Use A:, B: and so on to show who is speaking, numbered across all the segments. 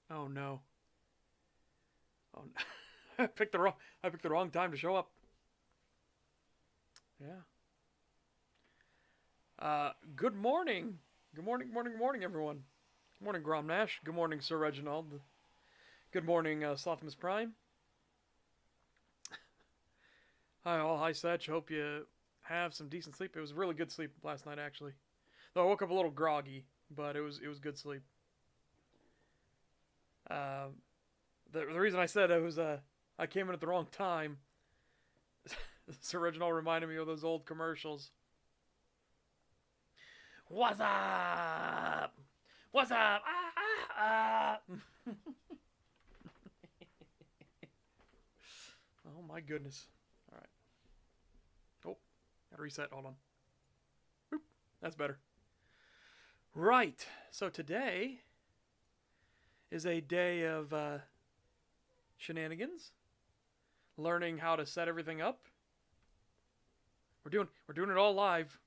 A: Oh no. Oh no. I picked the wrong time to show up. Yeah. Good morning. Good morning, morning, morning, everyone. Good morning, Grom Nash. Good morning, Sir Reginald. Good morning, Slothimus Prime. Hi, all. Hi, Setch. Hope you have some decent sleep. It was really good sleep last night, actually. Though I woke up a little groggy, but it was good sleep. Uh, the reason I said it was I came in at the wrong time. Sir Reginald reminded me of those old commercials. What's up? What's up? Oh my goodness. All right. Oh, gotta reset. Hold on. Boop. That's better. Right. So today is a day of shenanigans, learning how to set everything up. We're doing it all live.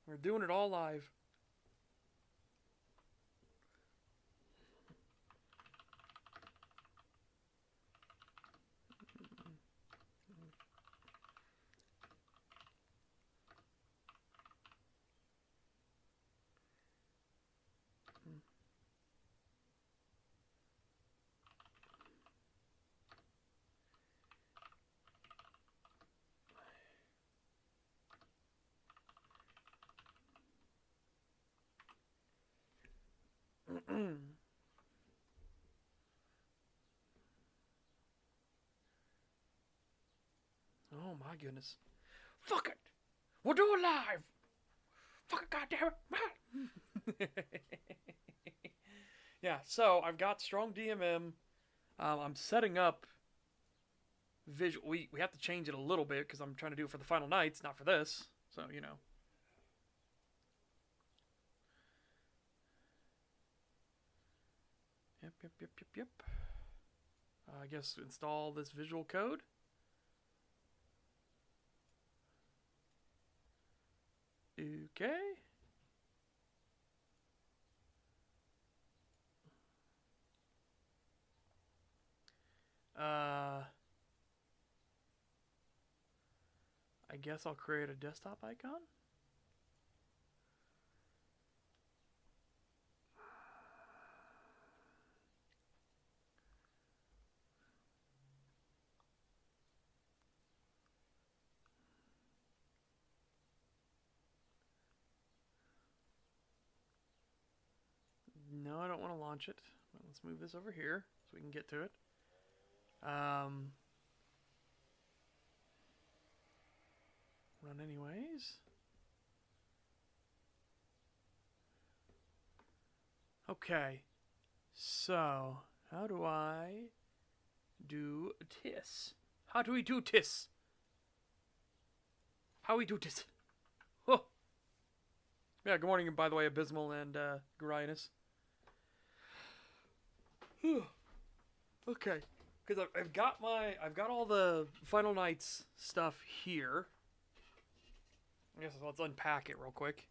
A: We're doing it all live. Oh my goodness. Fuck it. We'll do it live. Fuck it, goddammit. Yeah, so I've got strong DMM. I'm setting up visual. We have to change it a little bit because I'm trying to do it for the final nights, not for this. So, you know. Yep. I guess install this visual code. Okay. I guess I'll create a desktop icon. No, I don't want to launch it. Let's move this over here so we can get to it. Run anyways. Okay. So, how do I do this? How do we do this? How we do this? Oh. Yeah, good morning, by the way, Abysmal and Garianus. Okay. Because I've got all the Final Nights stuff here. I guess let's unpack it real quick.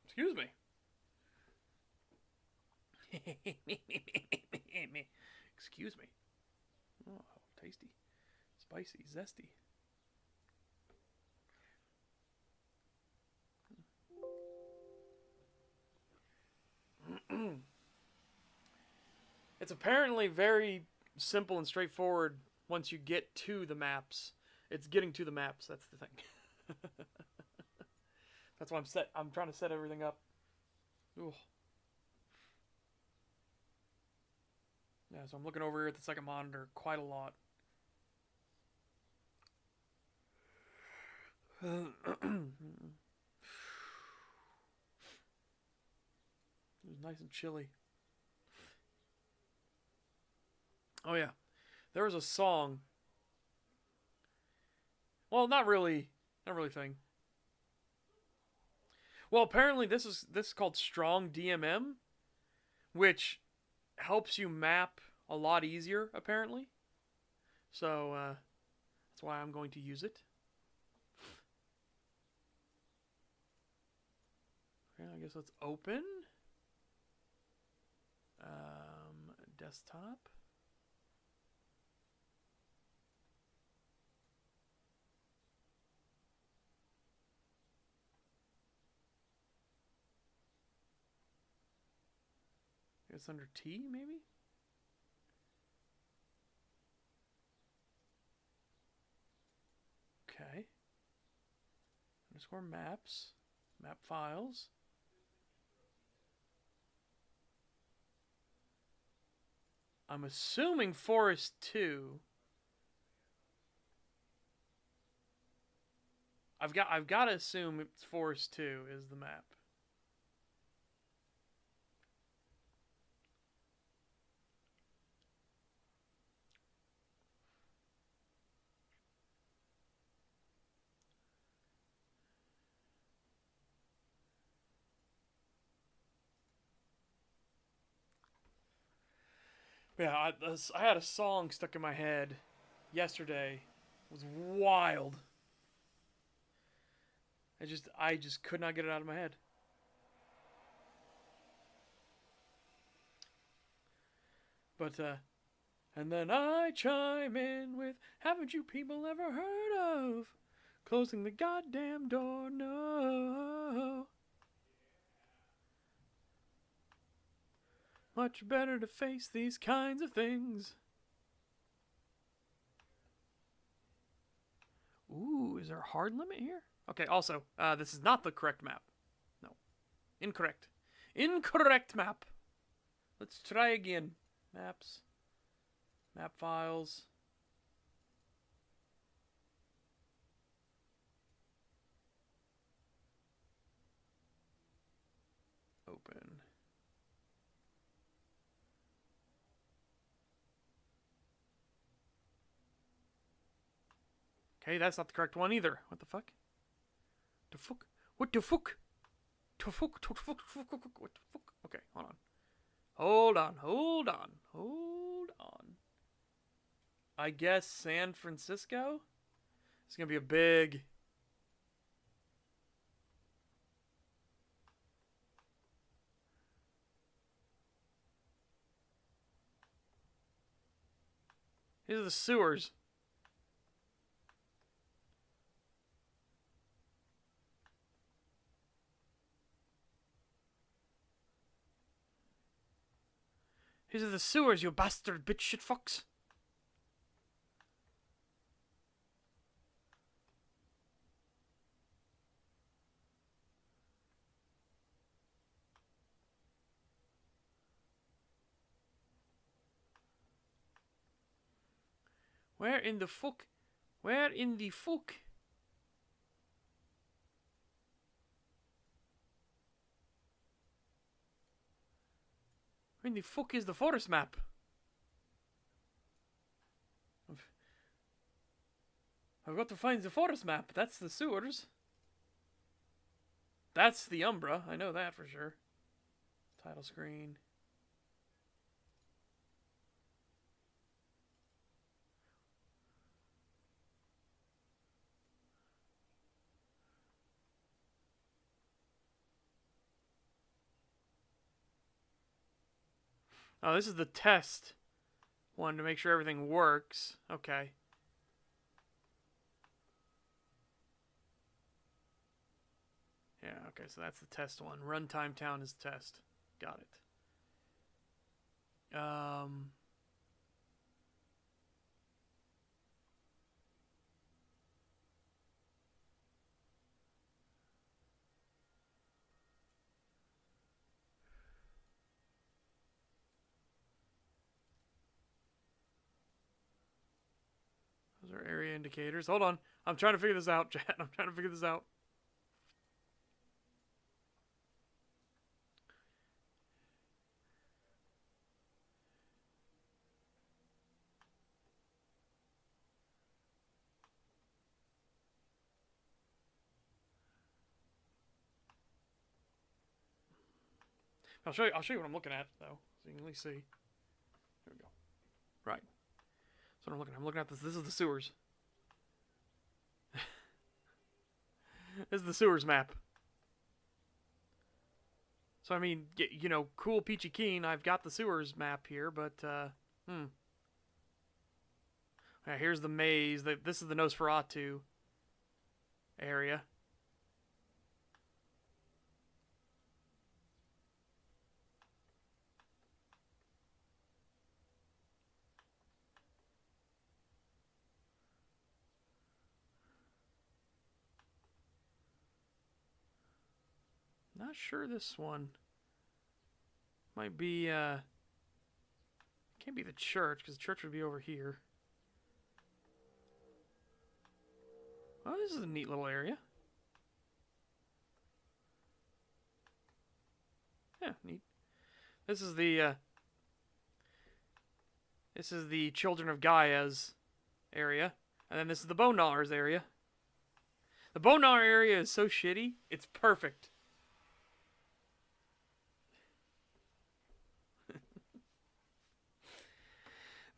A: Excuse me. Excuse me. Oh, tasty. Spicy, zesty. It's apparently very simple and straightforward once you get to the maps. It's getting to the maps, that's the thing. That's why I'm trying to set everything up. Ooh. Yeah, so I'm looking over here at the second monitor quite a lot. It was nice and chilly. Oh yeah, there was a song. Well, not really thing. Well, apparently this is called Strong DMM, which helps you map a lot easier apparently. So That's why I'm going to use it. Okay, I guess let's open. Desktop. It's under T, maybe? Okay. Underscore maps. Map files. I'm assuming Forest 2. I've got to assume it's Forest 2 is the map. Yeah, I had a song stuck in my head yesterday. It was wild. I just could not get it out of my head. But and then I chime in with, haven't you people ever heard of closing the goddamn door? No. Much better to face these kinds of things. Ooh, is there a hard limit here? Okay, also, this is not the correct map. No. Incorrect. Incorrect map. Let's try again. Maps. Map files. Open. Okay, that's not the correct one either. What the fuck? The fuck? What the fuck? The fuck? The fuck? What the fuck? Okay, hold on. Hold on. Hold on. Hold on. I guess San Francisco? It's gonna be a big... These are the sewers. These are the sewers, you bastard bitch shit fucks. Where in the fuck? Where in the fuck? Where in the fuck is the forest map? I've got to find the forest map. That's the sewers. That's the Umbra. I know that for sure. Title screen. Oh, this is the test one to make sure everything works. Okay. Yeah, okay, so that's the test one. Runtime town is test. Got it. Those are area indicators. Hold on. I'm trying to figure this out, chat. I'm trying to figure this out. I'll show you what I'm looking at though, so you can at least see. There we go. Right. So I'm looking at this. This is the sewers. This is the sewers map. So, I mean, you know, cool peachy keen, I've got the sewers map here, but, Right, here's the maze. This is the Nosferatu area. Not sure this one might be, can't be the church, because the church would be over here. Oh, this is a neat little area. Yeah, neat. This is the Children of Gaia's area, and then this is the Bone Gnawers area. The Bone Gnawer area is so shitty, it's perfect.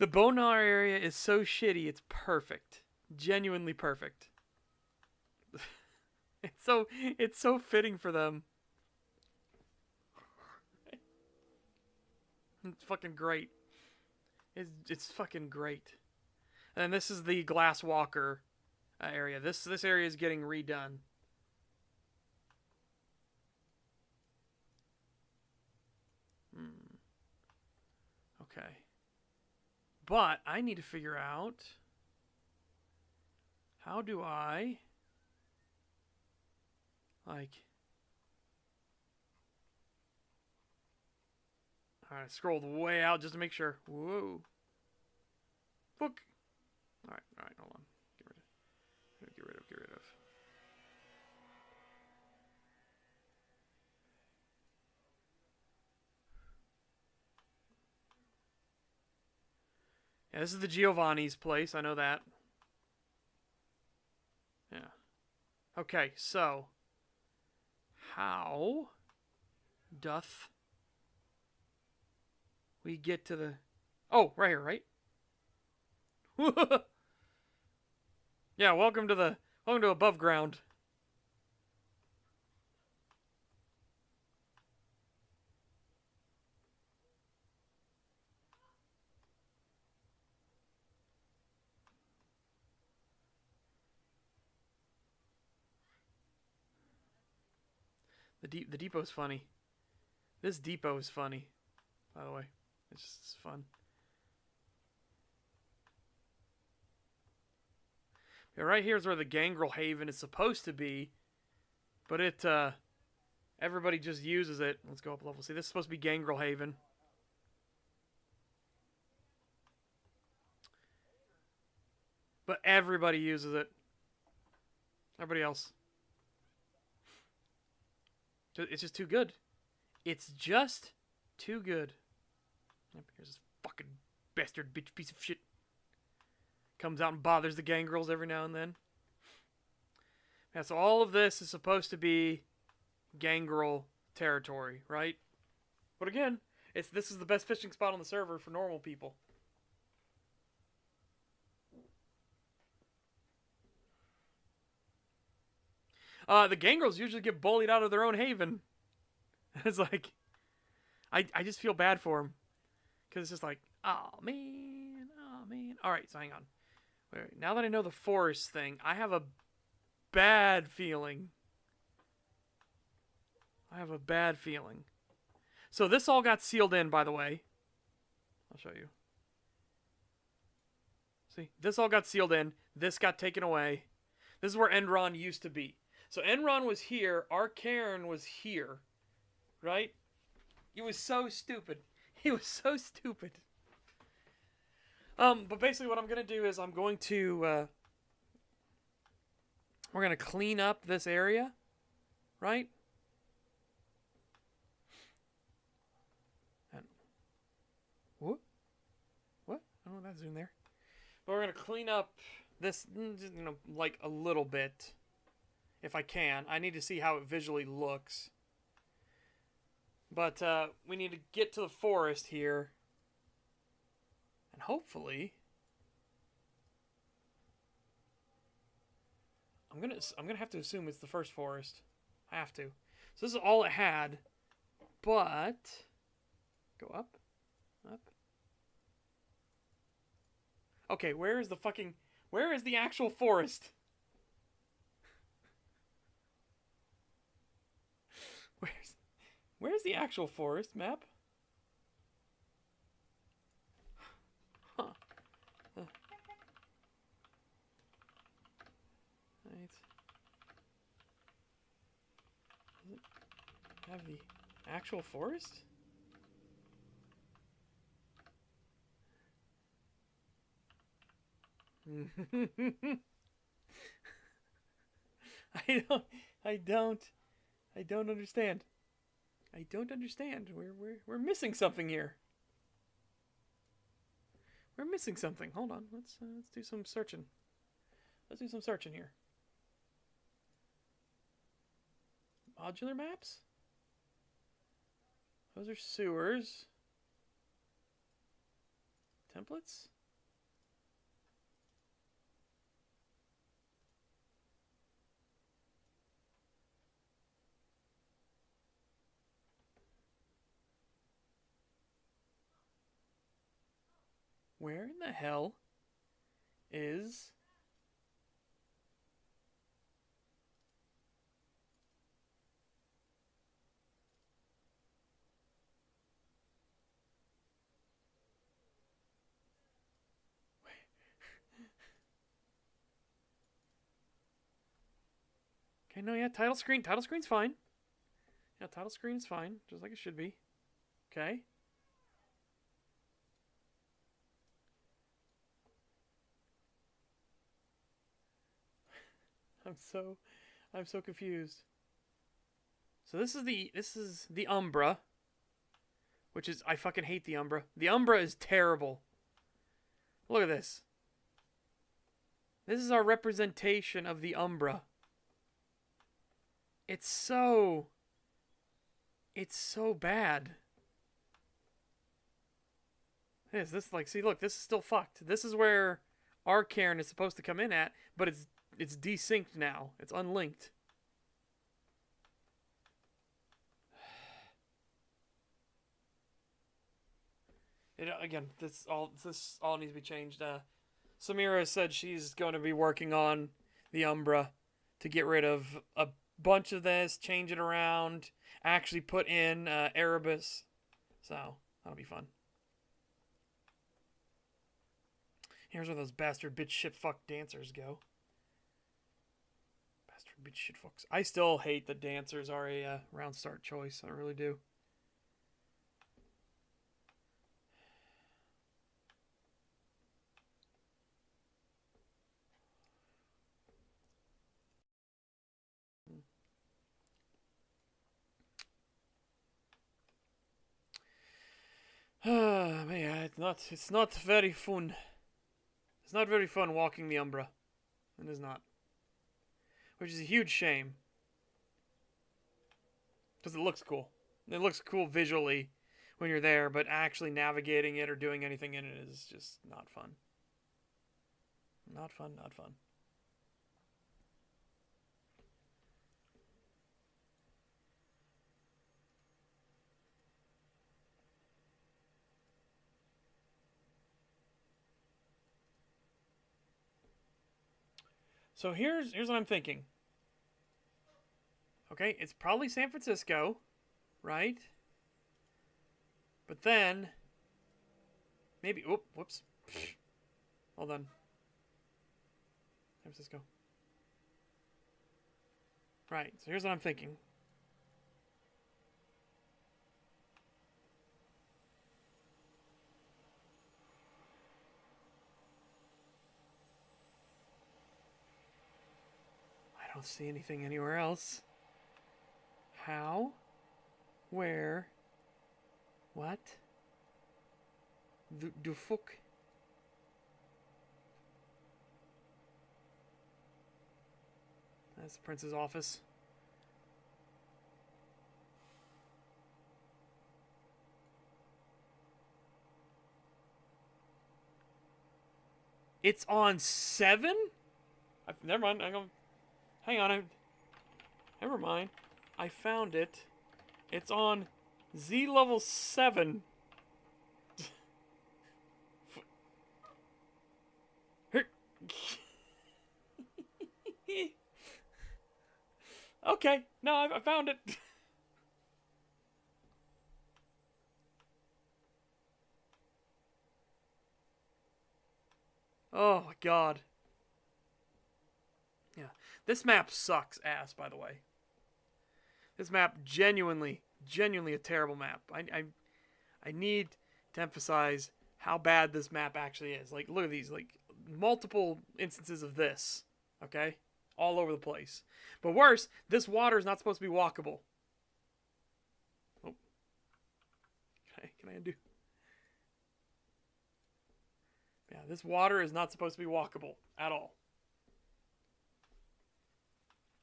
A: The Bone Gnawer area is so shitty, it's perfect. Genuinely perfect. It's so fitting for them. It's fucking great. It's fucking great. And this is the Glass Walker area. This area is getting redone. Okay. But I need to figure out, how do I, like, alright, I scrolled way out just to make sure. Whoa. Book. Alright, hold on. Get rid of. Yeah, this is the Giovanni's place. I know that. Yeah. Okay, so how doth we get to the... Oh, right here, right? Yeah, welcome to above ground. The depot's funny. This depot is funny, by the way. It's fun. Yeah, right here is where the Gangrel Haven is supposed to be, but everybody just uses it. Let's go up a level. See, this is supposed to be Gangrel Haven. But everybody uses it. Everybody else. It's just too good. It's just too good. Yep, here's this fucking bastard bitch piece of shit. Comes out and bothers the gangrels every now and then. Yeah, so all of this is supposed to be gangrel territory, right? But again, this is the best fishing spot on the server for normal people. The gangrels usually get bullied out of their own haven. It's like, I just feel bad for them. Because it's just like, oh man. Alright, so hang on. Wait, now that I know the forest thing, I have a bad feeling. So this all got sealed in, by the way. I'll show you. See, this all got sealed in. This got taken away. This is where Enron used to be. So Enron was here. Our Cairn was here. Right? He was so stupid. But basically what I'm going to do is we're going to clean up this area. Right? And, what? I don't know that's in there. But we're going to clean up this, like a little bit. If I can. I need to see how it visually looks. But we need to get to the forest here. And hopefully... I'm gonna have to assume it's the first forest. I have to. So this is all it had, but go up, up. Okay, where is the actual forest? Where's the actual forest map? Huh. Right. Does it have the actual forest? I don't understand. I don't understand. We're missing something here. We're missing something. Hold on. Let's do some searching. Let's do some searching here. Modular maps? Those are sewers. Templates? Where in the hell is... Okay, no, yeah, title screen. Title screen's fine. Yeah, title screen's fine, just like it should be. Okay. I'm so confused. So this is the Umbra, which is, I fucking hate the Umbra. The Umbra is terrible. Look at this. This is our representation of the Umbra. It's so bad. This like, see, look, this is still fucked. This is where our Cairn is supposed to come in at, but it's desynced now. It's unlinked. Again, this all needs to be changed. Samira said she's going to be working on the Umbra to get rid of a bunch of this, change it around, actually put in Erebus. So that'll be fun. Here's where those bastard bitch shit fuck dancers go. Bastard bitch shit fucks. I still hate that dancers are a round start choice. I really do. Yeah, it's not very fun. It's not very fun walking the Umbra. It is not. Which is a huge shame. Because it looks cool. It looks cool visually when you're there, but actually navigating it or doing anything in it is just not fun. Not fun, not fun. So here's what I'm thinking. Okay, it's probably San Francisco, right? But then maybe whoops. Hold on. San Francisco. Right, so here's what I'm thinking. I don't see anything anywhere else. How? Where? What? The fuck? That's the prince's office. It's on 7? Never mind. Hang on. Never mind. I found it. It's on Z level 7. Okay. No, I found it. Oh my god. Yeah. This map sucks ass, by the way. This map genuinely a terrible map. I need to emphasize how bad this map actually is. Like, look at these, like, multiple instances of this, okay? All over the place. But worse, this water is not supposed to be walkable. Oh. Can I undo? Yeah, this water is not supposed to be walkable at all.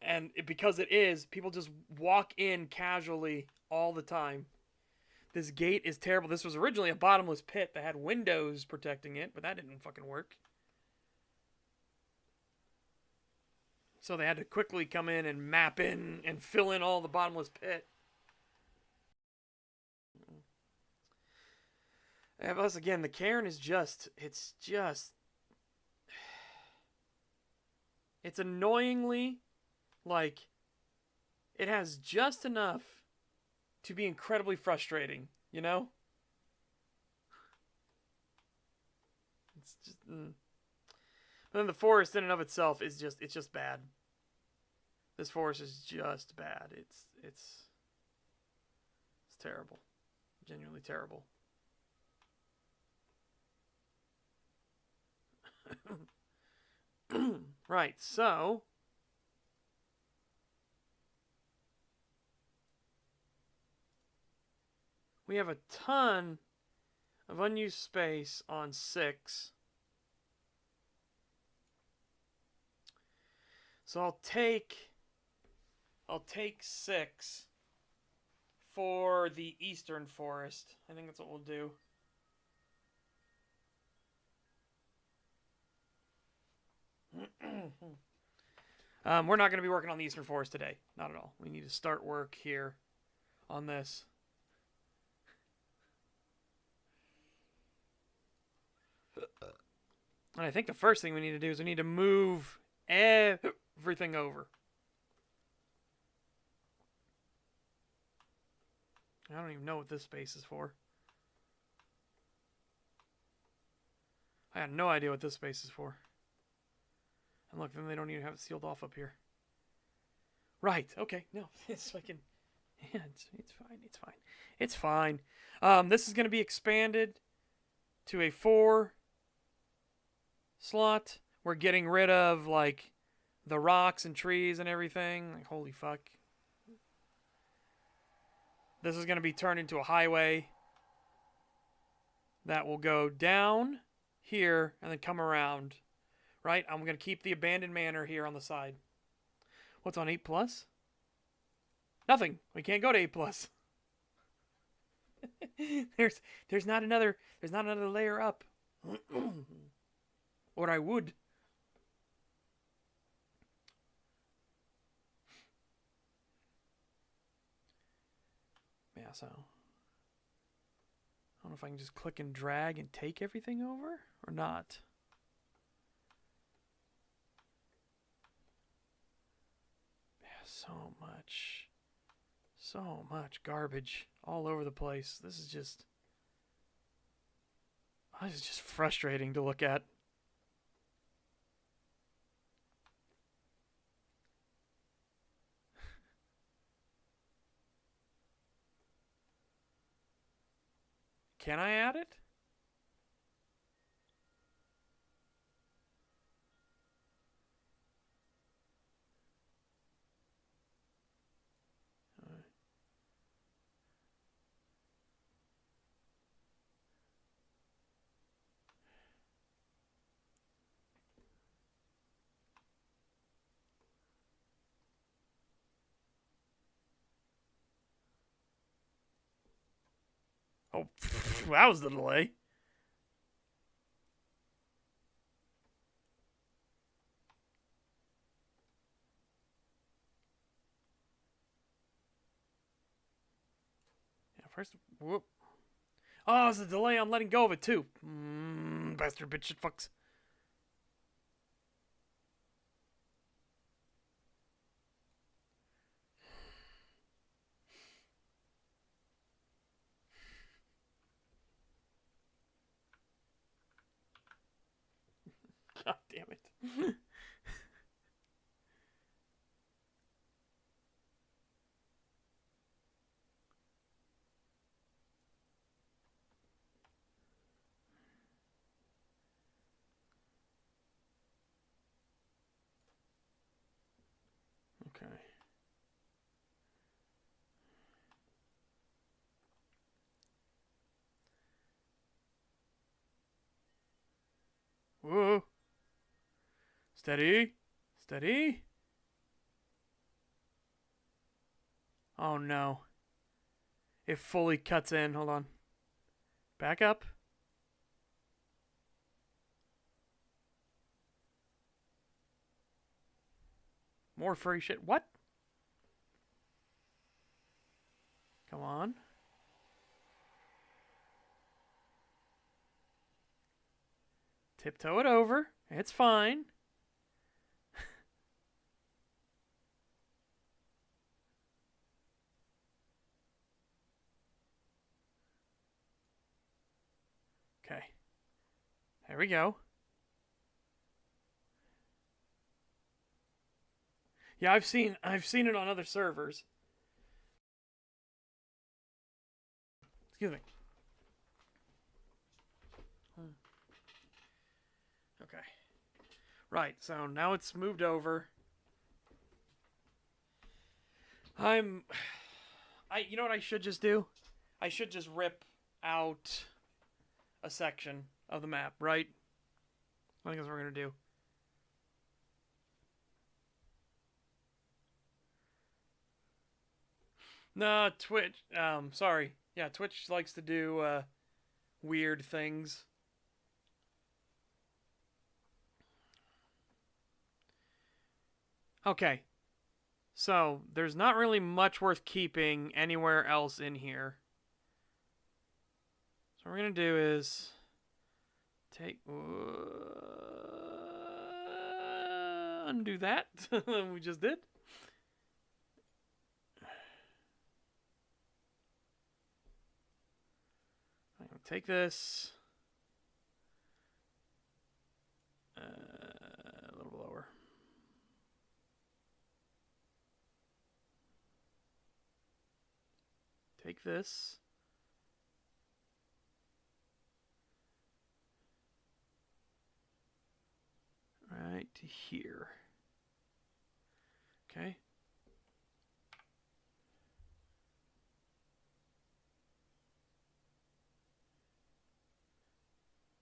A: And because it is, people just walk in casually all the time. This gate is terrible. This was originally a bottomless pit that had windows protecting it, but that didn't fucking work. So they had to quickly come in and map in and fill in all the bottomless pit. And plus, again, the cairn is just... It's annoyingly, like, it has just enough to be incredibly frustrating, you know? It's just... But then the forest in and of itself is just... It's just bad. This forest is just bad. It's terrible. Genuinely terrible. Right, so... We have a ton of unused space on 6. So I'll take 6 for the eastern forest. I think that's what we'll do. We're not going to be working on the eastern forest today. Not at all. We need to start work here on this. And I think the first thing we need to do is we need to move everything over. I don't even know what this space is for. I have no idea what this space is for. And look, then they don't even have it sealed off up here. Right, okay, no, it's fucking... Yeah, it's fine, it's fine. It's fine. This is going to be expanded to a 4 slot. We're getting rid of, like, the rocks and trees and everything. Like, holy fuck. This is going to be turned into a highway that will go down here and then come around. Right? I'm going to keep the abandoned manor here on the side. What's on 8+? Nothing. We can't go to 8+. there's not another layer up. Or I would. Yeah, so I don't know if I can just click and drag and take everything over or not. So much garbage all over the place. This is just frustrating to look at. Can I add it? Oh, that was the delay. First, whoop. Oh, there's a delay on letting go of it, too. Bastard bitch shit fucks. God damn it. Okay. Whoa. Steady. Steady. Oh no. It fully cuts in. Hold on. Back up. More furry shit. What? Come on. Tiptoe it over. It's fine. Okay. There we go. Yeah, I've seen it on other servers. Excuse me. Okay. Right, so now it's moved over. You know what I should just do? I should just rip out a section of the map, right? I think that's what we're gonna do. No, Twitch. Sorry. Yeah, Twitch likes to do weird things. Okay. So, there's not really much worth keeping anywhere else in here. So what we're going to do is take... undo that. We just did. I'm going to take this. A little lower. Take this. Right to here. Okay.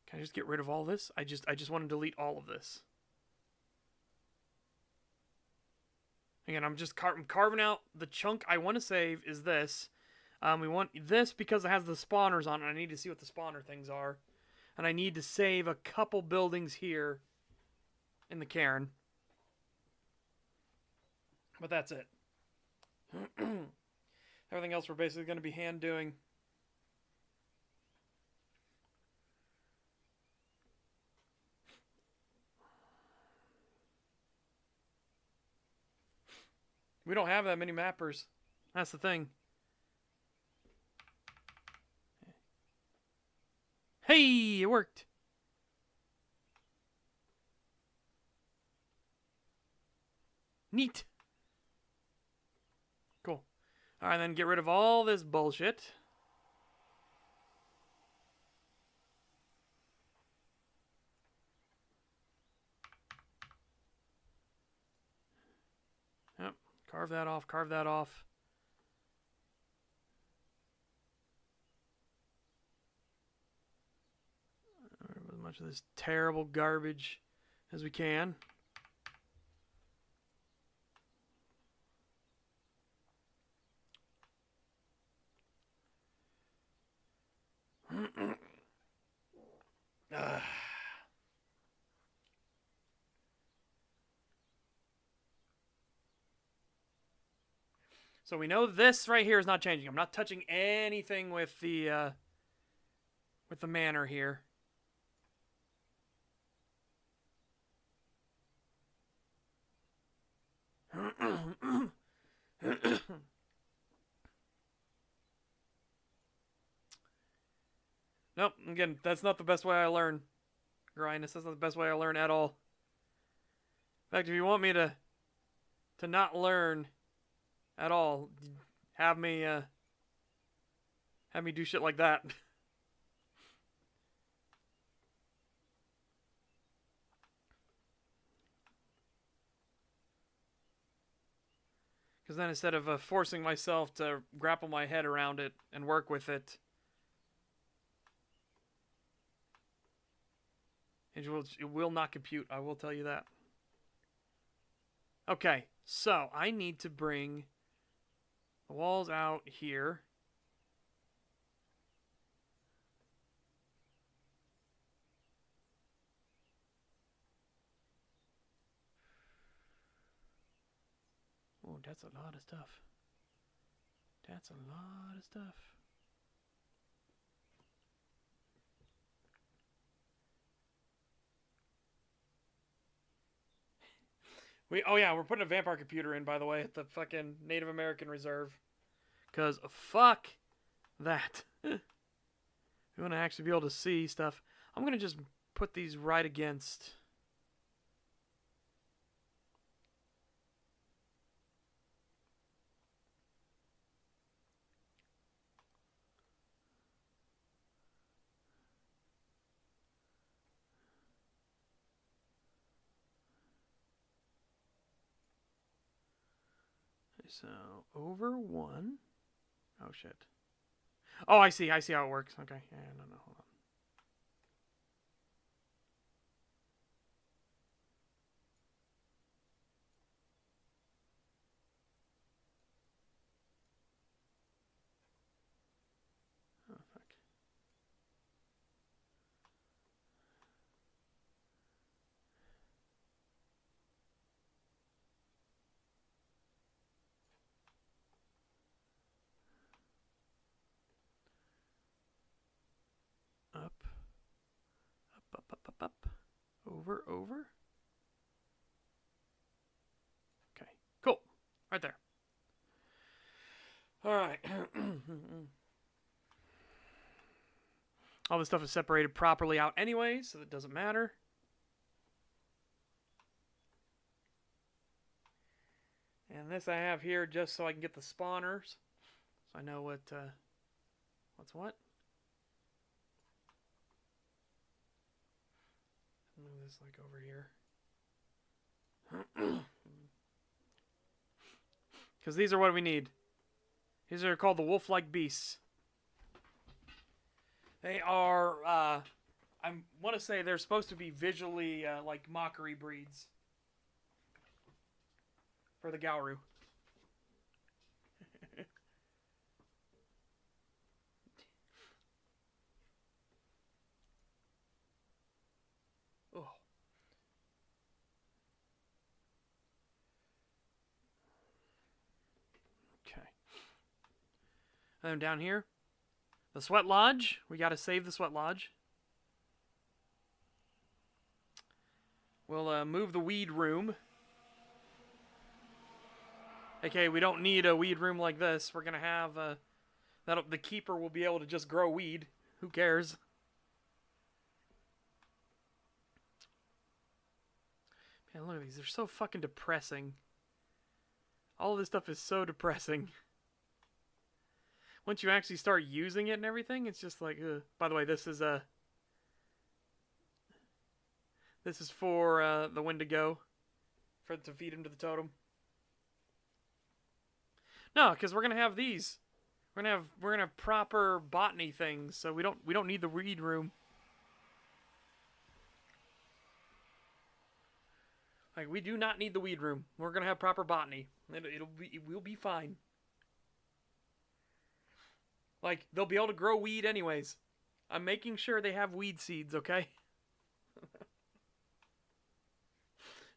A: Can I just get rid of all this? I just want to delete all of this. Again, I'm just carving out the chunk I want to save is this. We want this because it has the spawners on it. I need to see what the spawner things are. And I need to save a couple buildings here in the cairn. But that's it. Everything else we're basically going to be hand doing. We don't have that many mappers. That's the thing. Hey, it worked. Neat. Cool. All right, then get rid of all this bullshit. Yep. Carve that off. Carve that off. As much of this terrible garbage as we can. So we know this right here is not changing. I'm not touching anything with the manor here. Nope, again, that's not the best way I learn. Grindness, that's not the best way I learn at all. In fact, if you want me to not learn at all, have me do shit like that. Because then instead of forcing myself to grapple my head around it and work with it, it will not compute, I will tell you that. Okay, so I need to bring the walls out here. Oh, that's a lot of stuff. That's a lot of stuff. Oh yeah, we're putting a vampire computer in, by the way, at the fucking Native American Reserve. Because fuck that. We want to actually be able to see stuff. I'm going to just put these right against... So, over one. Oh, shit. Oh, I see how it works. Okay, yeah, no, hold on. Oh, fuck. Up. Up. Over. Okay, cool. Right there. Alright. All this stuff is separated properly out anyway, so it doesn't matter. And this I have here just so I can get the spawners. So I know what's what. Move this like over here. Because these are what we need. These are called the wolf-like beasts. They are, I want to say they're supposed to be visually like mockery breeds for the Gauru. Oh. Okay. And then down here, the Sweat Lodge. We got to save the Sweat Lodge. We'll move the weed room. Okay, we don't need a weed room like this. We're gonna have the keeper will be able to just grow weed. Who cares? Man, look at these. They're so fucking depressing. All of this stuff is so depressing. Once you actually start using it and everything, it's just like, ugh. By the way, this is for the Wendigo, to feed him to the totem. No, because we're gonna have these. We're gonna have proper botany things, so we don't need the weed room. Like, we do not need the weed room. We're gonna have proper botany. We'll be fine. Like, they'll be able to grow weed anyways. I'm making sure they have weed seeds, okay?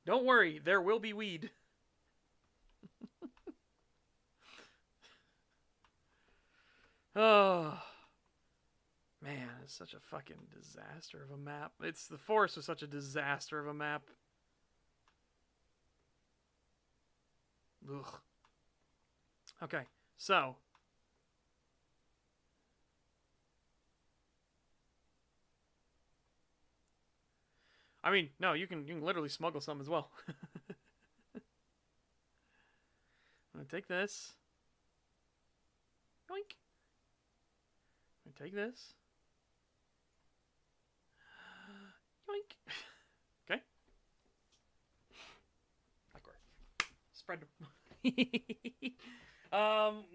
A: Don't worry, there will be weed. Oh, man, it's such a fucking disaster of a map. The forest was such a disaster of a map. Ugh. Okay, so I mean, no, you can literally smuggle some as well. I'm gonna take this. Yoink. I'm gonna take this. Yoink. Okay. Backward. Spread them.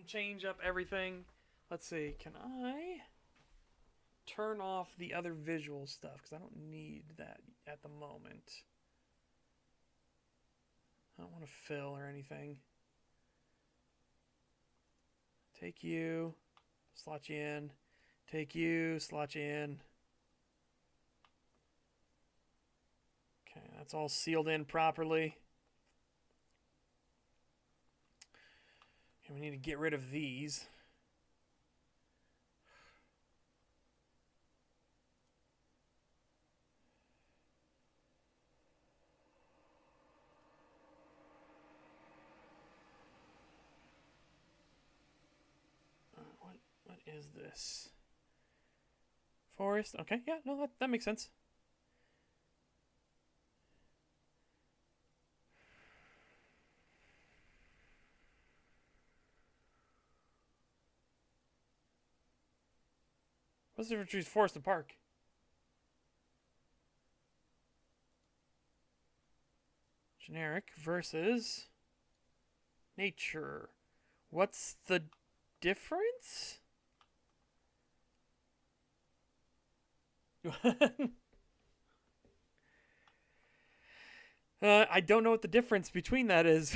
A: Change up everything. Let's see. Can I turn off the other visual stuff? Because I don't need that at the moment. I don't want to fill or anything. Take you. Slot you in. Take you. Slot you in. Okay, that's all sealed in properly. And we need to get rid of these. What is this? Forest? Okay, yeah, no, that makes sense. What's the difference between forest and park? Generic versus nature. What's the difference? I don't know what the difference between that is.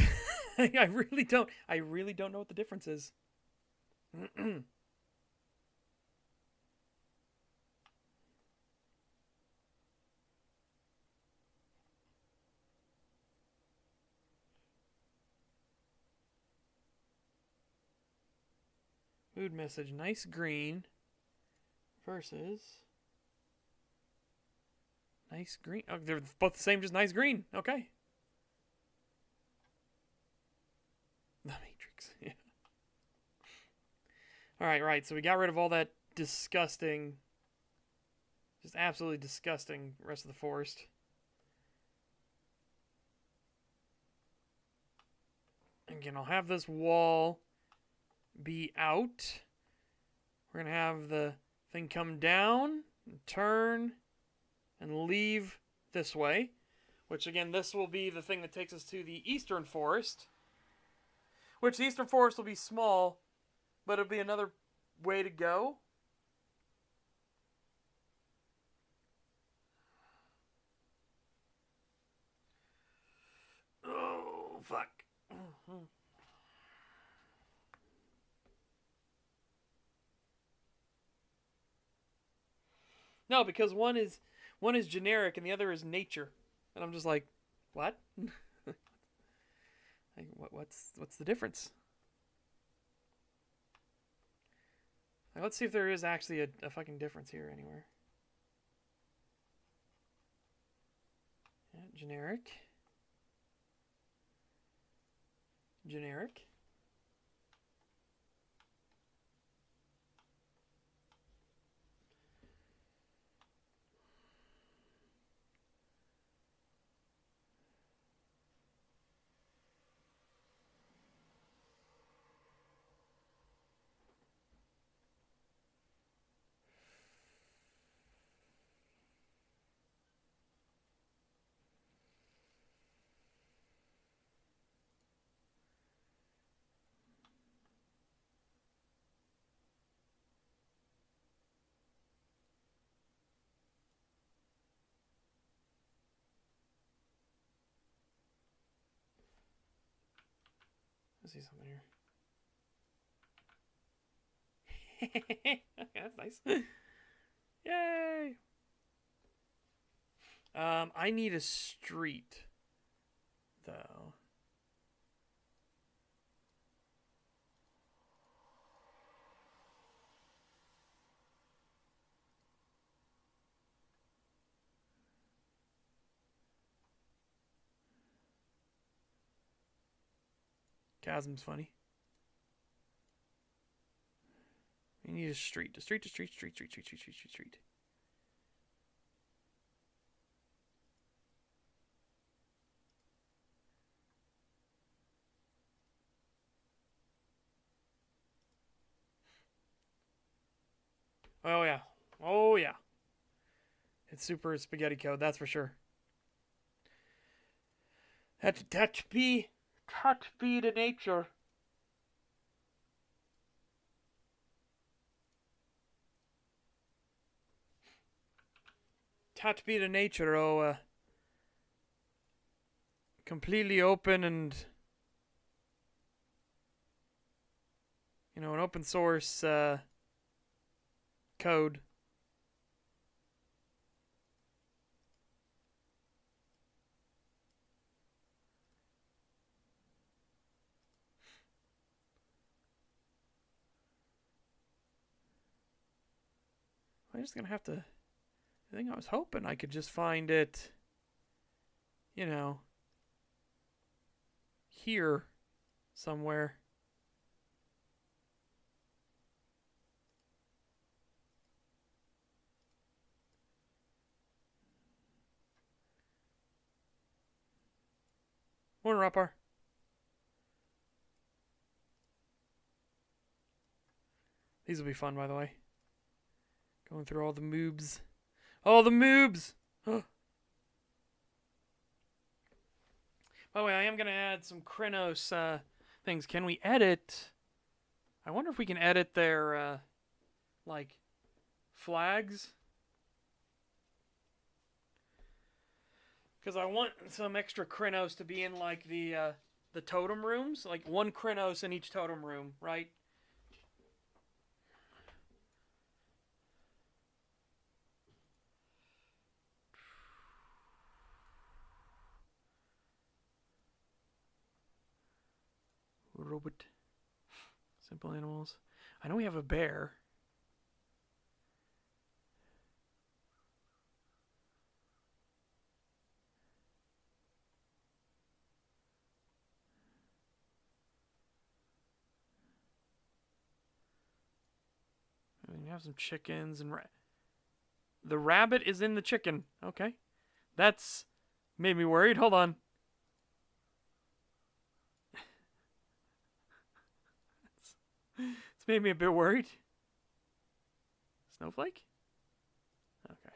A: I really don't. I really don't know what the difference is. Mood message, nice green versus nice green. Oh, they're both the same, just nice green. Okay. The Matrix. Yeah. All right, right. So we got rid of all that disgusting, just absolutely disgusting rest of the forest. Again, I'll have this wall be out. We're going to have the thing come down and turn and leave this way. Which, again, this will be the thing that takes us to the eastern forest. Which the eastern forest will be small, but it'll be another way to go. Oh, fuck. No, because one is generic and the other is nature, and I'm just like, what? Like, what's the difference? Like, let's see if there is actually a fucking difference here anywhere. Yeah, generic. Generic. Let's see something here. Okay, that's nice. Yay! I need a street, though. Chasm's funny. We need a street. A street, a street, street, street, street, street, street, street, street. Oh, yeah. Oh, yeah. It's super spaghetti code, that's for sure. That be the nature. That be the nature, completely open and, you know, an open source, code. I'm just gonna have to. I think I was hoping I could just find it, you know, here somewhere. Morning, Rapper. These will be fun, by the way. Going through all the moobs. All the moobs! By the way, I am going to add some Krynos things. Can we edit? I wonder if we can edit their, like, flags. Because I want some extra Krynos to be in, like, the totem rooms. Like, one Krynos in each totem room, right? Robot. Simple animals. I know we have a bear. We have some chickens and the rabbit is in the chicken. Okay. That's made me worried. Hold on. It's made me a bit worried. Snowflake? Okay.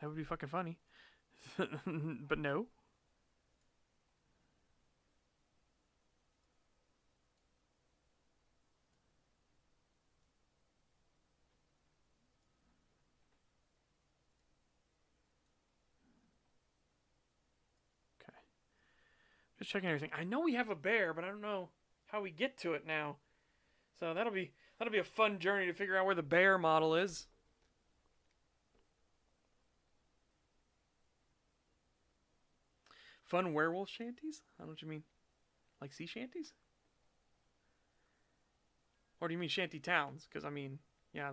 A: That would be fucking funny. But no. Okay. Just checking everything. I know we have a bear, but I don't know how we get to it now. So that'll be a fun journey to figure out where the bear model is. Fun werewolf shanties? I don't know what you mean. Like sea shanties? Or do you mean shanty towns? Because I mean, yeah,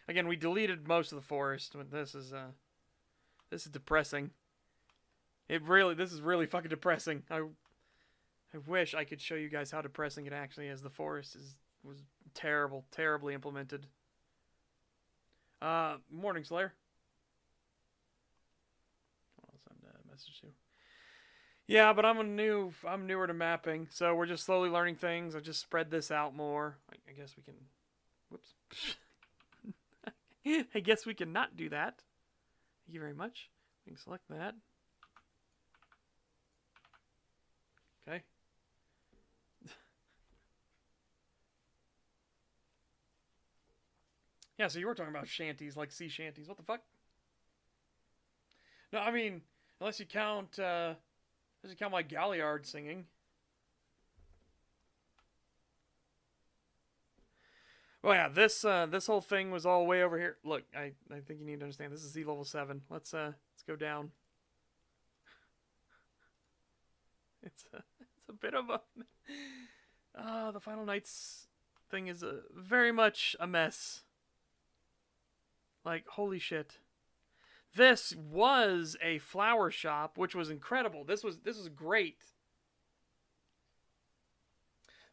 A: again, we deleted most of the forest, but this is depressing. This is really fucking depressing. I wish I could show you guys how depressing it actually is. The forest was terribly implemented. Morning, Slayer. I'll send a message to you. Yeah, but I'm newer to mapping, so we're just slowly learning things. I just spread this out more. I guess we can. Whoops. I guess we can not do that. Thank you very much. We can select that. Okay. Yeah, so you were talking about shanties, like sea shanties. What the fuck? No, I mean, unless you count my Galliard singing. Well, yeah, this whole thing was all way over here. Look, I think you need to understand. This is Z level 7. Let's go down. It's a bit of a the Final Nights thing is very much a mess. Like, holy shit. This was a flower shop, which was incredible. This was great.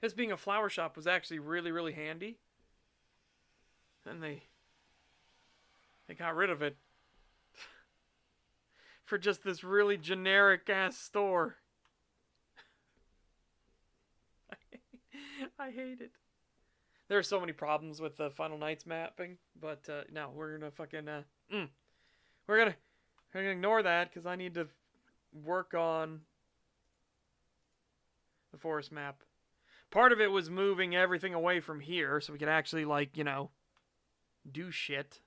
A: This being a flower shop was actually really, really handy. And they got rid of it for just this really generic ass store. I hate it. There are so many problems with the Final Nights mapping, but no, we're gonna fucking we're gonna ignore that because I need to work on the forest map. Part of it was moving everything away from here so we could actually, like, you know, do shit.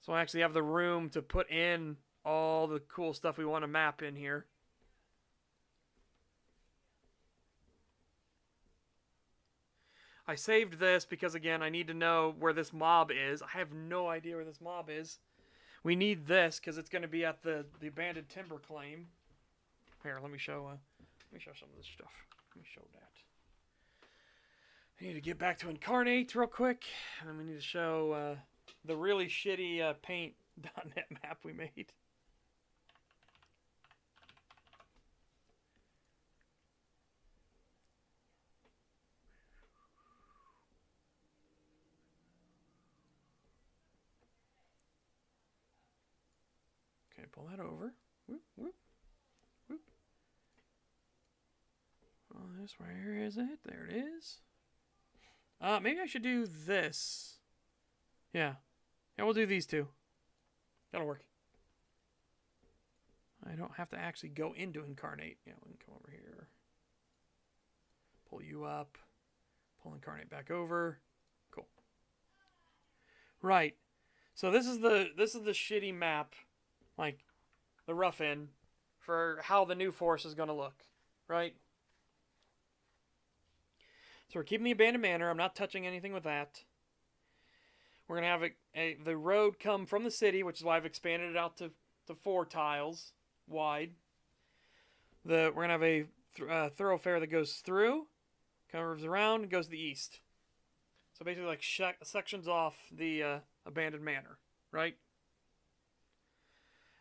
A: So I actually have the room to put in all the cool stuff we want to map in here. I saved this because, again, I need to know where this mob is. I have no idea where this mob is. We need this because it's going to be at the abandoned timber claim. Here, let me show some of this stuff. Let me show that. I need to get back to Incarnate real quick, and then we need to show the really shitty paint.net map we made. Okay, pull that over. Whoop, whoop, whoop. Oh, this, where is it? There it is. Maybe I should do this. Yeah. Yeah, we'll do these two. That'll work. I don't have to actually go into Incarnate. Yeah, we can come over here. Pull you up. Pull Incarnate back over. Cool. Right. So this is the shitty map, like the rough end, for how the new force is going to look, right? So we're keeping the abandoned manor. I'm not touching anything with that. We're going to have the road come from the city, which is why I've expanded it out to 4 tiles wide. We're going to have a thoroughfare that goes through, curves around, and goes to the east. So basically like sections off the abandoned manor, right?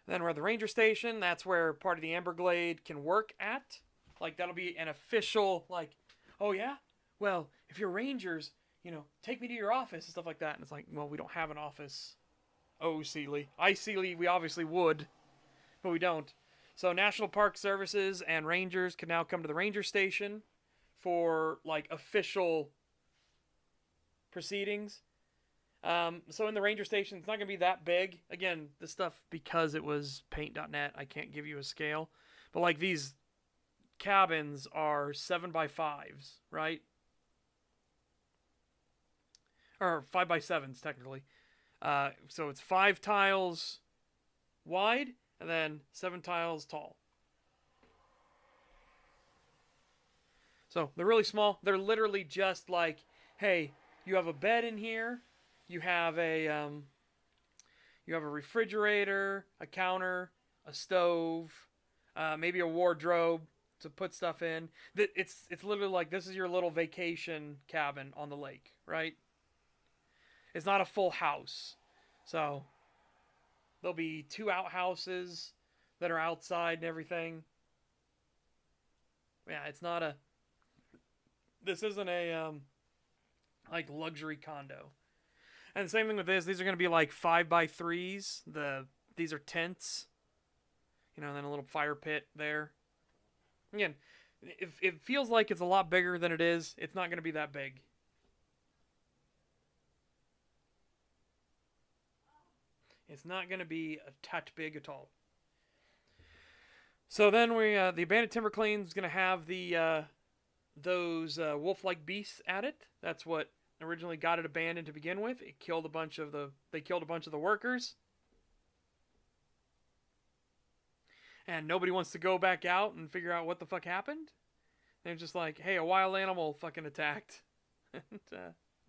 A: Then we're at the ranger station. That's where part of the Amberglade can work at. Like, that'll be an official, like, oh yeah? Well, if you're rangers, you know, take me to your office and stuff like that. And it's like, well, we don't have an office. Oh, Sealy. Sealy, we obviously would, but we don't. So National Park Services and rangers can now come to the ranger station for, like, official proceedings. So in the ranger station, it's not going to be that big. Again, this stuff, because it was paint.net, I can't give you a scale. But, like, these cabins are 7x5s, right? Or 5x7s, technically. So it's 5 tiles wide and then 7 tiles tall. So they're really small. They're literally just like, hey, you have a bed in here. You have a refrigerator, a counter, a stove, maybe a wardrobe to put stuff in. It's literally like, this is your little vacation cabin on the lake, right? It's not a full house. So there'll be 2 outhouses that are outside and everything. Yeah, it's not a... This isn't a like luxury condo. And the same thing with this. These are going to be like 5x3s. These are tents. You know, and then a little fire pit there. Again, it feels like it's a lot bigger than it is. It's not going to be that big. It's not going to be a touch big at all. So then the abandoned timber claim is going to have those wolf-like beasts at it. That's what originally got it abandoned to begin with. They killed a bunch of the workers. And nobody wants to go back out and figure out what the fuck happened. They're just like, hey, a wild animal fucking attacked. And,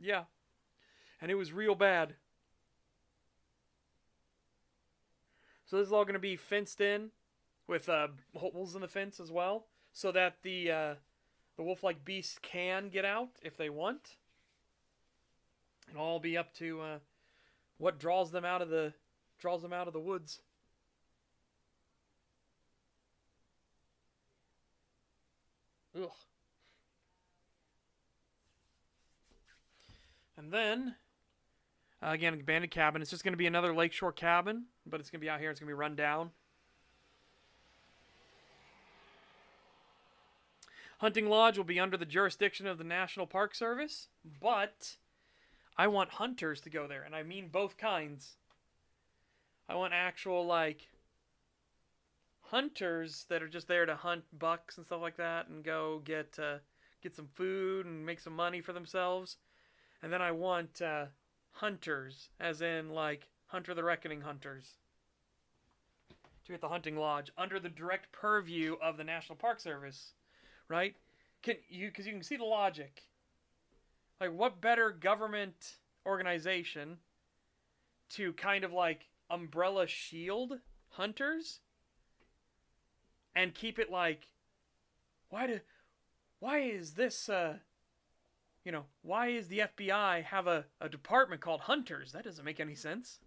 A: yeah. And it was real bad. So this is all going to be fenced in with holes in the fence as well, so that the wolf-like beasts can get out if they want. It'll all be up to what draws them out of the woods. Ugh. And then, again, abandoned cabin. It's just going to be another lakeshore cabin, but it's going to be out here. It's going to be run down. Hunting lodge will be under the jurisdiction of the National Park Service, but I want hunters to go there, and I mean both kinds. I want actual, like, hunters that are just there to hunt bucks and stuff like that and go get some food and make some money for themselves. And then I want hunters, as in, like, Hunter the Reckoning hunters, to get the hunting lodge under the direct purview of the National Park Service, right? Because you can see the logic. Like, what better government organization to kind of, like, umbrella shield hunters and keep it like, why is this, why is the FBI have a department called Hunters? That doesn't make any sense.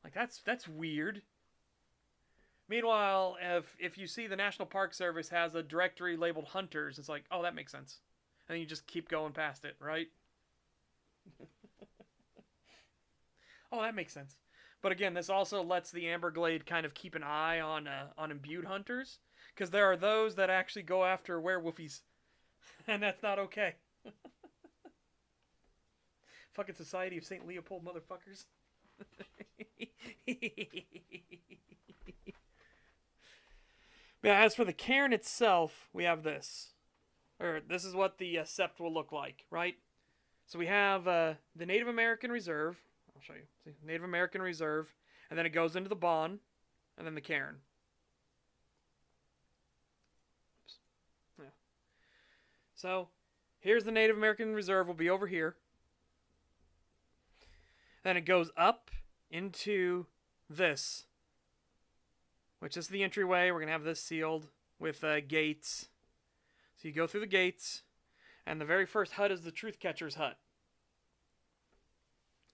A: Like, that's weird. Meanwhile, if you see the National Park Service has a directory labeled Hunters, it's like, oh, that makes sense. And then you just keep going past it, right? Oh, that makes sense. But again, this also lets the Amberglade kind of keep an eye on imbued hunters, because there are those that actually go after werewolfies, and that's not okay. Fucking Society of St. Leopold motherfuckers. But as for the cairn itself, we have this. Or this is what the sept will look like, right? So we have the Native American Reserve. I'll show you. See, Native American Reserve. And then it goes into the Bon. And then the cairn. Oops. Yeah. So, here's the Native American Reserve. Will be over here. Then it goes up into this, which is the entryway. We're going to have this sealed with gates. So you go through the gates, and the very first hut is the Truth Catcher's hut.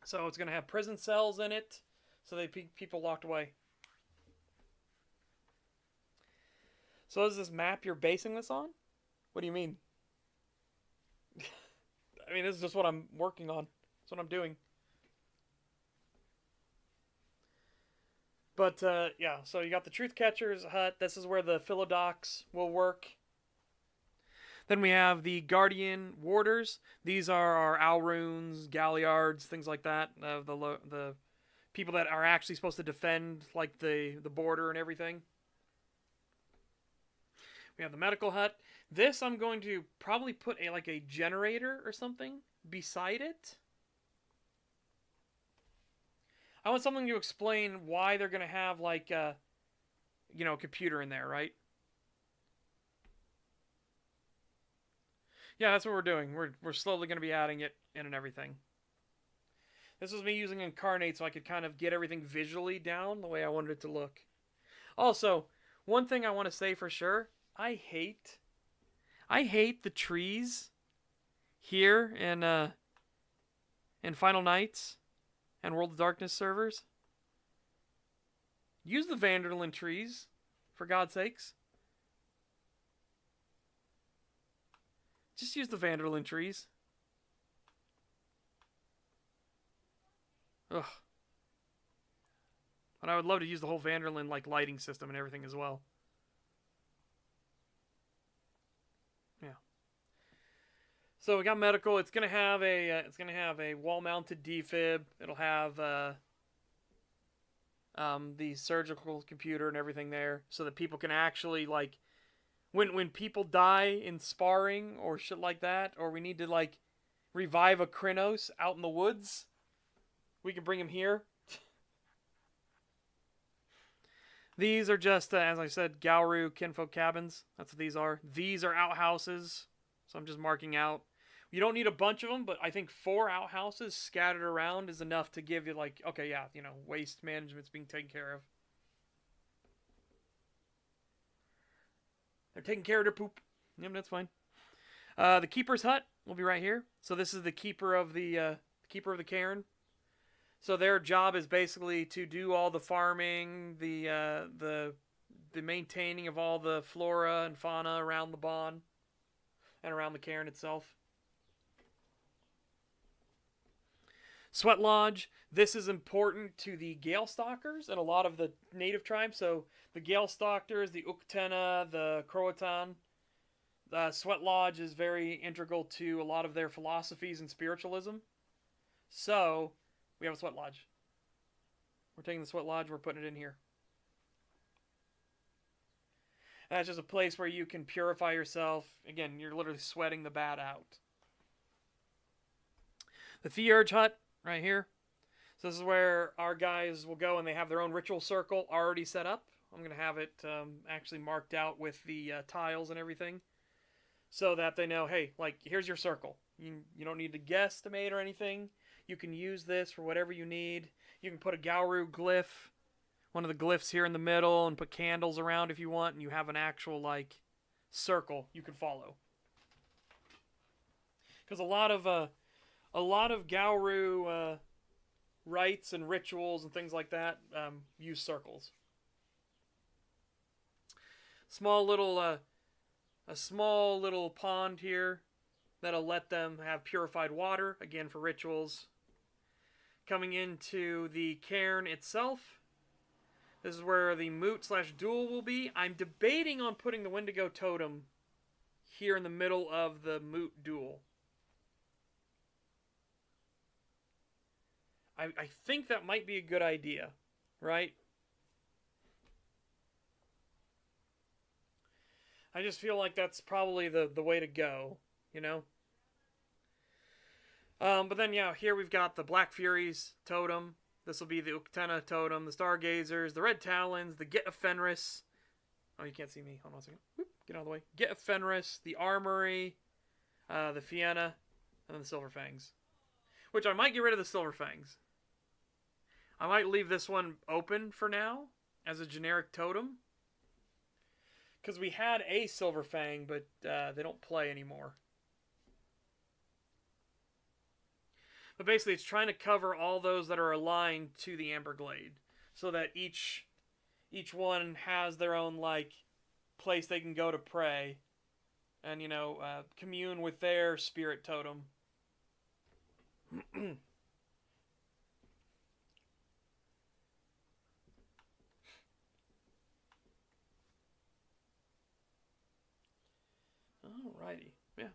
A: So it's going to have prison cells in it, so they keep people locked away. So is this map you're basing this on? What do you mean? I mean, this is just what I'm working on. That's what I'm doing. But, yeah, so you got the Truth Catcher's hut. This is where the Philodox will work. Then we have the Guardian Warders. These are our Alrunes, Galliards, things like that. The people that are actually supposed to defend, like, the border and everything. We have the Medical Hut. This I'm going to probably put a generator or something beside it. I want something to explain why they're going to have, like, a computer in there, right? Yeah, that's what we're doing. We're slowly going to be adding it in and everything. This was me using Incarnate so I could kind of get everything visually down the way I wanted it to look. Also, one thing I want to say for sure, I hate the trees here in Final Nights and World of Darkness servers. Use the Vanderlyn trees, for God's sakes. Just use the Vanderlyn trees. Ugh. But I would love to use the whole Vanderlyn lighting system and everything as well. Yeah. So we got medical. It's gonna have a wall-mounted defib. It'll have the surgical computer and everything there, so that people can actually when people die in sparring or shit like that, or we need to revive a Krynos out in the woods, we can bring him here. These are just, as I said, Gauru kinfolk cabins. That's what these are. These are outhouses. So I'm just marking out. You don't need a bunch of them, but I think 4 outhouses scattered around is enough to give you, like, okay, yeah, you know, waste management's being taken care of. They're taking care of their poop. Yep, that's fine. The keeper's hut will be right here. So this is the keeper of the cairn. So their job is basically to do all the farming, the maintaining of all the flora and fauna around the bawn and around the cairn itself. Sweat Lodge. This is important to the Gale Stalkers and a lot of the native tribes. So the Gale Stalkers, the Uktena, the Croatan. The Sweat Lodge is very integral to a lot of their philosophies and spiritualism. So we have a Sweat Lodge. We're taking the Sweat Lodge, we're putting it in here. And that's just a place where you can purify yourself. Again, you're literally sweating the bad out. The Theurge hut, right here. So this is where our guys will go and they have their own ritual circle already set up. I'm going to have it actually marked out with the tiles and everything. So that they know, hey, like, here's your circle. You don't need to guesstimate or anything. You can use this for whatever you need. You can put a Gauru glyph, one of the glyphs here in the middle, and put candles around if you want, and you have an actual, like, circle you can follow. Because a lot of Gauru rites and rituals and things like that use circles. A small little pond here that'll let them have purified water, again for rituals. Coming into the cairn itself, this is where the moot/duel will be. I'm debating on putting the Wendigo totem here in the middle of the moot duel. I think that might be a good idea, right? I just feel like that's probably the way to go, you know? But then, yeah, here we've got the Black Furies totem. This will be the Uktena totem, the Stargazers, the Red Talons, the Get of Fenris. Oh, you can't see me. Hold on a second. Whoop, get out of the way. Get of Fenris, the Armory, the Fianna, and then the Silver Fangs. Which I might get rid of the Silver Fangs. I might leave this one open for now as a generic totem. Because we had a Silver Fang, but they don't play anymore. But basically, it's trying to cover all those that are aligned to the Amberglade. So that each one has their own, like, place they can go to pray. And, you know, commune with their spirit totem. Alrighty, yeah.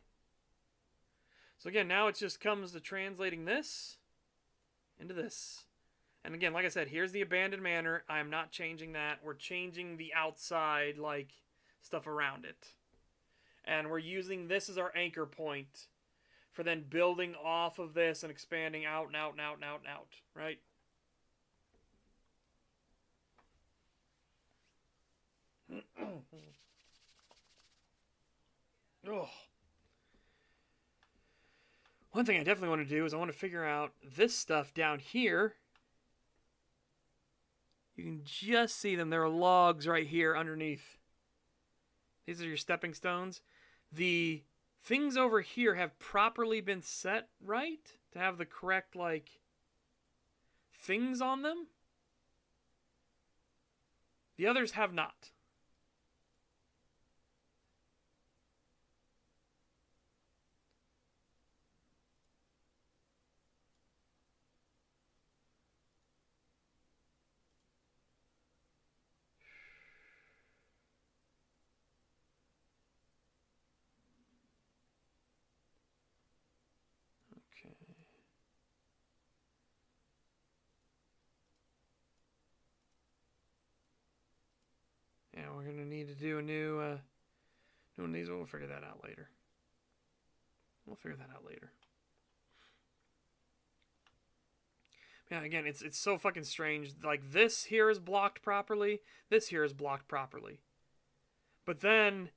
A: So again, now it just comes to translating this into this. And again, like I said, here's the abandoned manor. I'm not changing that. We're changing the outside, like, stuff around it. And we're using this as our anchor point for then building off of this and expanding out and out and out and out and out, right? Oh. One thing I definitely want to do is I want to figure out this stuff down here. You can just see them. There are logs right here underneath. These are your stepping stones. The things over here have properly been set right to have the correct, like, things on them. The others have not. Okay. Yeah, we're going to need to do a new one of these. We'll figure that out later. Yeah, again, it's so fucking strange. Like, this here is blocked properly. This here is blocked properly. But then,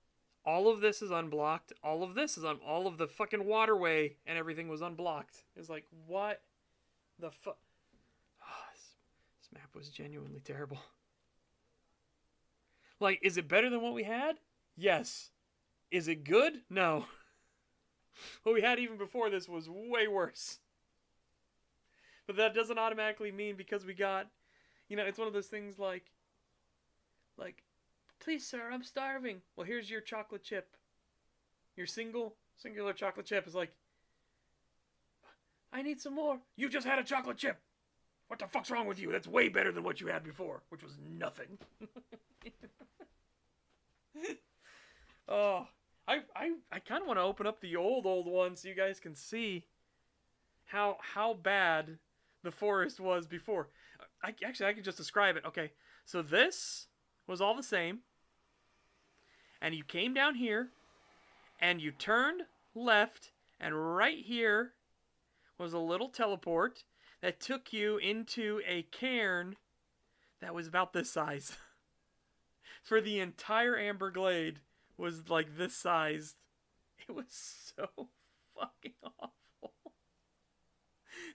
A: all of this is unblocked. All of this is all of the fucking waterway and everything was unblocked. It's like, what the fuck? Oh, this map was genuinely terrible. Like, is it better than what we had? Yes. Is it good? No. What we had even before this was way worse. But that doesn't automatically mean because we got, it's one of those things like, please sir, I'm starving. Well, here's your chocolate chip. Your singular chocolate chip is like, I need some more. You just had a chocolate chip. What the fuck's wrong with you? That's way better than what you had before, which was nothing. Oh, I kind of want to open up the old one so you guys can see how bad the forest was before. I can just describe it. Okay, so this was all the same, and you came down here, and you turned left, and right here was a little teleport that took you into a cairn that was about this size. For the entire Amberglade was like this sized. It was so fucking awful.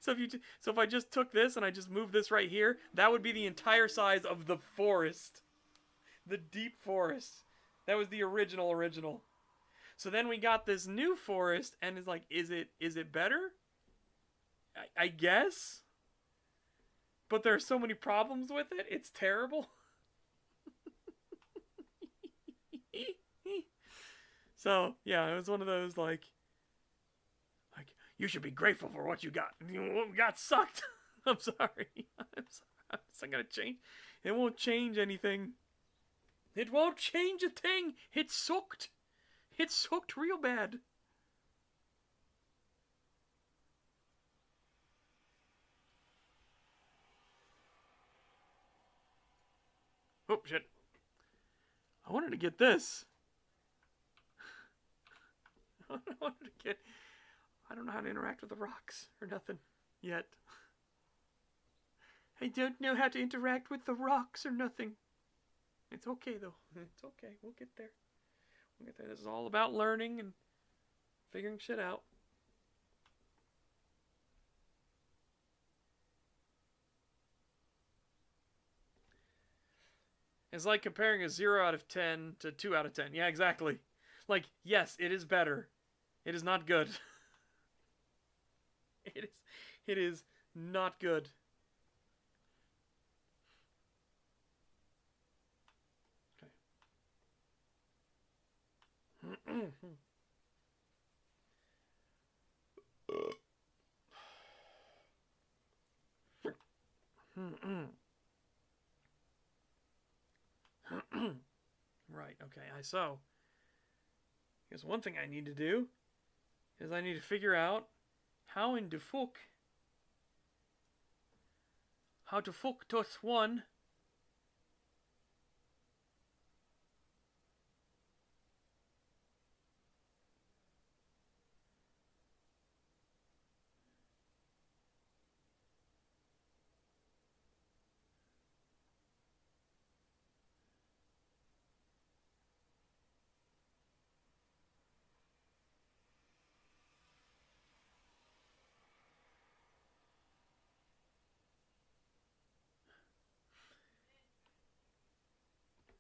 A: So if I just took this and I just moved this right here, that would be the entire size of the forest. The deep forest. That was the original. So then we got this new forest, and it's like, is it better? I guess. But there are so many problems with it. It's terrible. So, yeah, it was one of those, like, you should be grateful for what you got. What we got sucked. I'm sorry. It's not going to change. It won't change anything. It won't change a thing. It sucked. It sucked real bad. Oh, shit. I wanted to get this. I don't know how to interact with the rocks or nothing yet. I don't know how to interact with the rocks or nothing. It's okay, though. It's okay. We'll get there. This is all about learning and figuring shit out. It's like comparing a 0 out of 10 to 2 out of 10. Yeah, exactly. Like, yes, it is better. It is not good. It is not good. Okay. Right, okay. So, here's one thing I need to do, is I need to figure out how to fuck this one.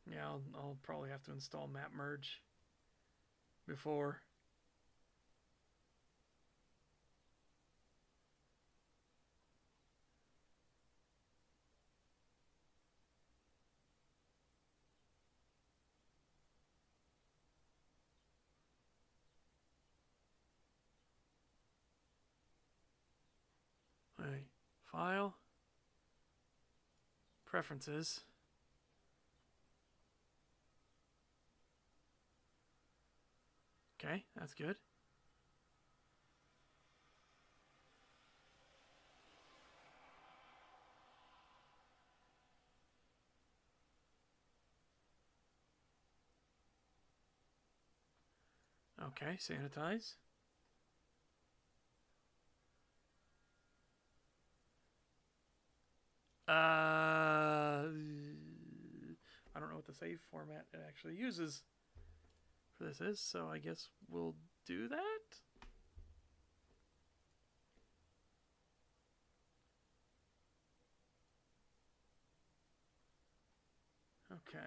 A: Yeah, I'll probably have to install map merge before. Right. File. Preferences. Okay, that's good. Okay, sanitize. I don't know what the save format it actually uses for this is, so I guess we'll do that. Okay.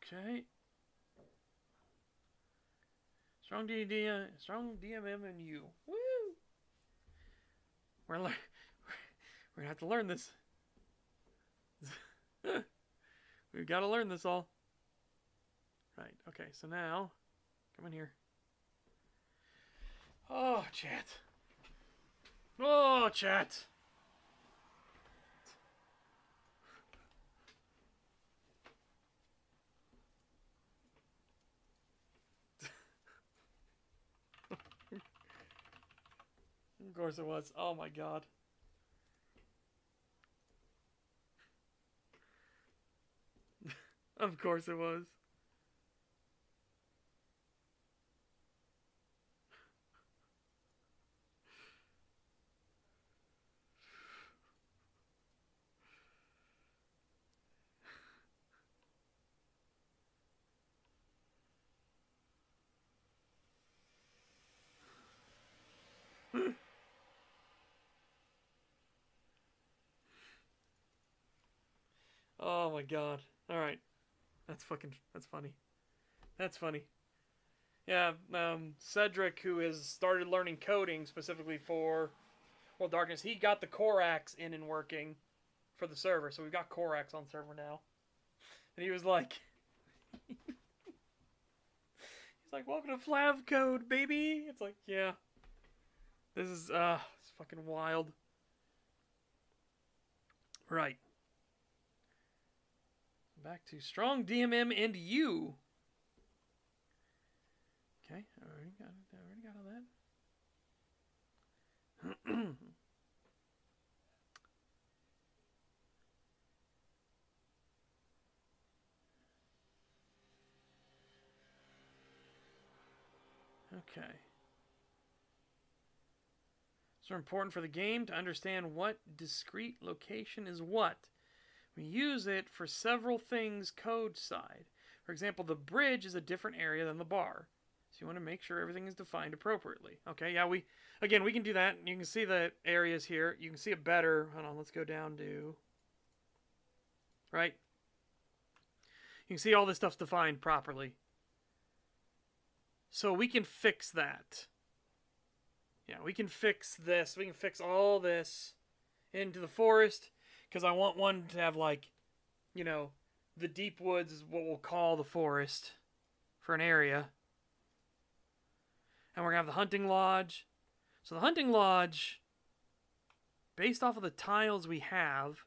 A: Okay. Strong DMM and you. Woo! We're gonna have to learn this. We've got to learn this all. Right. Okay. So now, come in here. Oh, chat. Oh, chat. Of course it was. Oh my god. Of course it was. Oh my god. Alright. That's funny. That's funny. Yeah, Cedric, who has started learning coding specifically for World Darkness, he got the Corax in and working for the server, so we've got Corax on server now. And he was like, he's like, welcome to Flav Code, baby! It's like, yeah. This is, it's fucking wild. Right. Back to Strong DMM and you. Okay, I already got all that. Okay. So important for the game to understand what discrete location is what. We use it for several things code side. For example, the bridge is a different area than the bar. So you want to make sure everything is defined appropriately. Okay, yeah, we can do that. You can see the areas here. You can see it better. Hold on, let's go down to... Right? You can see all this stuff's defined properly. So we can fix that. Yeah, we can fix this. We can fix all this into the forest. Because I want one to have, like, you know, the deep woods is what we'll call the forest for an area. And we're going to have the hunting lodge. So the hunting lodge, based off of the tiles we have,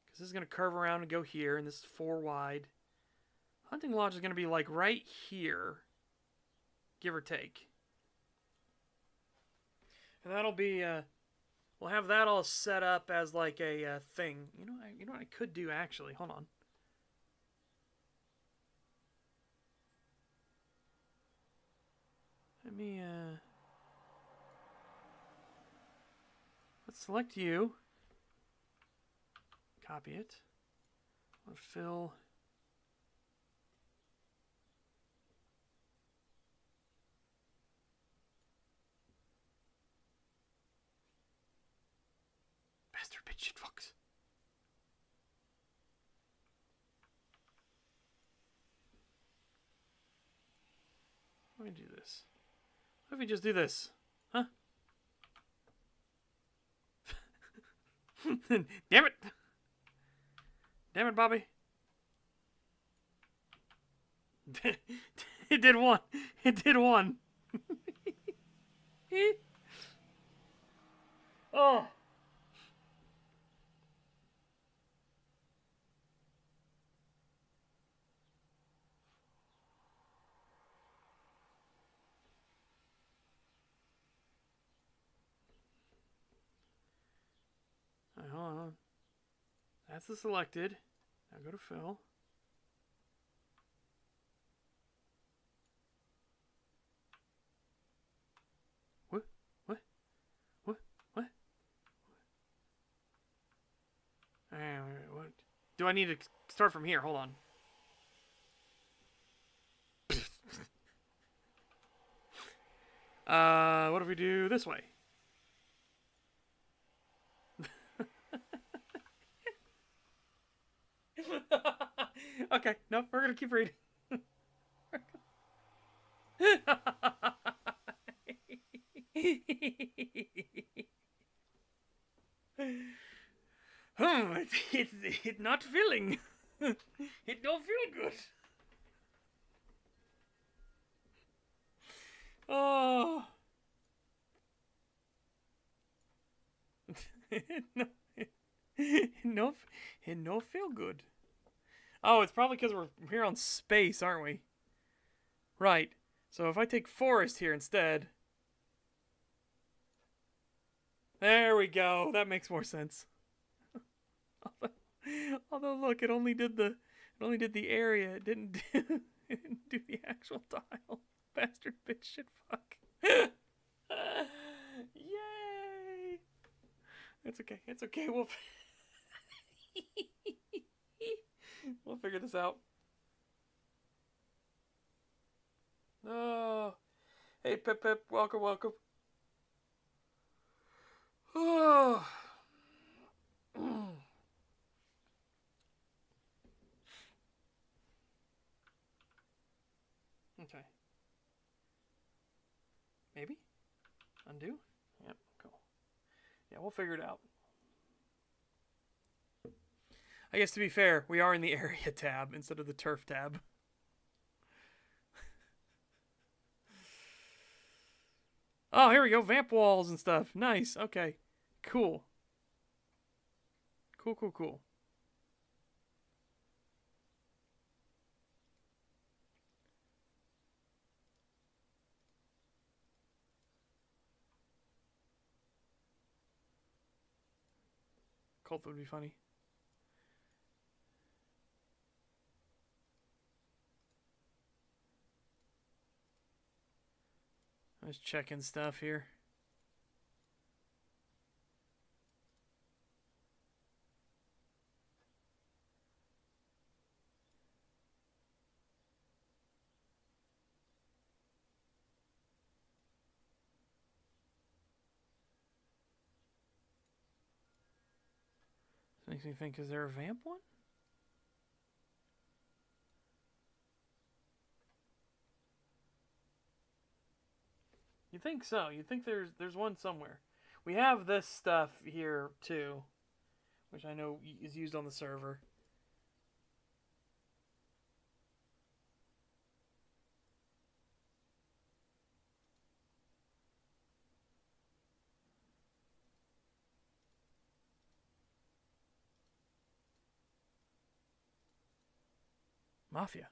A: because this is going to curve around and go here, and this is 4 wide. Hunting lodge is going to be, like, right here, give or take. And that'll be, we'll have that all set up as, like, a thing. You know what I could do, actually? Hold on. Let me, let's select you. Copy it. I'll fill. Bastard bitch shit fucks. Let me do this. What if we just do this? Huh? Damn it! Damn it, Bobby. It did one. It did one. Oh. That's the selected. Now go to fill. What? What? What? What? What? Do I need to start from here? Hold on. What if we do this way? Okay, no, we're gonna keep reading. It's not filling. It don't feel good. Oh. No, no, it no feel good. Oh, it's probably because we're here on space, aren't we? Right. So if I take forest here instead. There we go. That makes more sense. Although look, it only did the area. It didn't do the actual tile. Bastard bitch shit fuck. Yay! It's okay. It's okay. We'll figure this out. Oh. Hey Pip Pip, welcome, welcome. Oh. Okay. Maybe? Undo? Yep, cool. Yeah, we'll figure it out. I guess to be fair, we are in the area tab instead of the turf tab. Oh, here we go. Vamp walls and stuff. Nice. Okay. Cool. Cool, cool, cool. Cult would be funny. I was checking stuff here. Makes me think, is there a vamp one? You think so? You think there's one somewhere? We have this stuff here too, which I know is used on the server. Mafia.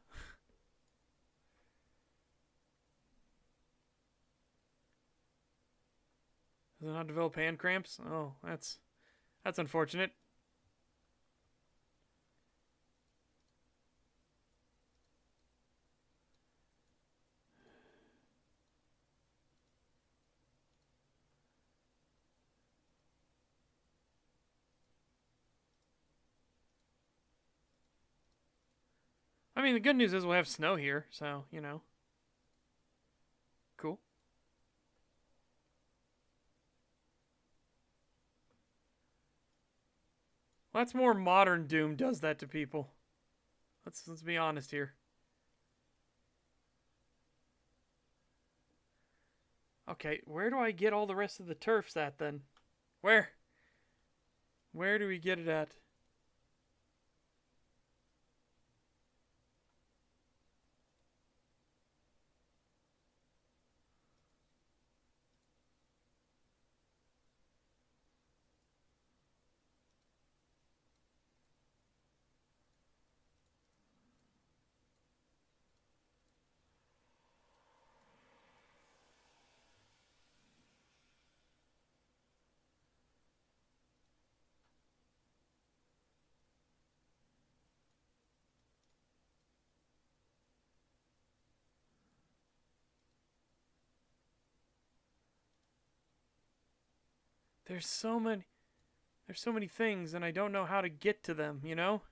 A: Does it not develop hand cramps? Oh, that's unfortunate. I mean, the good news is we'll have snow here, so, you know. Cool. Well, that's more modern Doom does that to people. Let's be honest here. Okay, where do I get all the rest of the turfs at then? Where? Where do we get it at? There's so many things, and I don't know how to get to them, you know?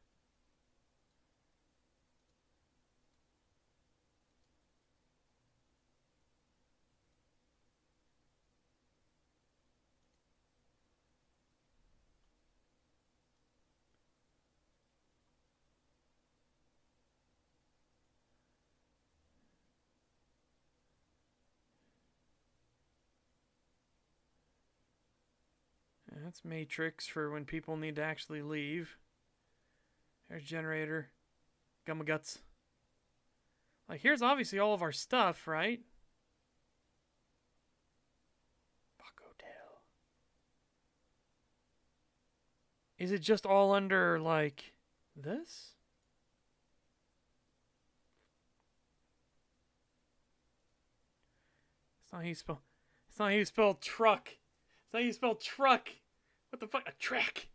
A: That's Matrix for when people need to actually leave. There's generator. Gumma guts. Like, here's obviously all of our stuff, right? Buck Hotel. Is it just all under, like, this? It's not how you spell... It's not how you spell truck. It's not how you spell truck. What the fuck? A track.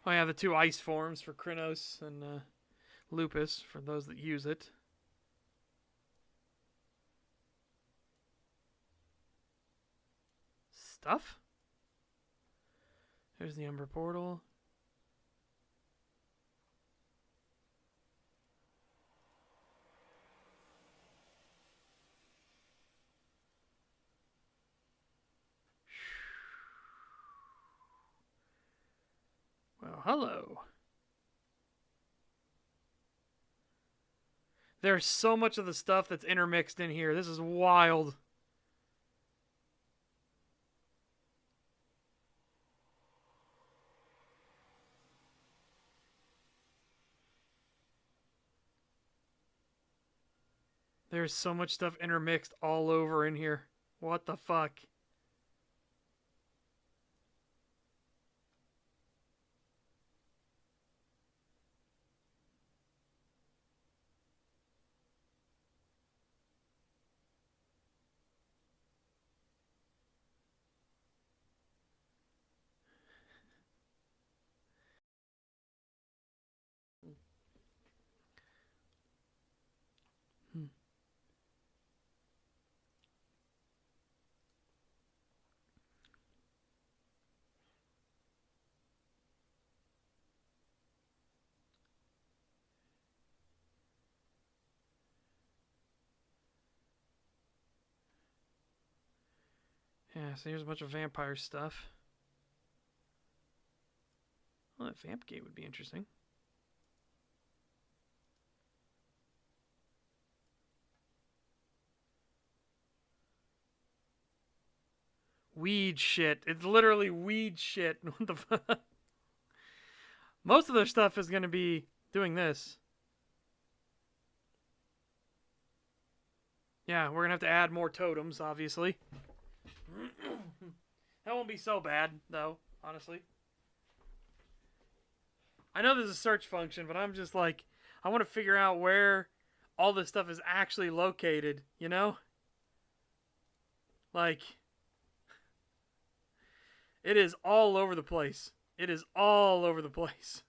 A: Oh yeah, the two ice forms for Krynos and Lupus, for those that use it. Stuff? There's the Ember Portal. Well, hello. There's so much of the stuff that's intermixed in here. This is wild. There's so much stuff intermixed all over in here. What the fuck? Yeah, so here's a bunch of vampire stuff. Well, that vamp gate would be interesting. Weed shit. It's literally weed shit. What the fuck? Most of their stuff is going to be doing this. Yeah, we're going to have to add more totems, obviously. That won't be so bad, though, honestly. I know there's a search function, but I'm just like, I want to figure out where all this stuff is actually located, you know? Like, it is all over the place. It is all over the place.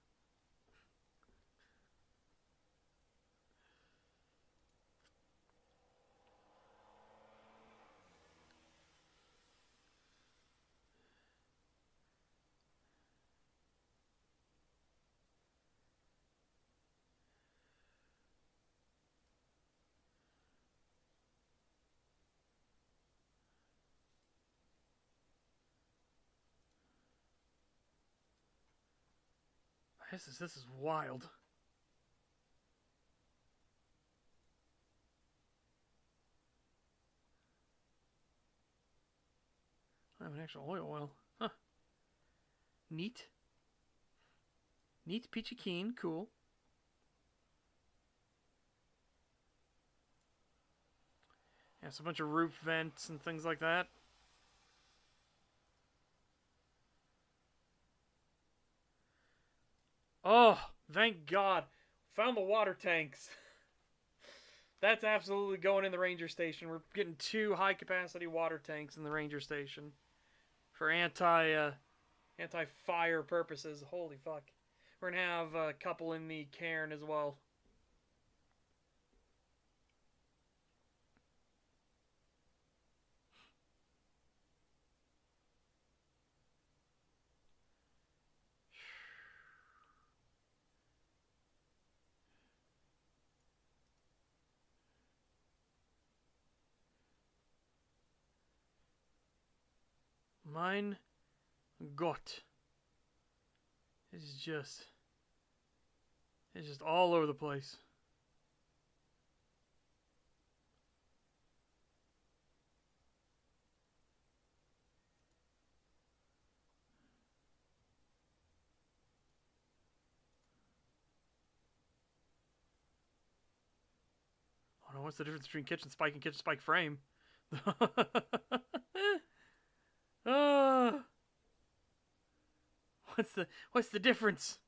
A: This is wild. I have an actual oil well. Huh. Neat. Neat, peachy keen. Cool. Yeah, it's a bunch of roof vents and things like that. Oh, thank God. Found the water tanks. That's absolutely going in the ranger station. We're getting 2 high capacity water tanks in the ranger station for anti fire purposes. Holy fuck. We're gonna have a couple in the cairn as well. Mein Gott. It's just all over the place. Oh no, what's the difference between kitchen spike and kitchen spike frame? uh, what's the difference?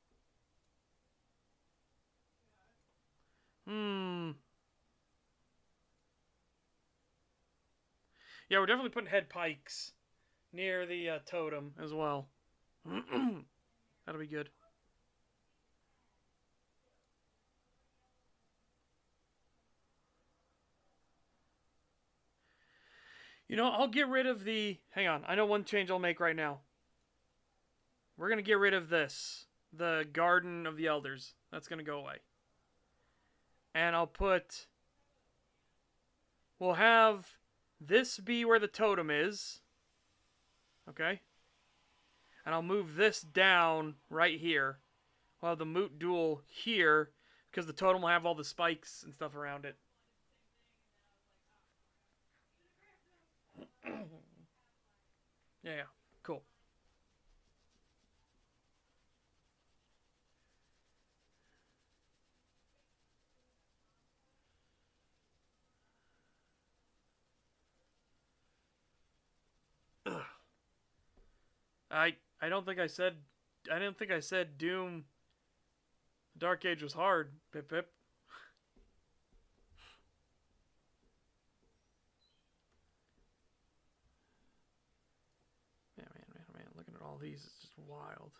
A: Yeah, we're definitely putting head pikes near the totem as well. That'll be good. You know, I'll get rid of the... Hang on, I know one change I'll make right now. We're going to get rid of this. The Garden of the Elders. That's going to go away. And I'll put... We'll have this be where the totem is. Okay? And I'll move this down right here. We'll have the Moot Duel here, because the totem will have all the spikes and stuff around it. Yeah, cool. I don't think I said Doom Dark Age was hard. Pip pip. Man, looking at all these, it's just wild.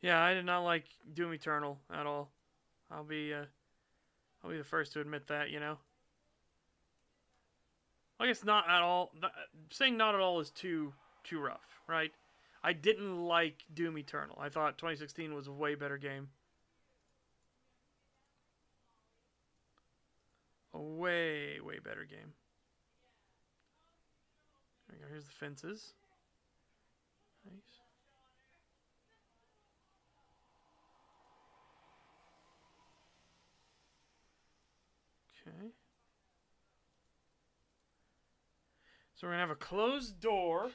A: Yeah, I did not like Doom Eternal at all. I'll be the first to admit that, you know. I guess not at all. Saying not at all is too rough, right? I didn't like Doom Eternal. I thought 2016 was a way better game. A way better game. There we go. Here's the fences. Nice. Okay. So we're gonna have a closed door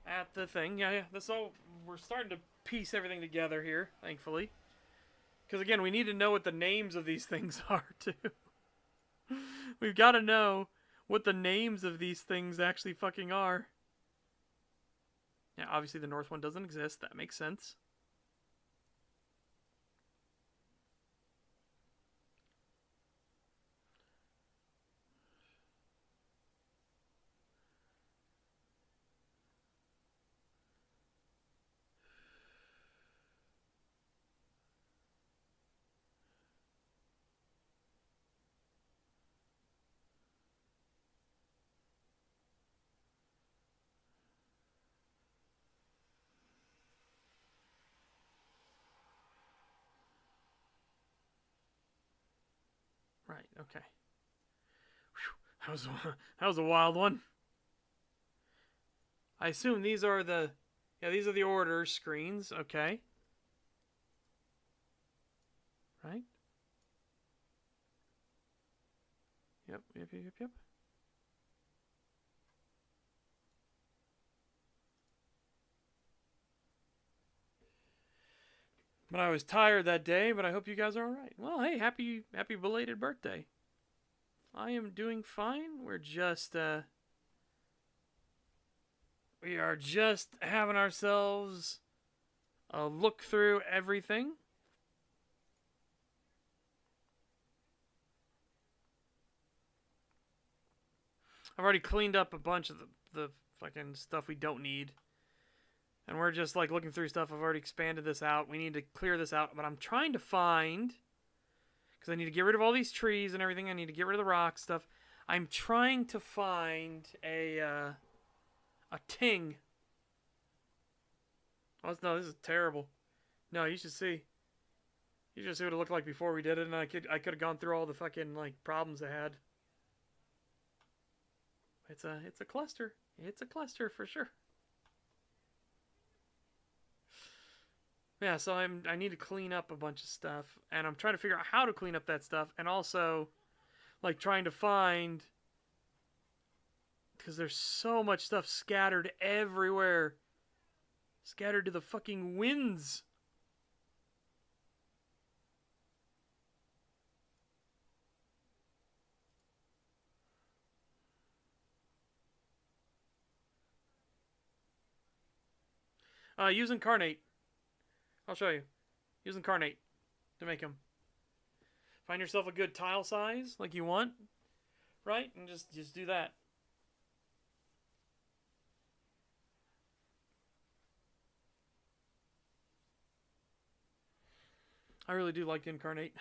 A: at the thing. Yeah. This all, we're starting to piece everything together here, thankfully. Because again, we need to know what the names of these things are too. We've got to know what the names of these things actually fucking are. Yeah, obviously the north one doesn't exist. That makes sense. Right, okay. Whew, that was a wild one. I assume these are the Yeah, these are the order screens. Okay. Right? Yep. But I was tired that day, but I hope you guys are alright. Well, hey, happy belated birthday. I am doing fine. We are just having ourselves a look through everything. I've already cleaned up a bunch of the fucking stuff we don't need. And we're just like looking through stuff. I've already expanded this out. We need to clear this out. But I'm trying to find, because I need to get rid of all these trees and everything. I need to get rid of the rock stuff. I'm trying to find a ting. Oh, no, this is terrible. No, you should see. You should see what it looked like before we did it, and I could have gone through all the fucking like problems I had. It's a cluster. It's a cluster for sure. Yeah, so I need to clean up a bunch of stuff, and I'm trying to figure out how to clean up that stuff, and also like trying to find, because there's so much stuff scattered everywhere, scattered to the fucking winds. Use incarnate. I'll show you. Use incarnate to make them. Find yourself a good tile size like you want, right? And just do that. I really do like incarnate.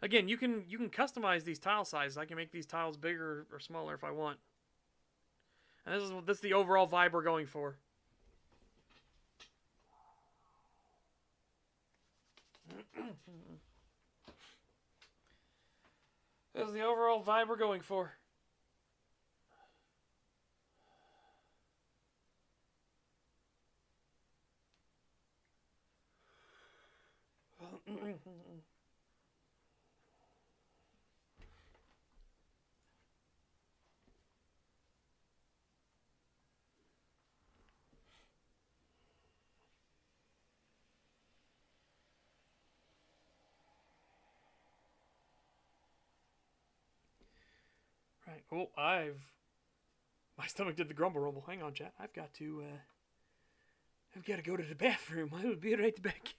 A: Again, you can customize these tile sizes. I can make these tiles bigger or smaller if I want. And this is the overall vibe we're going for. This is the overall vibe we're going for. Right. Oh, my stomach did the grumble rumble. Hang on, chat. I've got to go to the bathroom. I will be right back.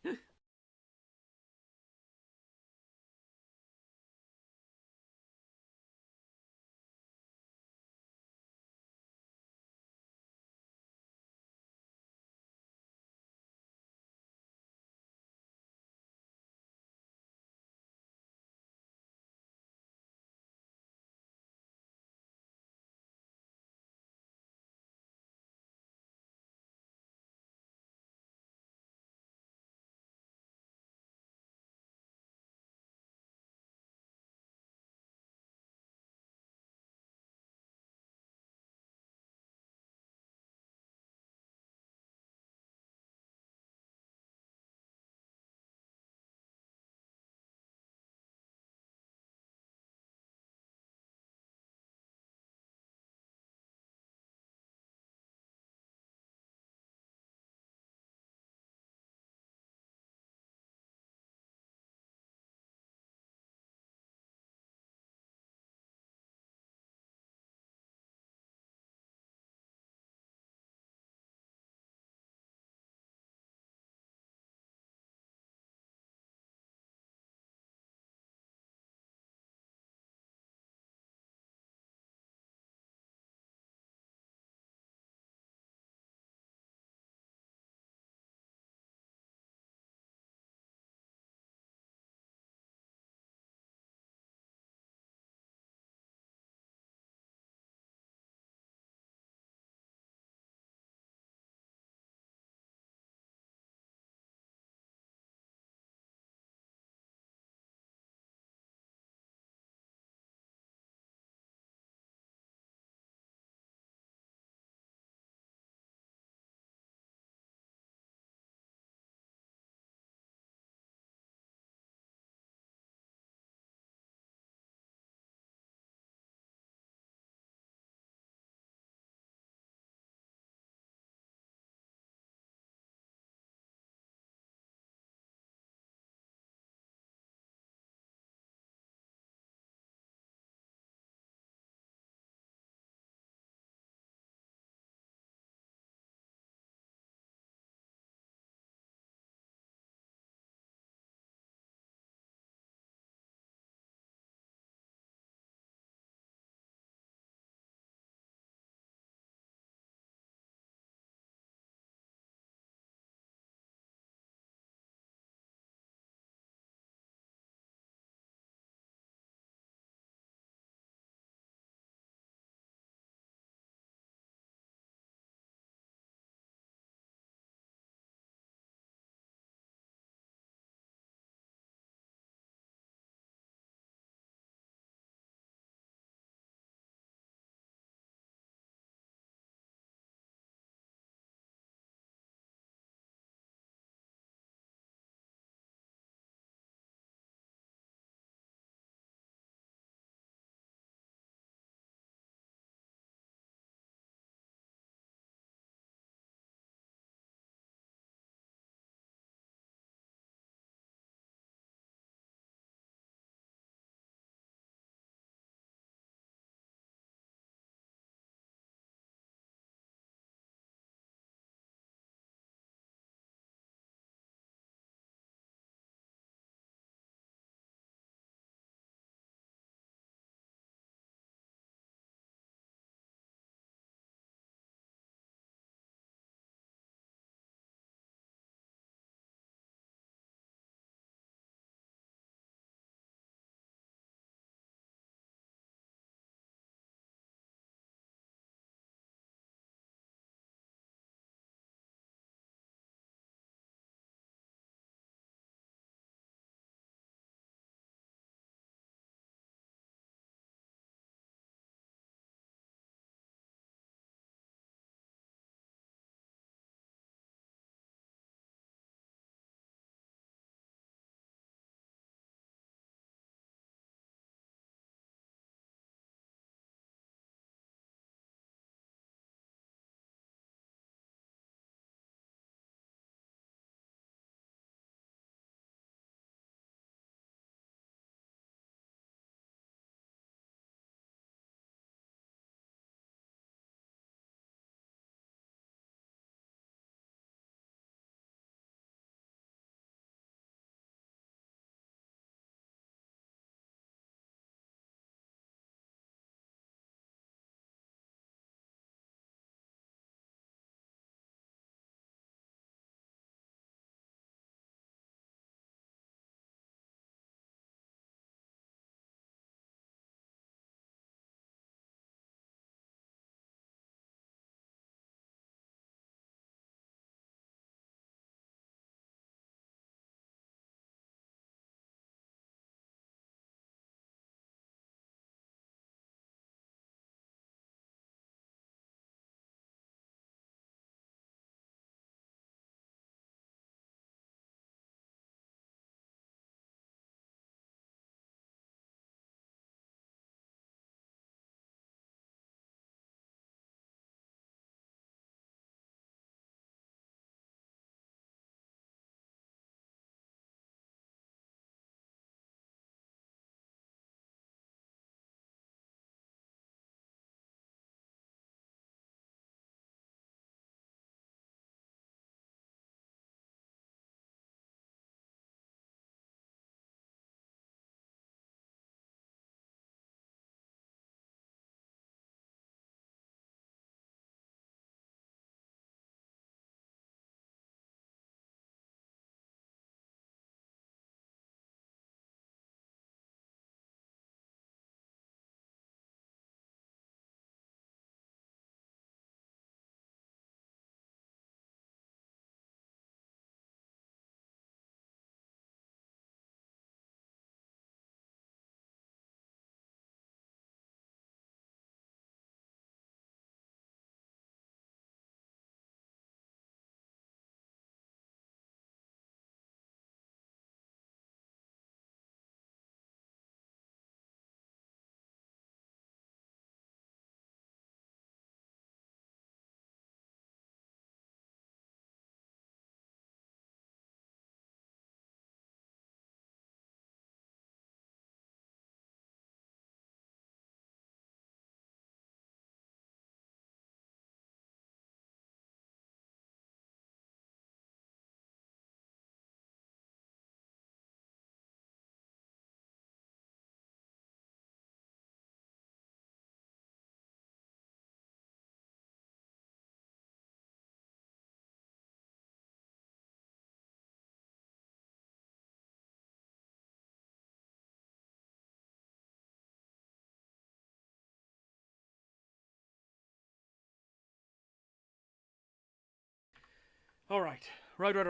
A: All right. Right. Oh,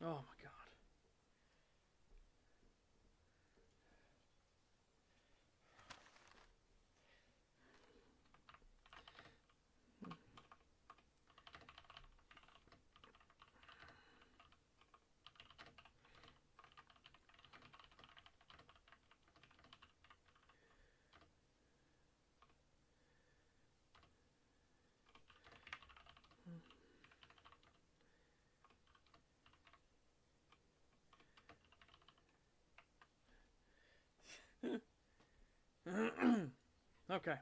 A: my God. Okay.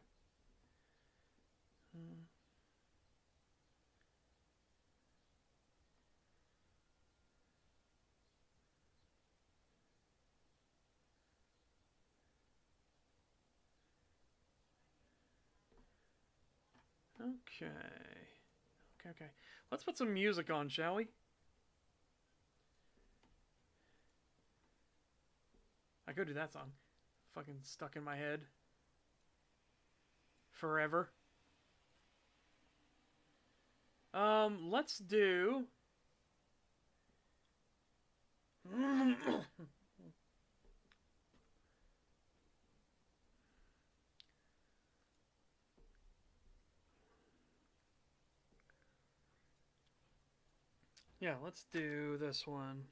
A: Okay. Okay. Let's put some music on, shall we? I could do that song. Fucking stuck in my head. Forever. Let's do... Yeah, let's do this one.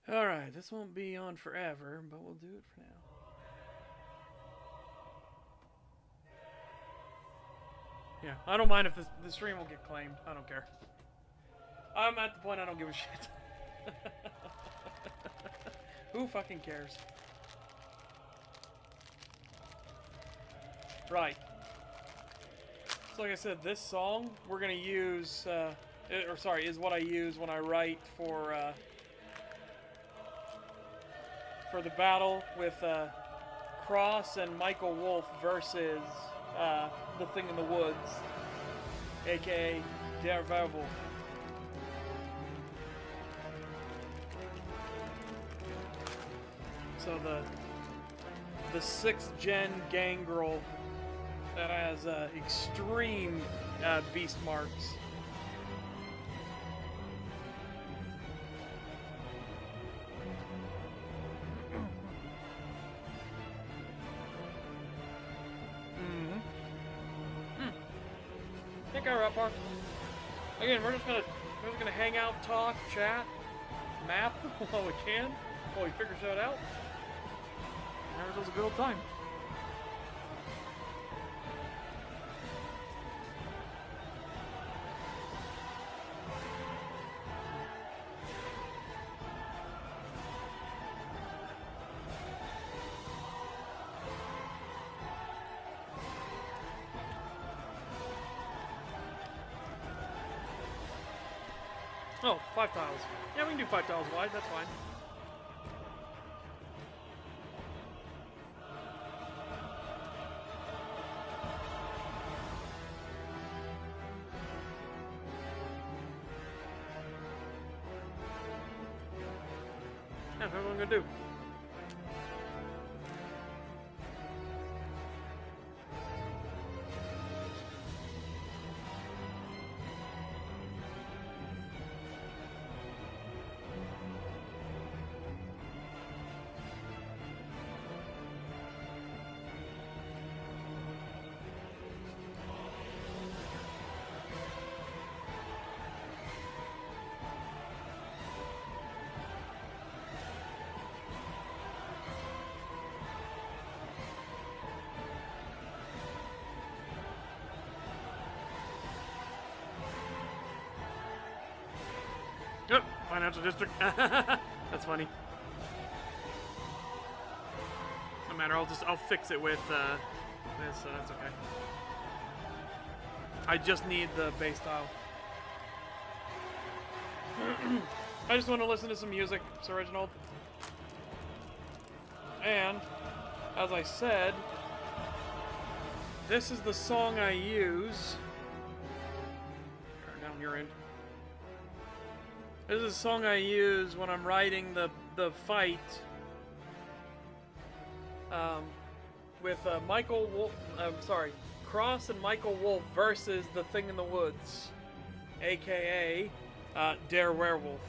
A: Alright, this won't be on forever, but we'll do it for now. Yeah, I don't mind if the stream will get claimed. I don't care. I'm at the point I don't give a shit. Who fucking cares? Right. So like I said, this song we're gonna use, is what I use when I write for the battle with Cross and Michael Wolf versus the Thing in the Woods, aka Der Werwolf. So the 6th gen gangrel that has extreme beast marks. Okay, Rapar. Again, we're just gonna hang out, talk, chat, map while we can, while we figure shit out. Have ourselves a good old time. Oh, 5 tiles. Yeah, we can do 5 tiles wide, that's fine. Yeah, that's what I'm gonna do. Yep, financial district. That's funny. No matter, I'll fix it with this, so that's okay. I just need the base tile. I just want to listen to some music, Sir Reginald. And, as I said, this is the song I use. Turn down your end. This is a song I use when I'm writing the fight um, with Michael Wolf. I'm sorry, Cross and Michael Wolf versus the Thing in the Woods, aka Dare Werewolf.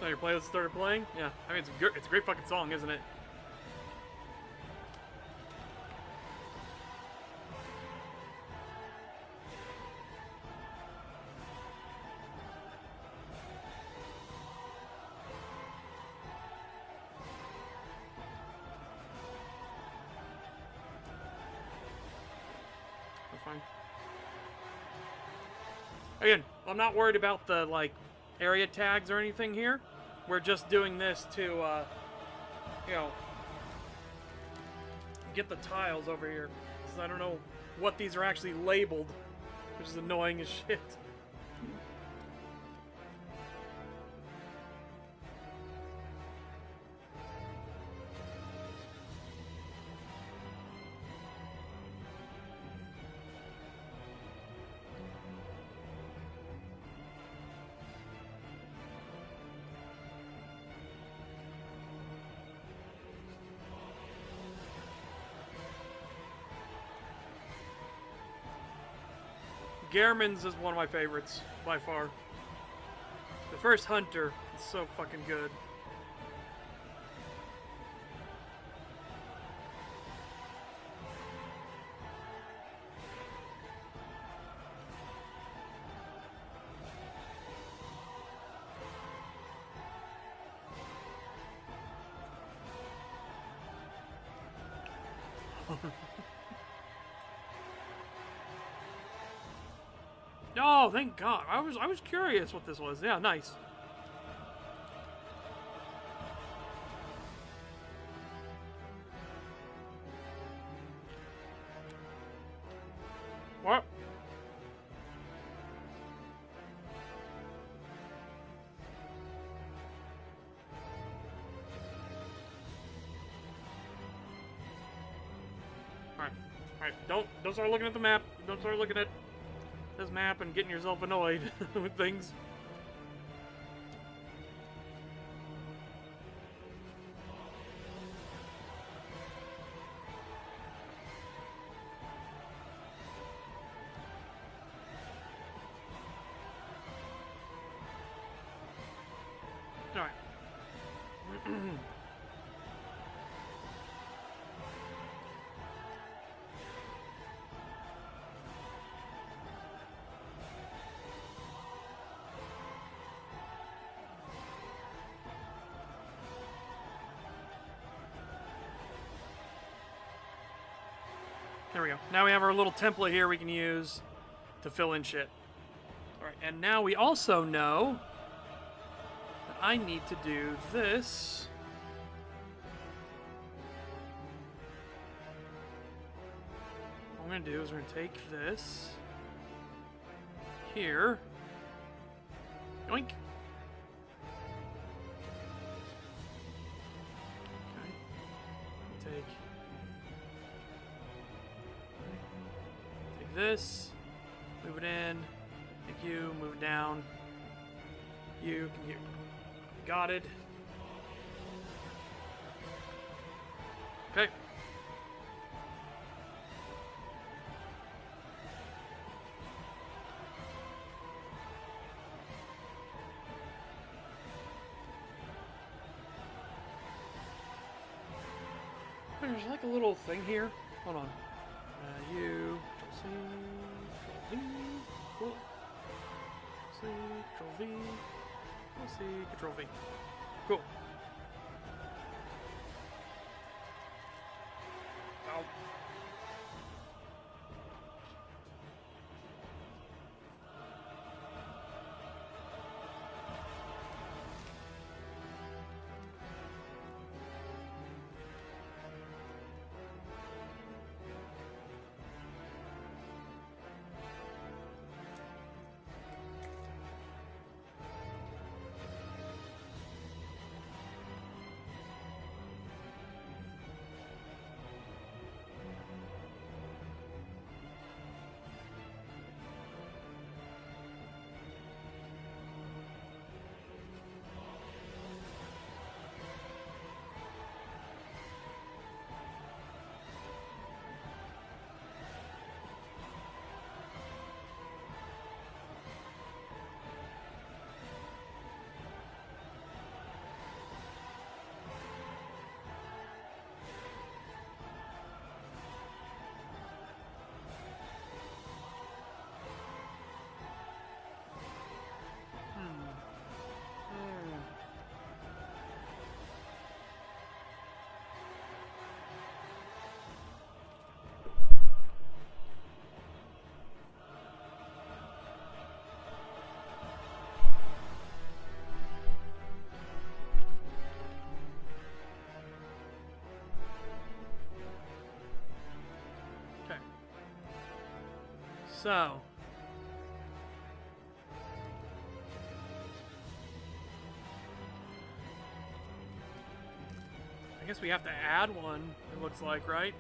A: So your playlist started playing? Yeah, I mean it's a great fucking song, isn't it? That's fine. Again, I'm not worried about the like area tags or anything here. We're just doing this to, you know, get the tiles over here. Because I don't know what these are actually labeled, which is annoying as shit. Gehrman's is one of my favorites, by far. The first Hunter is so fucking good. Oh, thank God. I was curious what this was. Yeah, nice. What? Alright, don't start looking at the map. Don't start looking at this map and getting yourself annoyed with things. Alright. There we go. Now we have our little template here we can use to fill in shit. Alright, and now we also know that I need to do this. What I'm going to do is we're going to take this here. Yoink. Okay. Take this, move it in, take you, move it down, you can get got it. Okay. There's like a little thing here. Hold on. You, Control C, Control V, cool. C, Control V, Control C, Control V. Cool. Ow. So. I guess we have to add one, it looks like, right?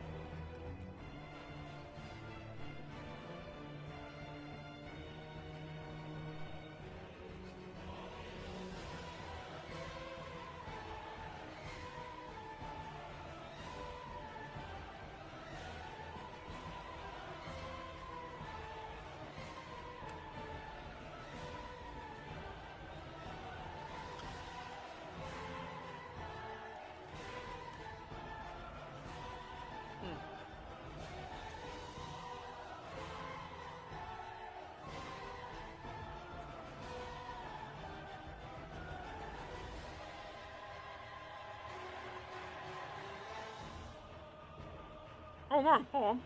A: Hold on, hold on.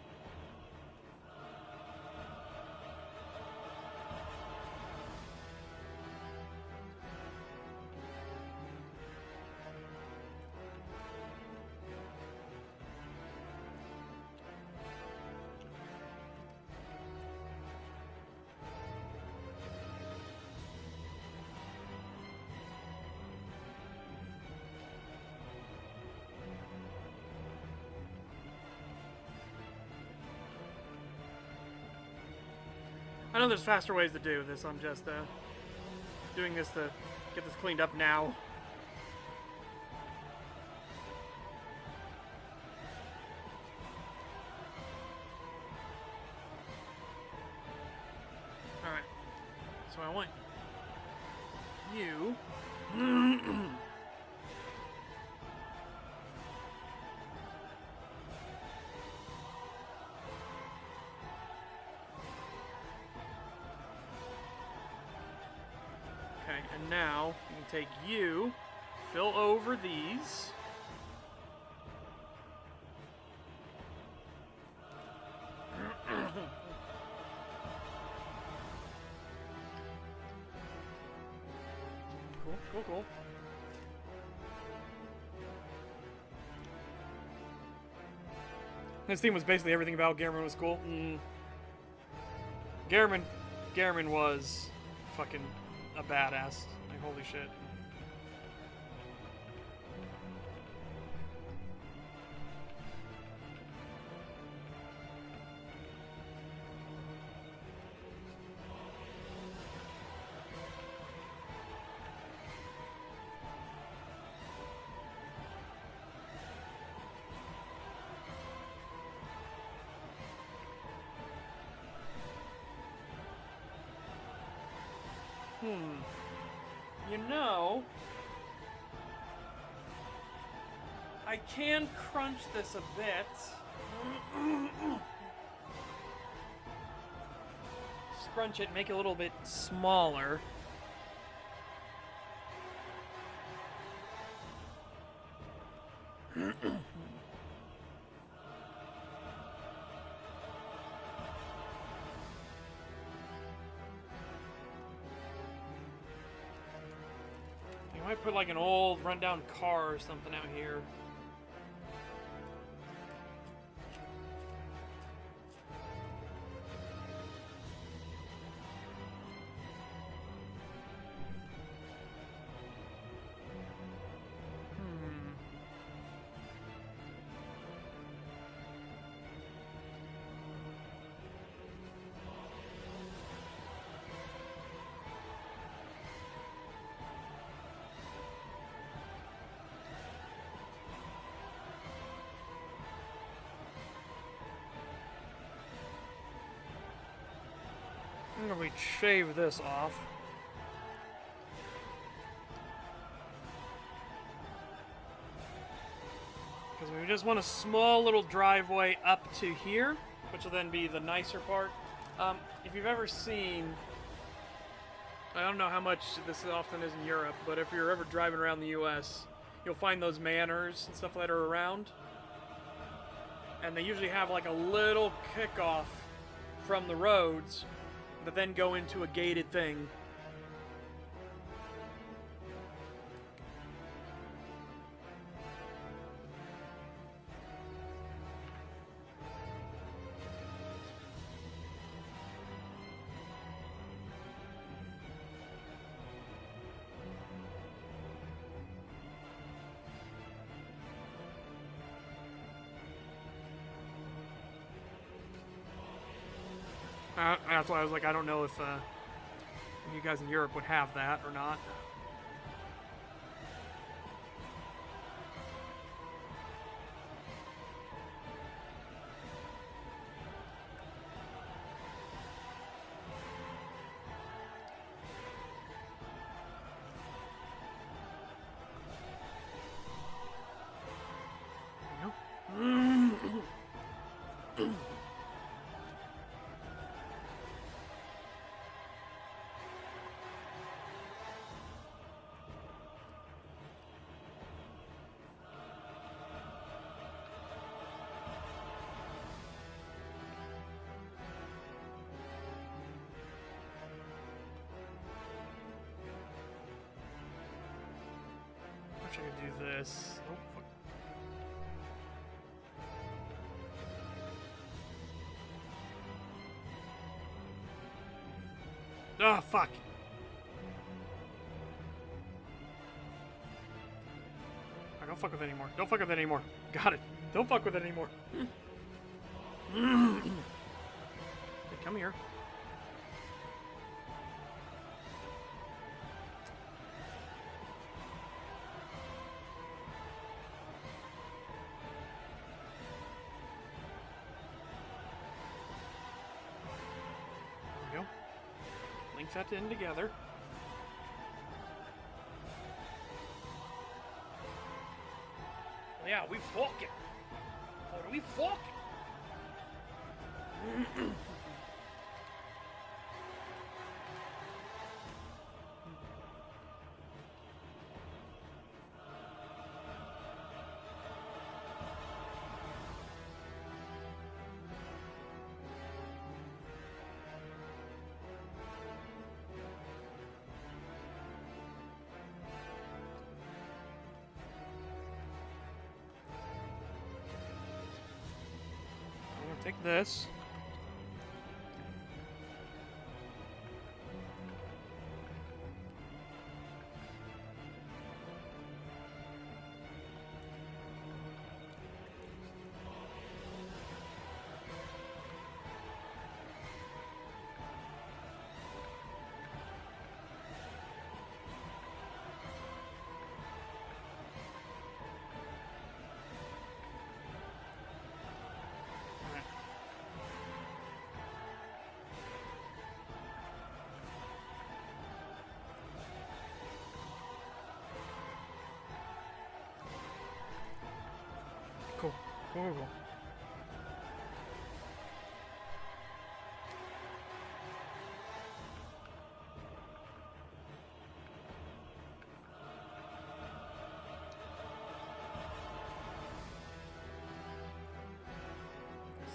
A: I know there's faster ways to do this. I'm just doing this to get this cleaned up now. Alright. So I want you. Okay, and now you can take you, fill over these. Cool. This theme was basically everything about Garamond was cool. Garamond was fucking a badass. Like, holy shit. You know, I can crunch this a bit. Scrunch it, make it a little bit smaller. I might put like an old rundown car or something out here. I'm gonna shave this off. Because we just want a small little driveway up to here, which will then be the nicer part. If you've ever seen, I don't know how much this often is in Europe, but if you're ever driving around the US, you'll find those manors and stuff that are around. And they usually have like a little kickoff from the roads that then go into a gated thing. That's why I was like, I don't know if you guys in Europe would have that or not. I could do this. Oh, fuck. Oh, fuck. Right, don't fuck with it anymore. Don't fuck with it anymore. Got it. Don't fuck with it anymore. Hey, come here. Link that in together. Yeah, we fucking. Oh, we fucking. Take this. Cool. Cool.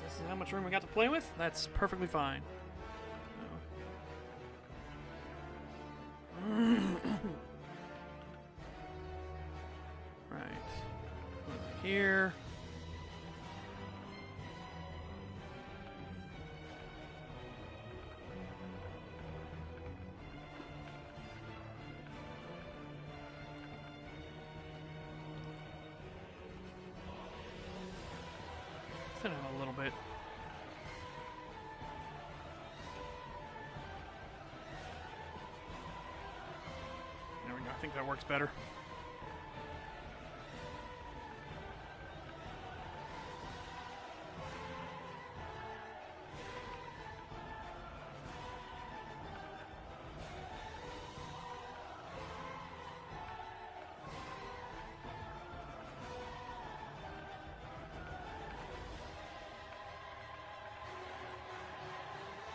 A: This is how much room we got to play with? That's perfectly fine. Right. Here. Set it a little bit. There we go. I think that works better.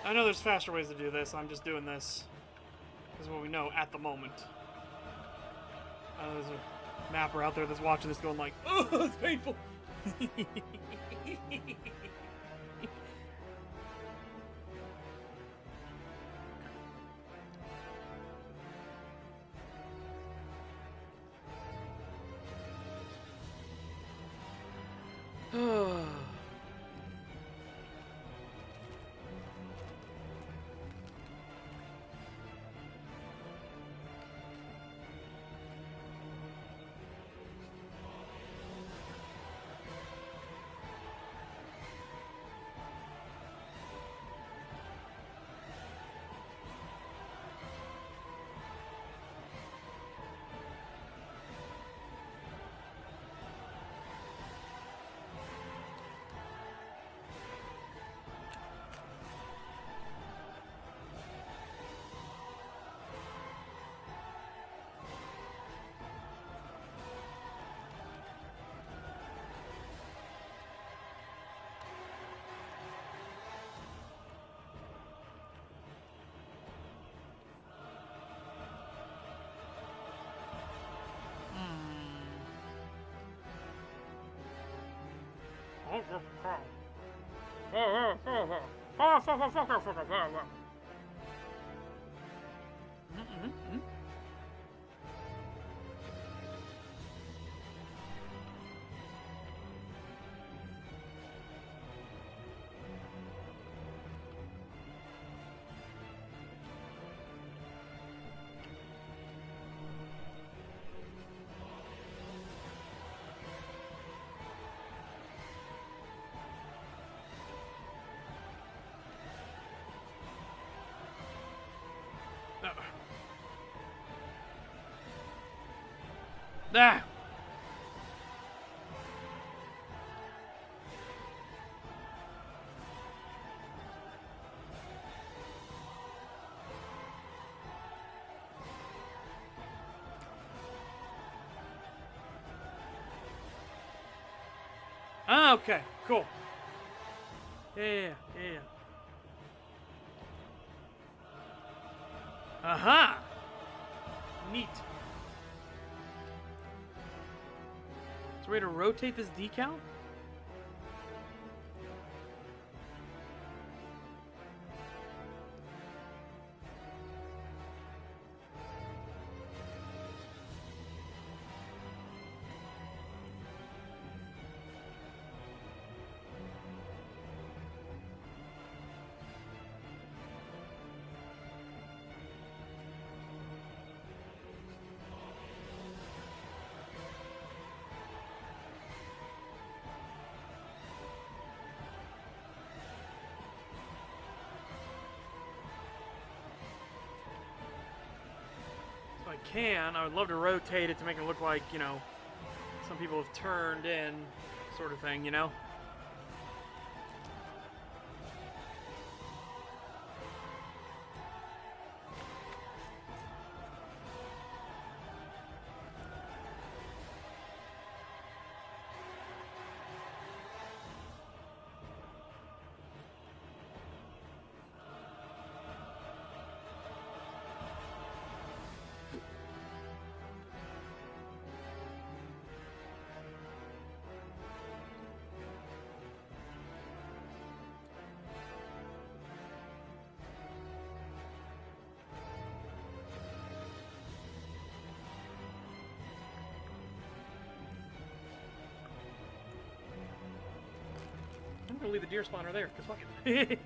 A: I know there's faster ways to do this. I'm just doing this. This is what we know at the moment. There's a mapper out there that's watching this going like, oh, it's painful. Ah! Ah, okay, cool. Yeah. Aha! Neat. Is there a way to rotate this decal? I would love to rotate it to make it look like, you know, some people have turned in, sort of thing, you know? I'm gonna leave the deer spawner there, because fuck it.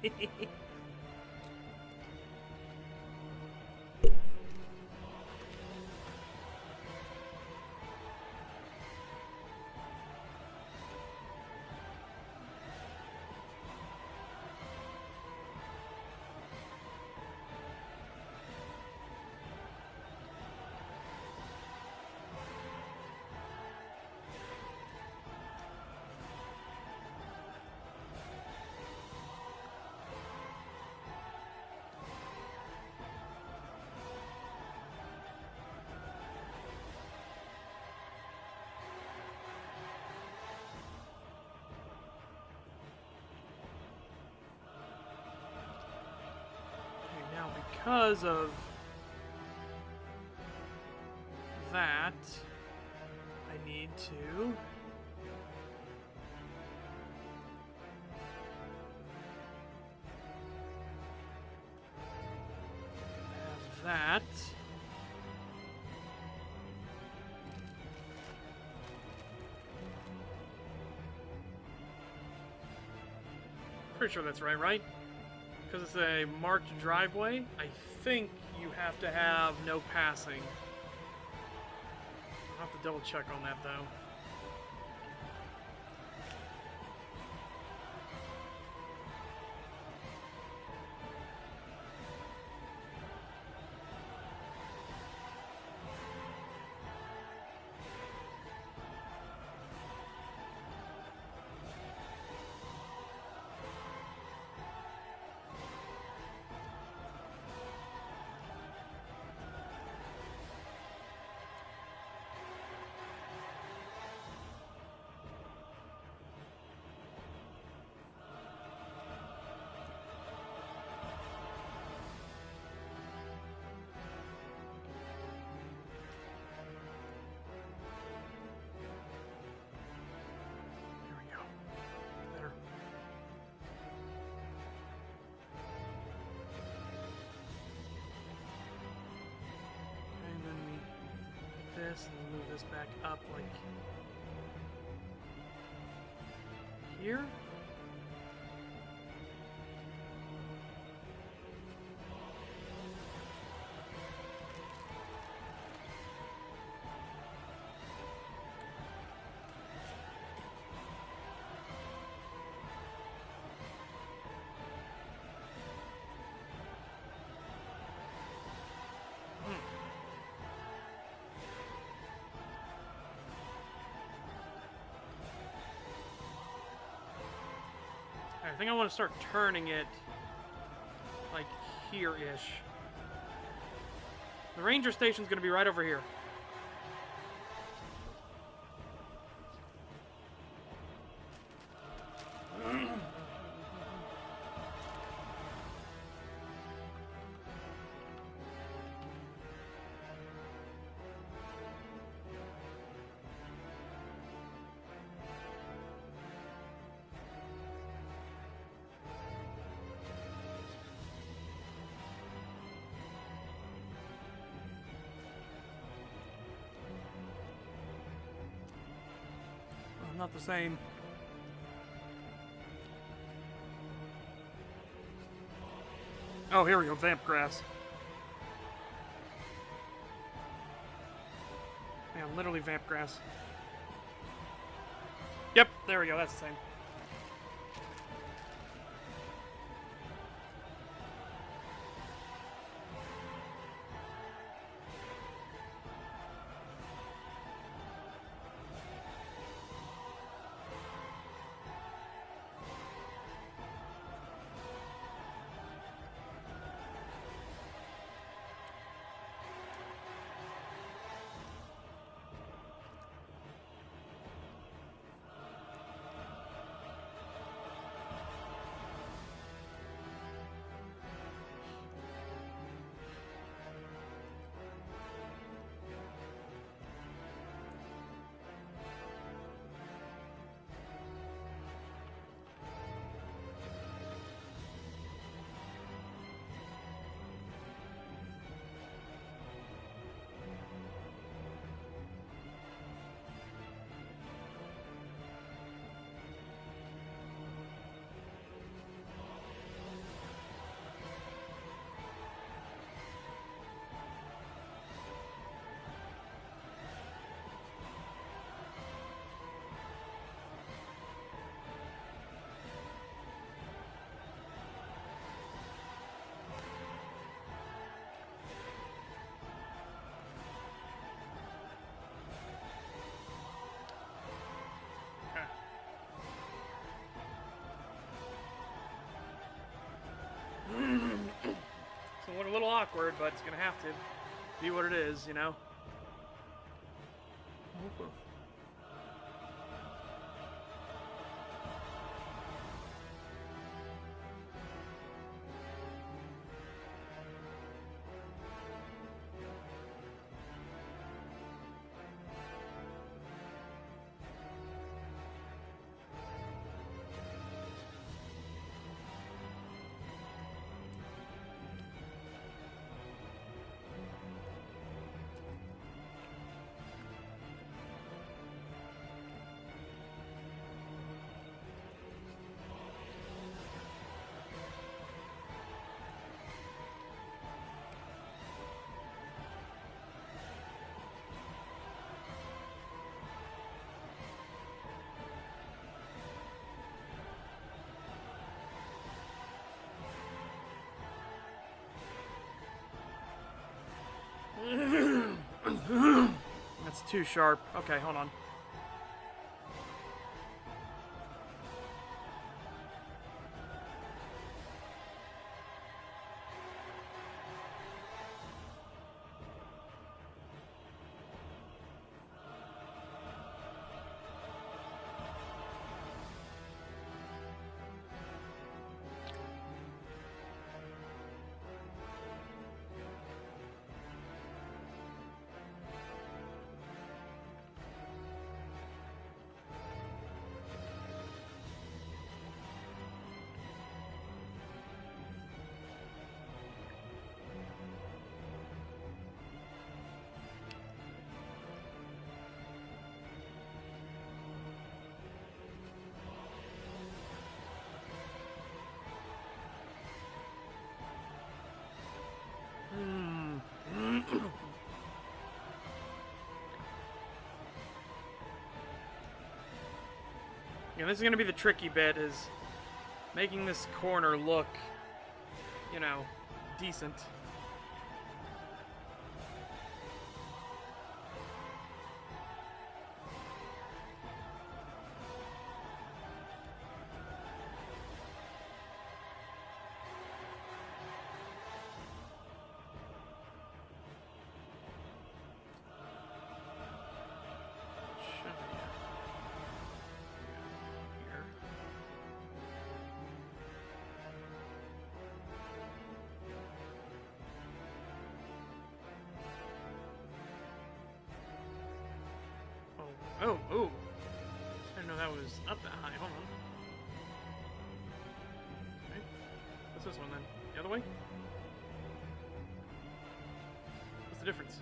A: Because of that, I need to have that. Pretty sure that's right? Because it's a marked driveway, I think you have to have no passing. I'll have to double check on that though. this and move this back up like here. I think I want to start turning it like here-ish. The ranger station's going to be right over here. Not the same. Oh, here we go, vamp grass. Man, literally vamp grass. Yep, there we go, that's the same. So what a little awkward, but it's gonna have to be what it is, you know? That's too sharp. Okay, hold on. Yeah, this is going to be the tricky bit, is making this corner look, you know, decent. Oh, oh. I didn't know that was up that high. Hold on. Okay. What's this one then? The other way? What's the difference?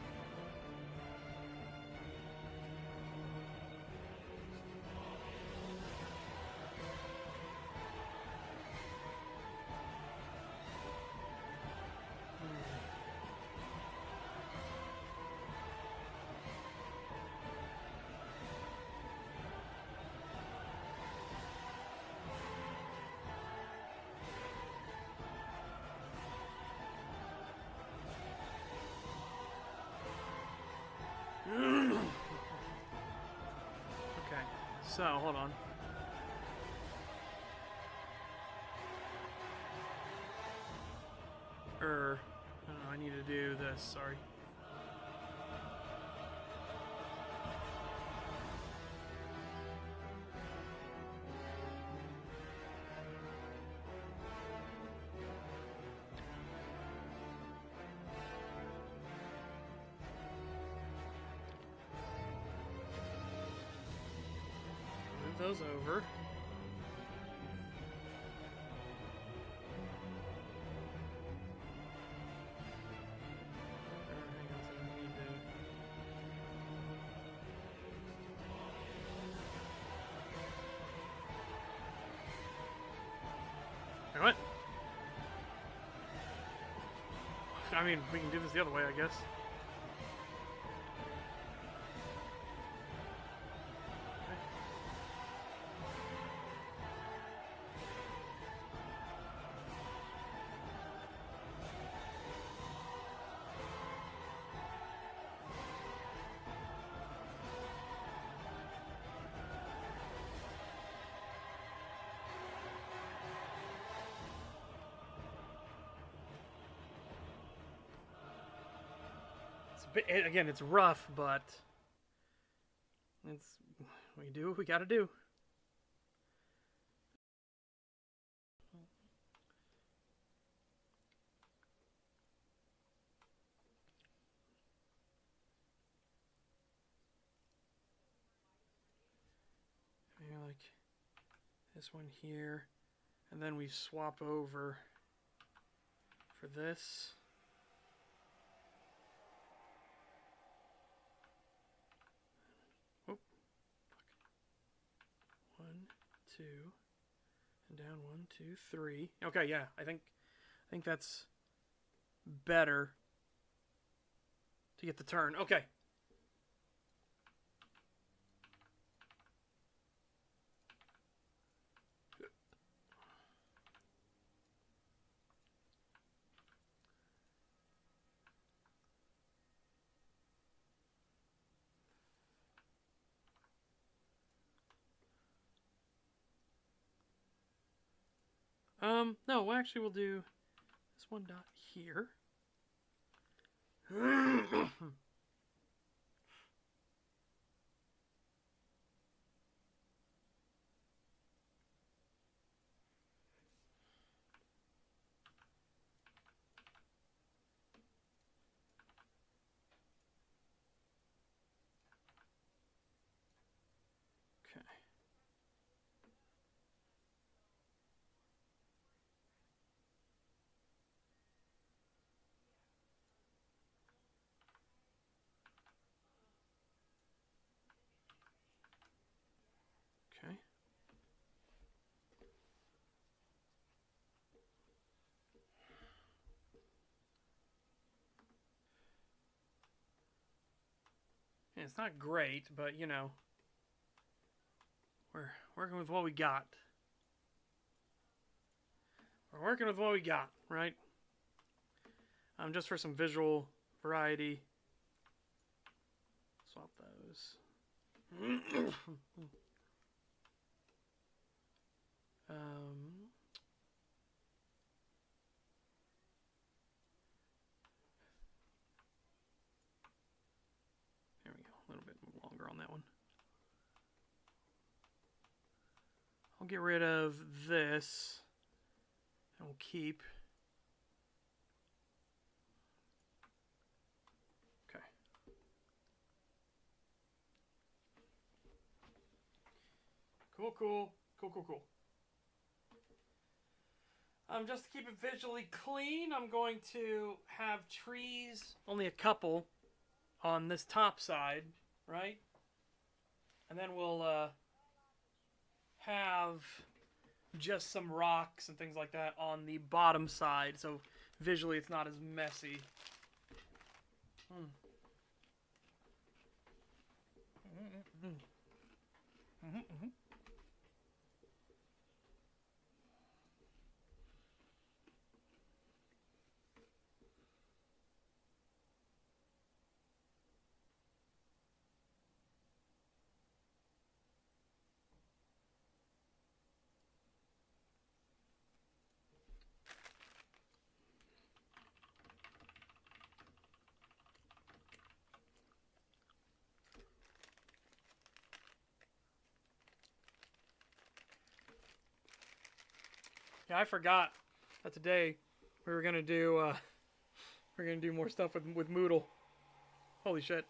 A: Okay, so hold on. I need to do this, sorry. Move those over. What? I mean, we can do this the other way, I guess. Again, it's rough, but we do what we gotta do. Maybe like this one here, and then we swap over for this. Oh, fuck. 1, 2, and down 1, 2, 3. Okay, yeah, I think that's better to get the turn. Okay. No, actually we'll do this one dot here. Okay. Okay. Yeah, it's not great, but you know. We're working with what we got. We're working with what we got, right? Just for some visual variety. Swap those. There we go. A little bit longer on that one. I'll get rid of this. And we'll keep. Okay. Cool. Just to keep it visually clean, I'm going to have trees, only a couple, on this top side, right? And then we'll have just some rocks and things like that on the bottom side, so visually it's not as messy. Yeah, I forgot that today we were gonna do more stuff with Moodle. Holy shit.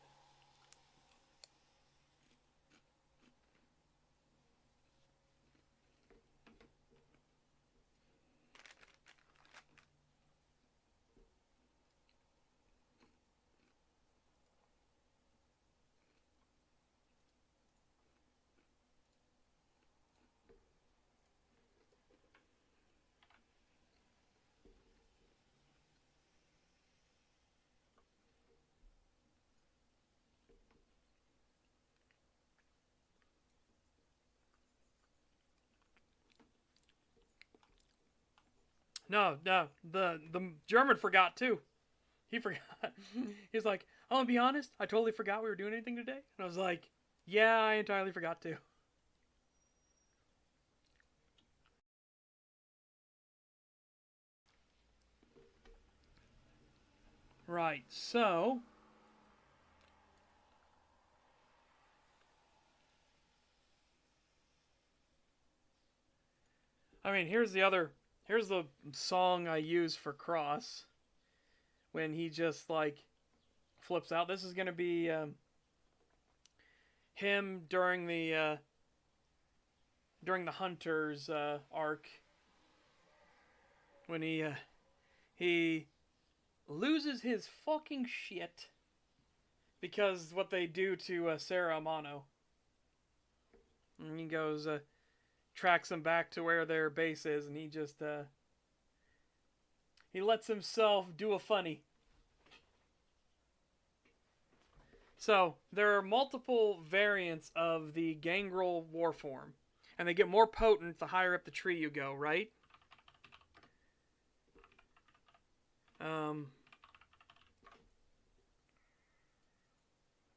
A: No, the German forgot too. He forgot. He's like, "I'm gonna be honest, I totally forgot we were doing anything today." And I was like, "Yeah, I entirely forgot too." Right. So, I mean, here's the song I use for Cross when he just like flips out. This is gonna be him during the Hunters arc when he loses his fucking shit because what they do to Sarah Amano. And he goes tracks them back to where their base is, and he just he lets himself do a funny. So there are multiple variants of the Gangrel Warform, and they get more potent the higher up the tree you go, right?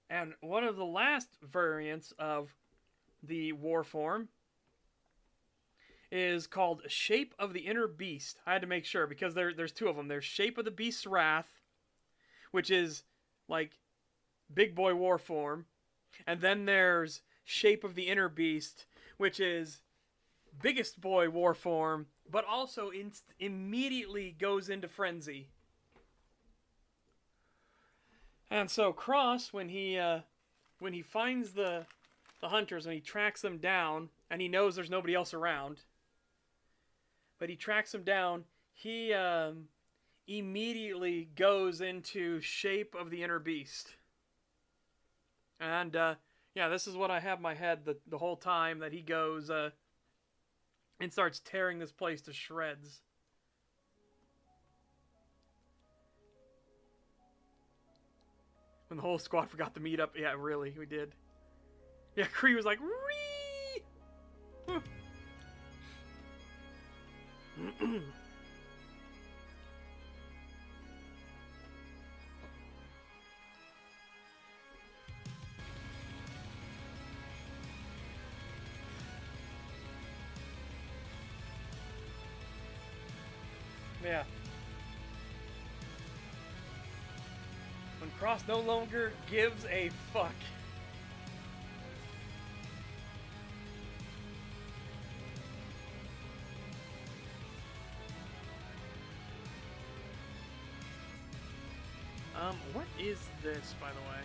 A: And one of the last variants of the Warform is called Shape of the Inner Beast. I had to make sure because there's two of them. There's Shape of the Beast's Wrath, which is like big boy war form, and then there's Shape of the Inner Beast, which is biggest boy war form, but also immediately goes into frenzy. And so Cross, when he finds the hunters and he tracks them down, and he knows there's nobody else around, but he tracks them down, he immediately goes into Shape of the Inner Beast. And yeah, this is what I have in my head the whole time, that he goes and starts tearing this place to shreds. When the whole squad forgot to meet up. Yeah, really, we did. Yeah, Kree was like, "Ree!" Yeah. When Cross no longer gives a fuck. What is this, by the way?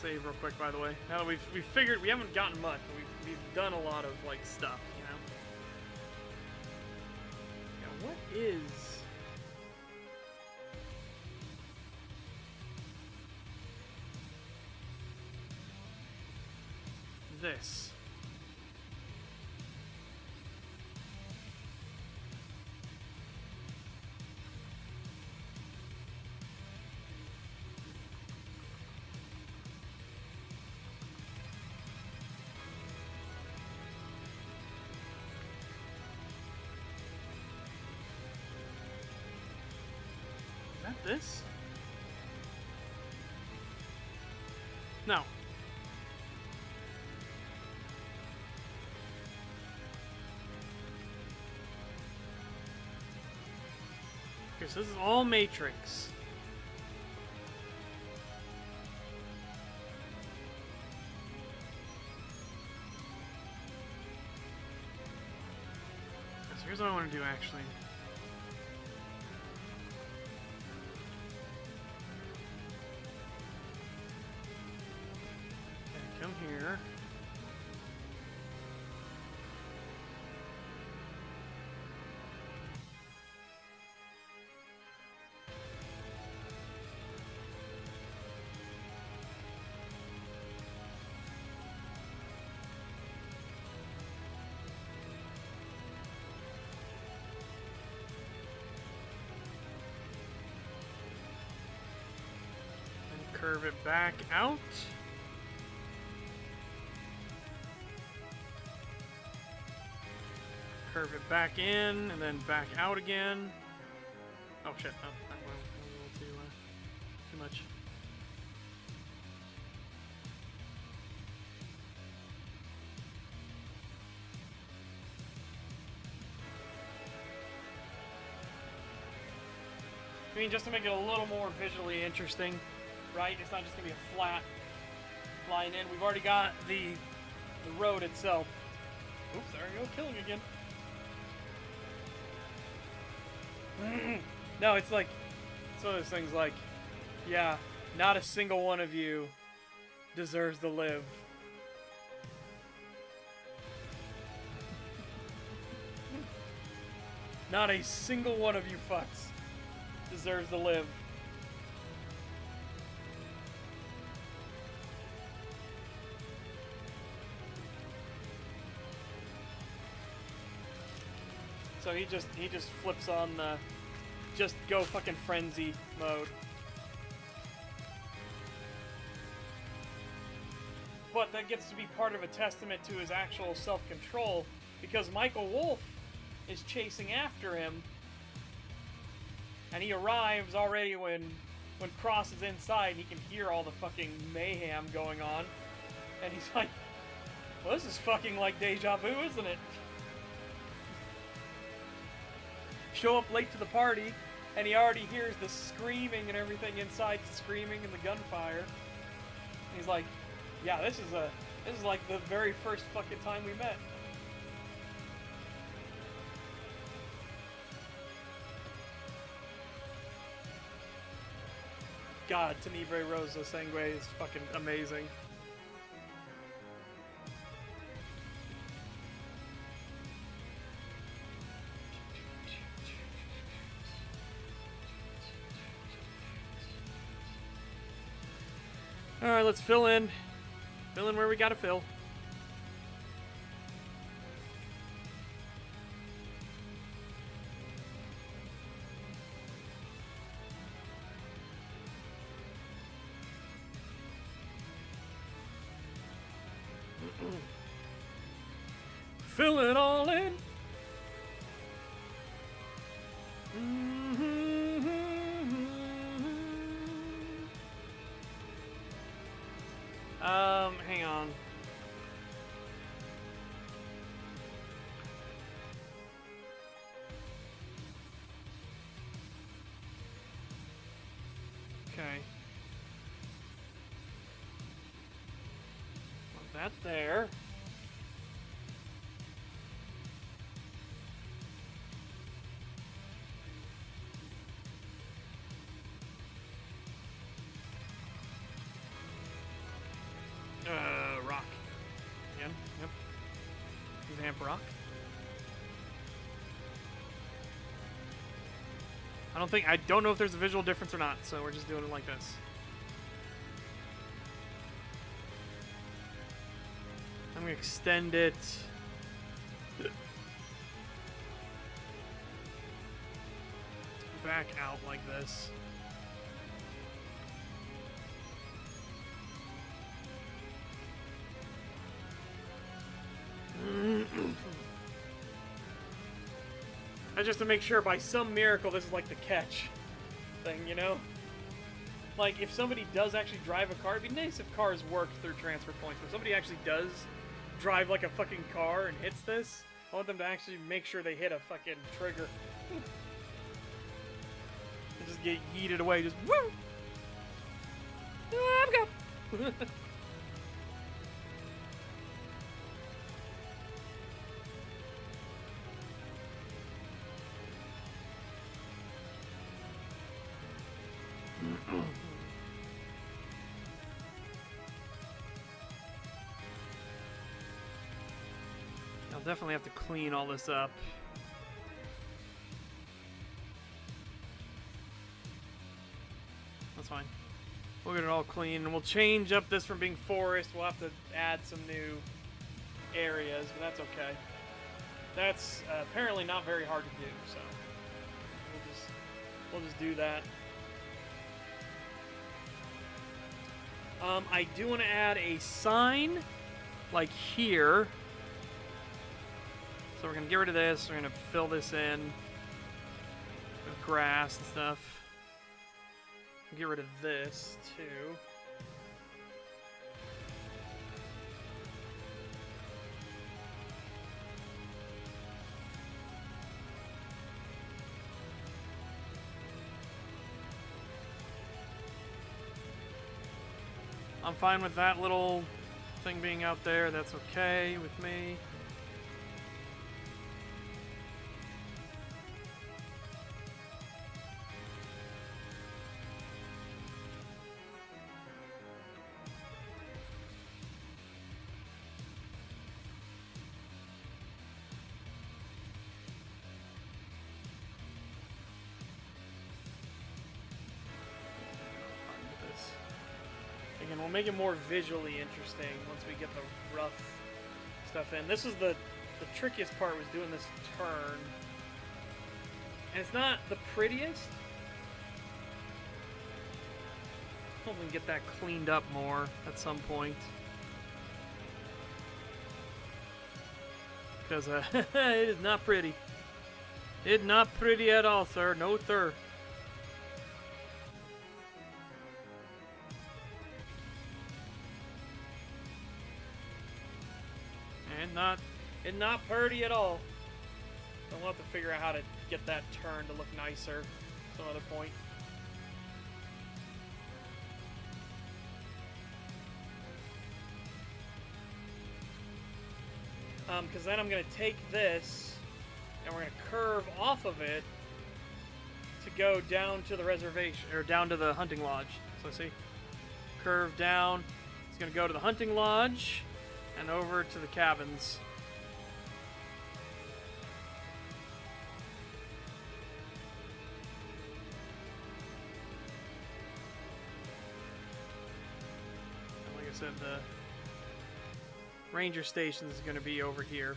A: Save real quick, by the way. Now that we've figured, we haven't gotten much, but we've done a lot of like stuff, you know. Yeah, what is this? This? No. Okay, so this is all Matrix. So here's what I want to do, actually. Come here. And curve it back out. Curve it back in, and then back out again. Oh shit, oh, that went a little too much. I mean, just to make it a little more visually interesting, right? It's not just gonna be a flat line in. We've already got the road itself. Oops, there we go, killing again. No, it's like, it's one of those things like, yeah, not a single one of you deserves to live. Not a single one of you fucks deserves to live. So he just flips on the just go fucking frenzy mode. But that gets to be part of a testament to his actual self-control, because Michael Wolf is chasing after him, and he arrives already when Cross is inside, and he can hear all the fucking mayhem going on, and he's like, well, this is fucking like deja vu, isn't it? Show up late to the party, and he already hears the screaming and everything inside, the screaming and the gunfire. And he's like, yeah, this is like the very first fucking time we met. God, Tenebrae Rosa Sangue is fucking amazing. Alright, let's fill in. Fill in where we gotta fill. Fill it all in. Hang on. Okay. Want that there. Rock. Again, yep. Vamp rock. I don't know if there's a visual difference or not, so we're just doing it like this. I'm gonna extend it. Back out like this. Just to make sure by some miracle this is like the catch thing, you know? Like, if somebody does actually drive a car, it'd be nice if cars worked through transfer points. If somebody actually does drive like a fucking car and hits this, I want them to actually make sure they hit a fucking trigger. And just get yeeted away, just woo! I'm go! Definitely have to clean all this up. That's fine. We'll get it all clean, and we'll change up this from being forest. We'll have to add some new areas, but that's okay. That's apparently not very hard to do, so we'll just do that. I do want to add a sign, like here. So we're going to get rid of this, we're going to fill this in with grass and stuff. Get rid of this, too. I'm fine with that little thing being out there, that's okay with me. Again, we'll make it more visually interesting once we get the rough stuff in. This is the trickiest part, was doing this turn. And it's not the prettiest. Hope we can get that cleaned up more at some point. Because it is not pretty. It's not pretty at all, sir. No, sir. It's not pretty at all. So we'll have to figure out how to get that turn to look nicer at some other point. Because then I'm going to take this and we're going to curve off of it to go down to the reservation, or down to the hunting lodge. So see, curve down. It's going to go to the hunting lodge and over to the cabins. And like I said, the ranger station is going to be over here.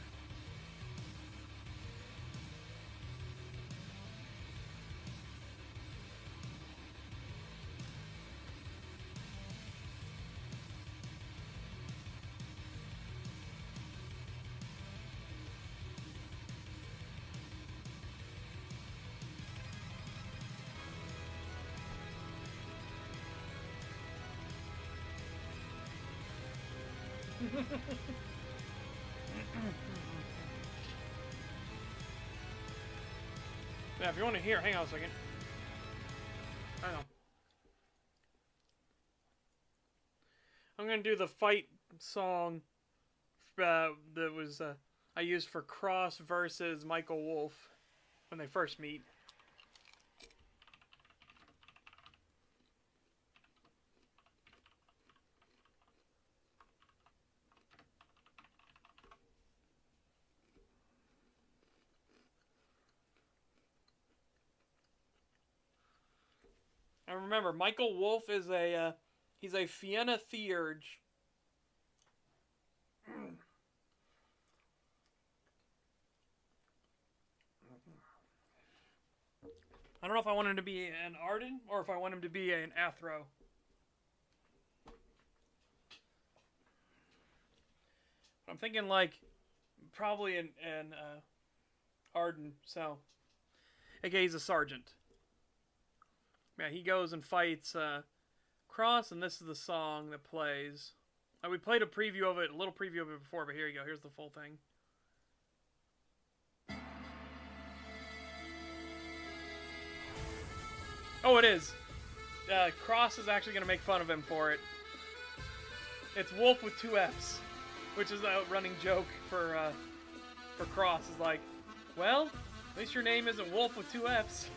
A: Yeah, if you want to hear, hang on a second. I know. I'm gonna do the fight song that was I used for Cross versus Michael Wolf when they first meet. And remember, Michael Wolf is he's a Fianna Theurge. I don't know if I want him to be an Arden or if I want him to be an Athro. I'm thinking like probably an Arden. So, okay, he's a sergeant. Yeah, he goes and fights Cross, and this is the song that plays. We played a preview of it, a little preview of it before, but here you go. Here's the full thing. Oh, it is. Cross is actually going to make fun of him for it. It's Wolf with 2 Fs, which is a running joke for Cross. Is like, well, at least your name isn't Wolf with 2 Fs.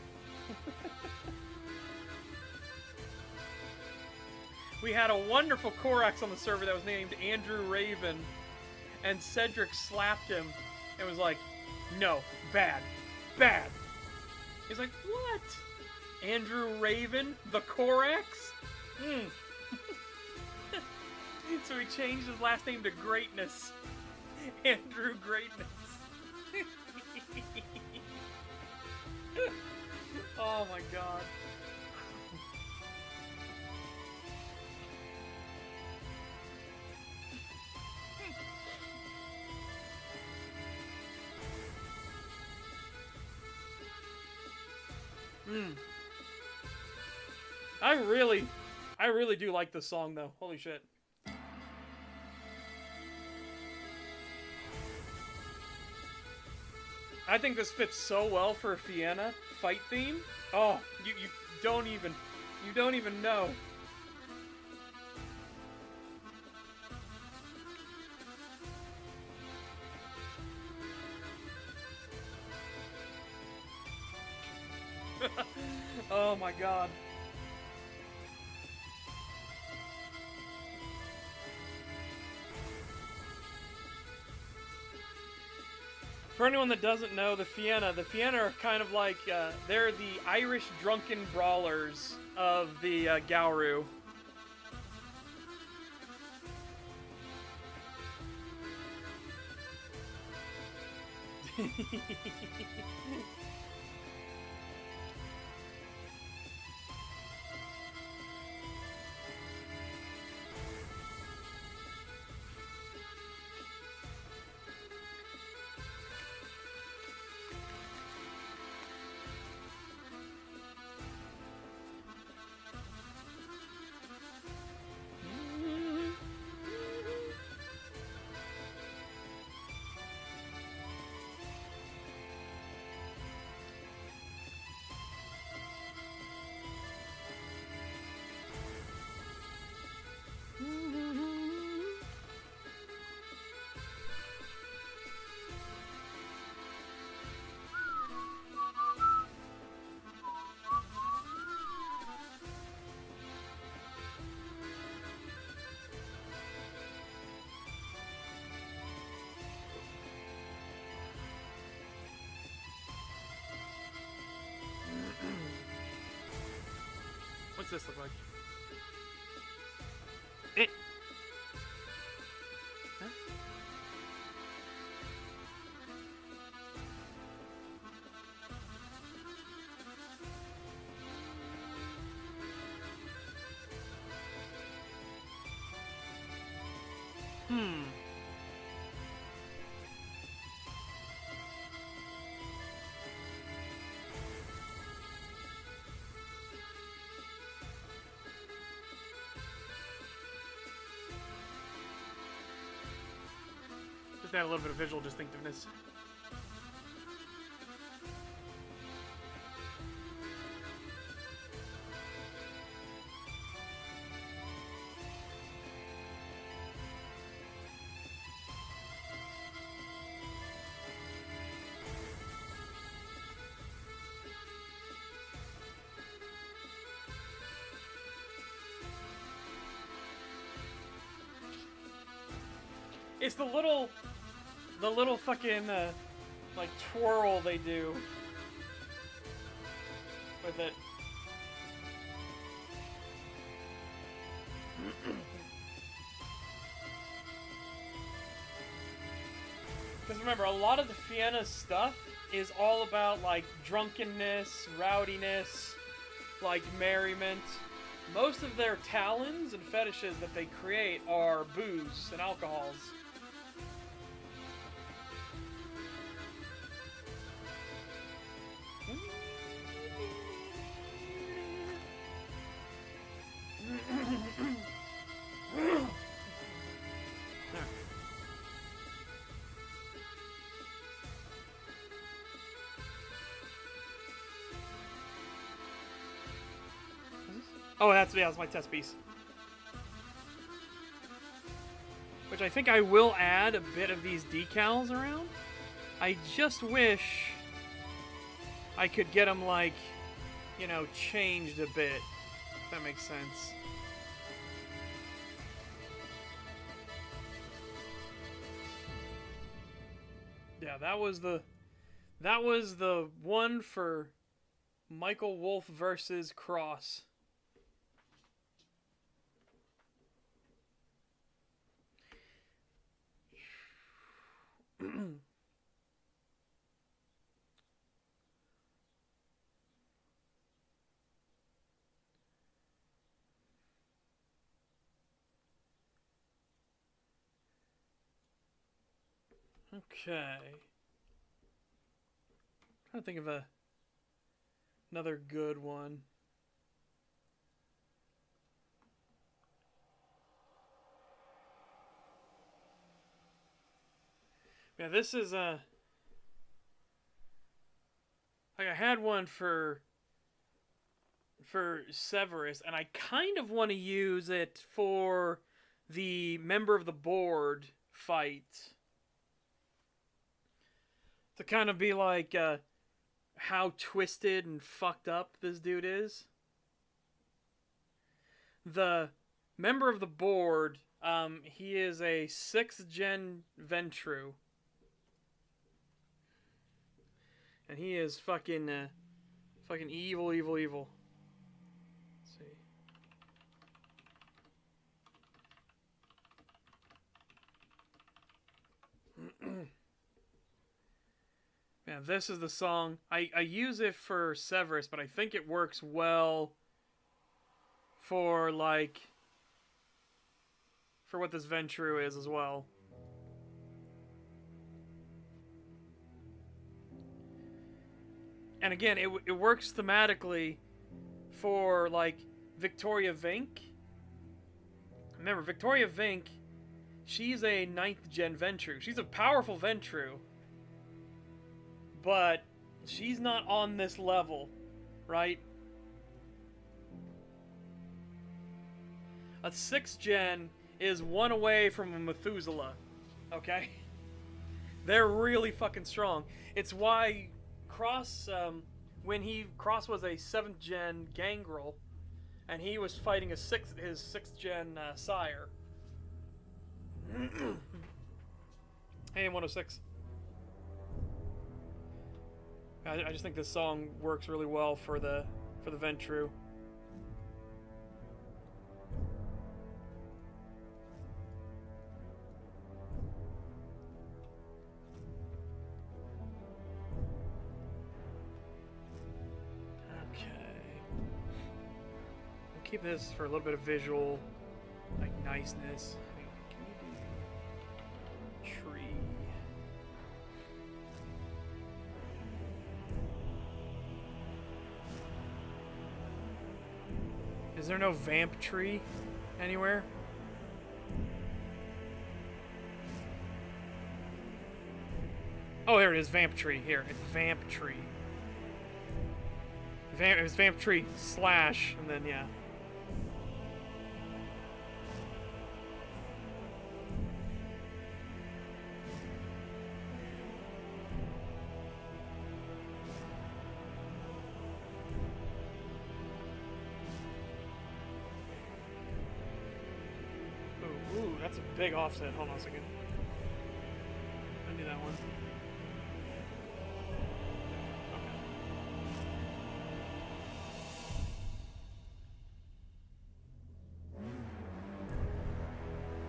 A: We had a wonderful Korax on the server that was named Andrew Raven, and Cedric slapped him and was like, no, bad, bad. He's like, what? Andrew Raven, the Korax? So he changed his last name to Greatness. Andrew Greatness. Oh my god. I really do like this song though. Holy shit. I think this fits so well for a Fianna fight theme. Oh, you don't even know. Oh my god. For anyone that doesn't know, the Fianna are kind of like, they're the Irish drunken brawlers of the Gauru. What's this look like? Huh? Just to add a little bit of visual distinctiveness. It's the little fucking, like, twirl they do with it. Because remember, a lot of the Fienna stuff is all about, like, drunkenness, rowdiness, like, merriment. Most of their talons and fetishes that they create are booze and alcohols. Oh, that's my test piece. Which I think I will add a bit of these decals around. I just wish I could get them, like, you know, changed a bit. If that makes sense. Yeah, that was the one for Michael Wolf versus Cross. Okay. Trying to think of another good one. Yeah, this is like I had one for Severus, and I kind of want to use it for the member of the board fight. To kind of be like how twisted and fucked up this dude is. The member of the board, he is a 6th gen Ventru. And he is fucking evil, evil, evil. Let's see. Yeah, this is the song. I use it for Severus, but I think it works well for, like, for what this Ventru is as well. And again, it works thematically for, like, Victoria Vink. Remember, Victoria Vink, she's a 9th gen Ventru. She's a powerful Ventru. But she's not on this level, right? A 6th gen is one away from a Methuselah, okay? They're really fucking strong. It's why Cross, Cross was a 7th gen Gangrel, and he was fighting his 6th gen sire. Hey, 106. I just think this song works really well for the Ventru. Okay. We'll keep this for a little bit of visual, like, niceness. Is there no vamp tree anywhere? Oh, here it is, Vamp Tree. Here, it's Vamp Tree. It was Vamp Tree slash, and then, yeah. Ooh, that's a big offset. Hold on a second. I knew that one.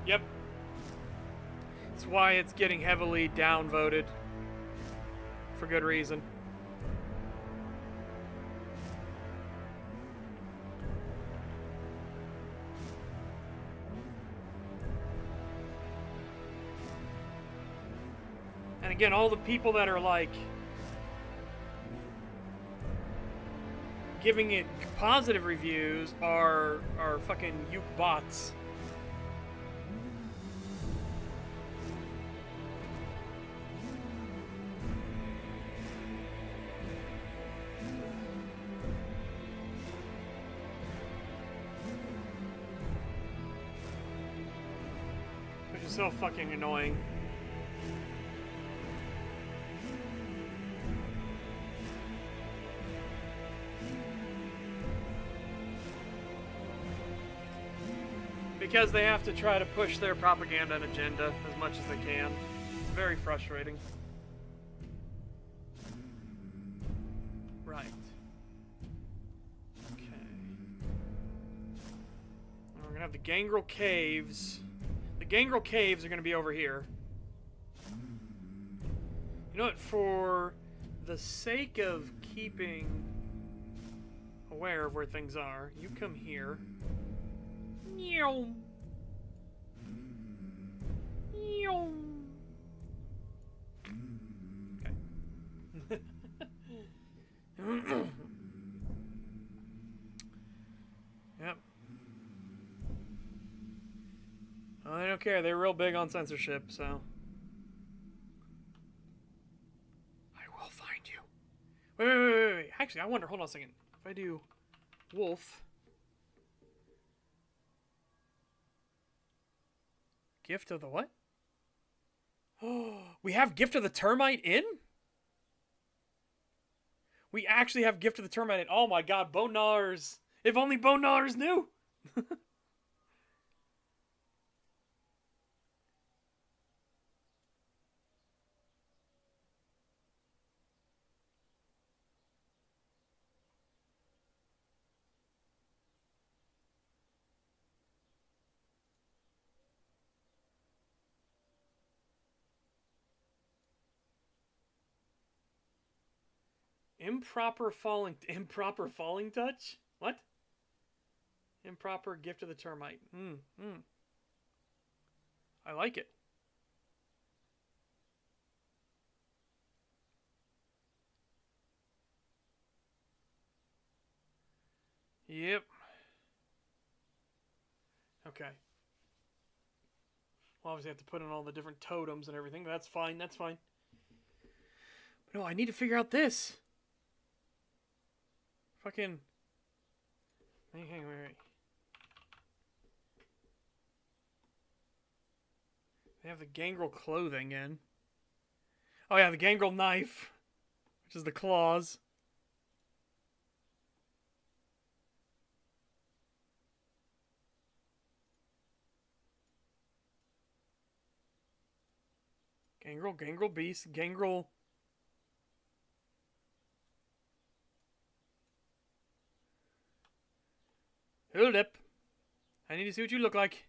A: Yep. That's why it's getting heavily downvoted. For good reason. And again, all the people that are like giving it positive reviews are fucking uke bots. Which is so fucking annoying. Because they have to try to push their propaganda and agenda as much as they can. It's very frustrating. Right. Okay. We're gonna have the Gangrel Caves. The Gangrel Caves are gonna be over here. You know what? For the sake of keeping aware of where things are, you come here. Okay. Yep. Well, they don't care. They're real big on censorship, so. I will find you. Wait. Actually, I wonder. Hold on a second. If I do wolf. Gift of the what? Oh, we have Gift of the Termite in? We actually have Gift of the Termite in. Oh my god, Bone Gnawers. If only Bone Gnawers knew. Improper falling touch? What? Improper Gift of the Termite. I like it. Yep. Okay. Well, obviously I have to put in all the different totems and everything. That's fine, that's fine. But no, I need to figure out this. Fucking... Wait. They have the Gangrel clothing in. Oh yeah, the Gangrel knife. Which is the claws. Gangrel beast, Gangrel... Hold up. I need to see what you look like.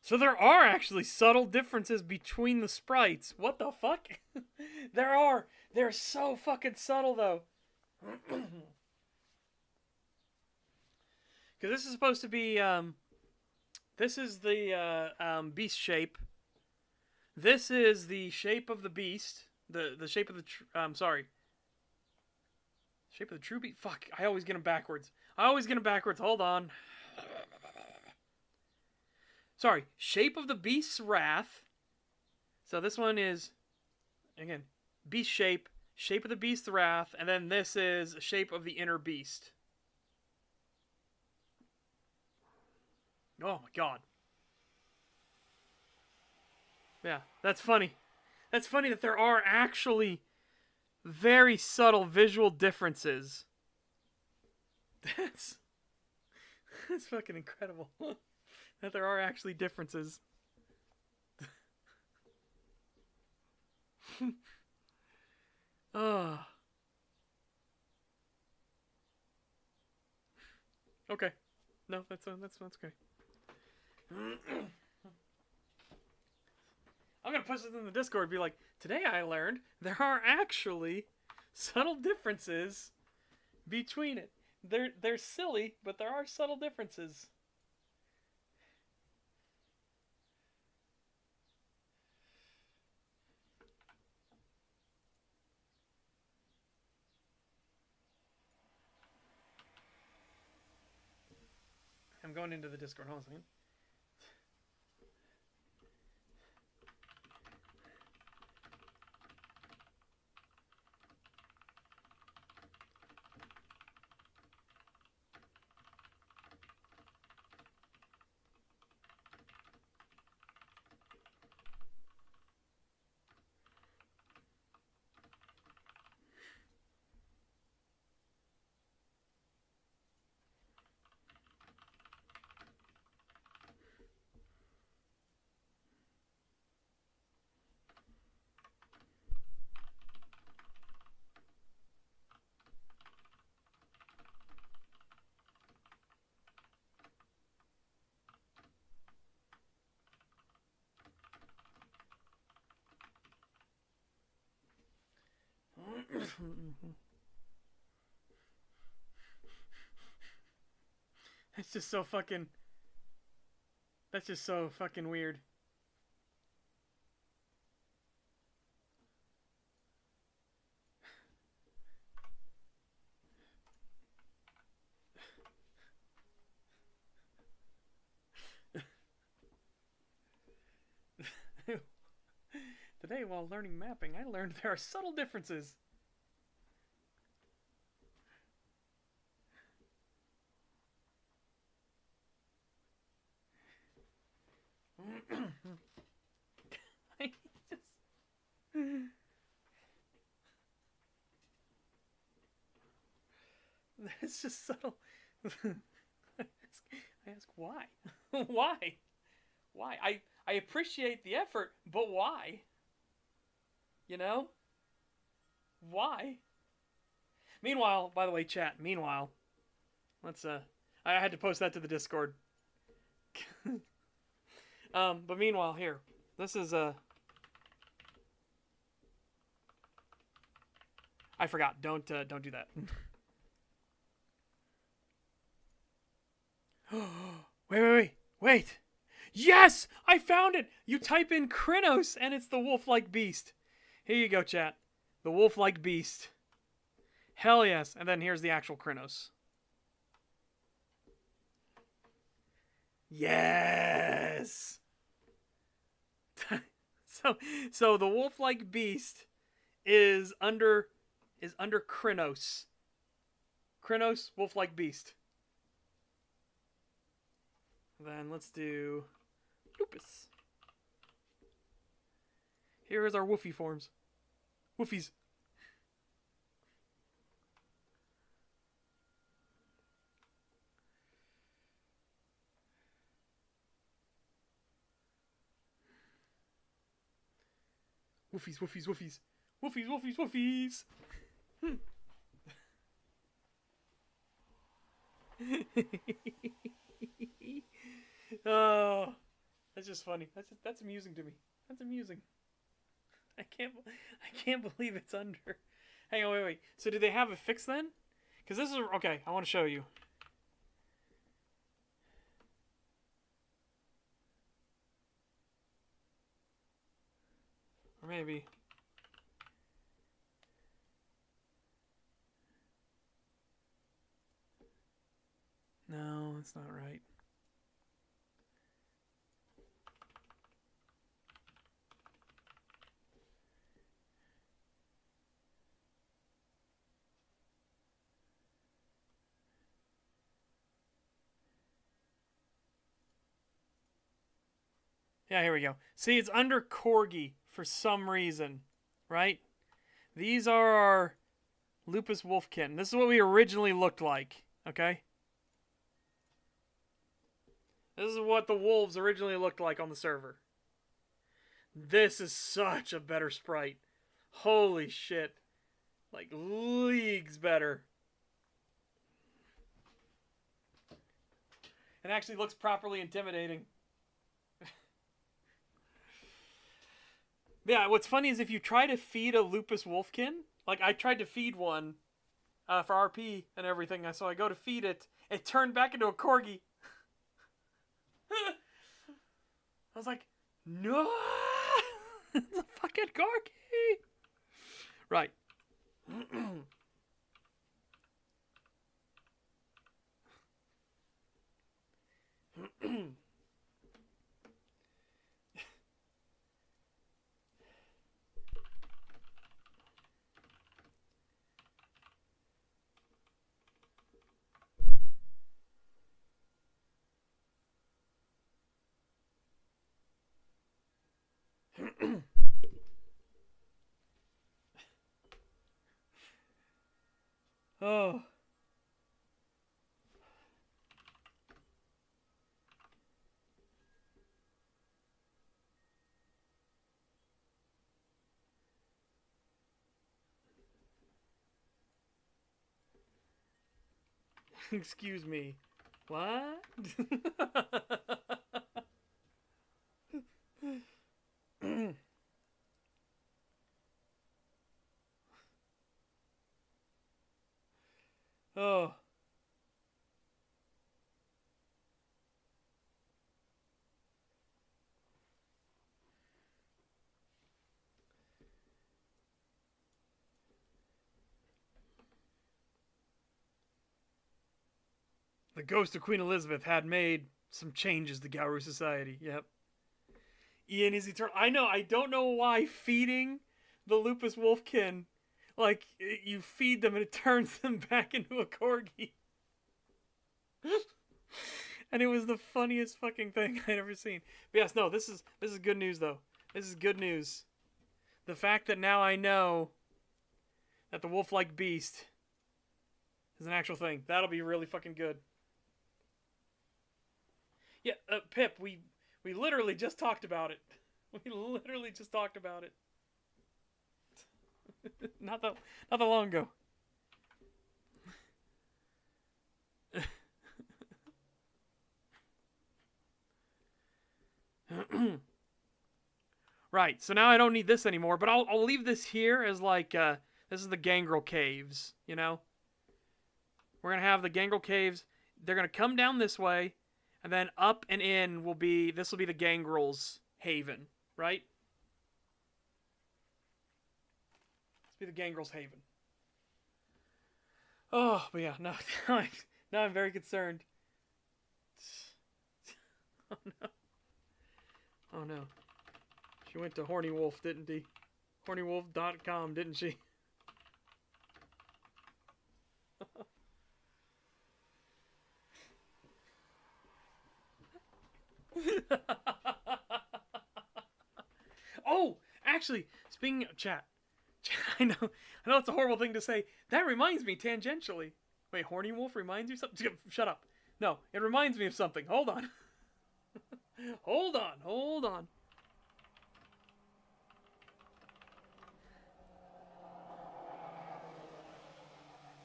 A: So there are actually subtle differences between the sprites. What the fuck? There are. They're so fucking subtle, though. Because this is supposed to be, this is the, beast shape. This is the shape of the beast. The shape of the, sorry. Shape of the true beast. Fuck, I always get them backwards. Hold on. Sorry, shape of the beast's wrath. So this one is, again, beast shape, shape of the beast's wrath, and then this is shape of the inner beast. Oh my god. Yeah, that's funny. That's funny that there are actually very subtle visual differences. That's fucking incredible. That there are actually differences. Oh. Okay. No, that's okay. I'm gonna post this in the Discord and be like, today I learned there are actually subtle differences between it. They're silly, but there are subtle differences. I'm going into the Discord. Hold on a second. That's just so fucking. That's just so fucking weird. Today, while learning mapping, I learned there are subtle differences. It's just subtle. I ask why? Why? Why? I appreciate the effort, but why? You know? Why? Meanwhile, by the way, chat, let's I had to post that to the Discord. But meanwhile, here. This is I forgot. Don't do that. Wait. Yes! I found it! You type in Krynos and it's the wolf-like beast. Here you go, chat. The wolf-like beast. Hell yes. And then here's the actual Krynos. Yes! So the wolf-like beast is under Krynos. Krynos, wolf-like beast. Then let's do Lupus. Here is our woofy forms. Woofies. Woofies. Woofies. Oh, that's just funny. That's amusing to me. That's amusing. I can't believe it's under. Hang on, wait. So do they have a fix then? Because this is okay. I want to show you. Or maybe. No, that's not right. Yeah, here we go. See, it's under Corgi for some reason, right? These are our Lupus Wolfkin. This is what we originally looked like, okay? This is what the wolves originally looked like on the server. This is such a better sprite. Holy shit. Like, leagues better. It actually looks properly intimidating. Yeah, what's funny is if you try to feed a Lupus Wolfkin, like I tried to feed one for RP and everything, so I go to feed it, it turned back into a Corgi. I was like, no! It's a fucking Corgi! Right. Oh. Excuse me. What? Oh. The ghost of Queen Elizabeth had made some changes to Gauru society. Yep. Ian is eternal. I know. I don't know why feeding the Lupus Wolfkin, like, you feed them and it turns them back into a Corgi. And it was the funniest fucking thing I'd ever seen. But yes, no, this is good news though. This is good news. The fact that now I know that the wolf-like beast is an actual thing. That'll be really fucking good. Yeah, Pip, we literally just talked about it. We literally just talked about it. not that long ago. Right, so now I don't need this anymore, but I'll leave this here as like this is the Gangrel Caves, you know? We're gonna have the Gangrel Caves. They're gonna come down this way, and then up and in will be the Gangrel's haven, right? This will be the Gangrel's haven. Oh, but yeah, no, now I'm very concerned. Oh no. Oh no. She went to Horny Wolf, didn't she? HornyWolf.com, didn't she? Oh, actually, speaking of chat, I know it's a horrible thing to say. That reminds me tangentially. Wait, Horny Wolf reminds you of something? Shut up. No, it reminds me of something. Hold on. Hold on.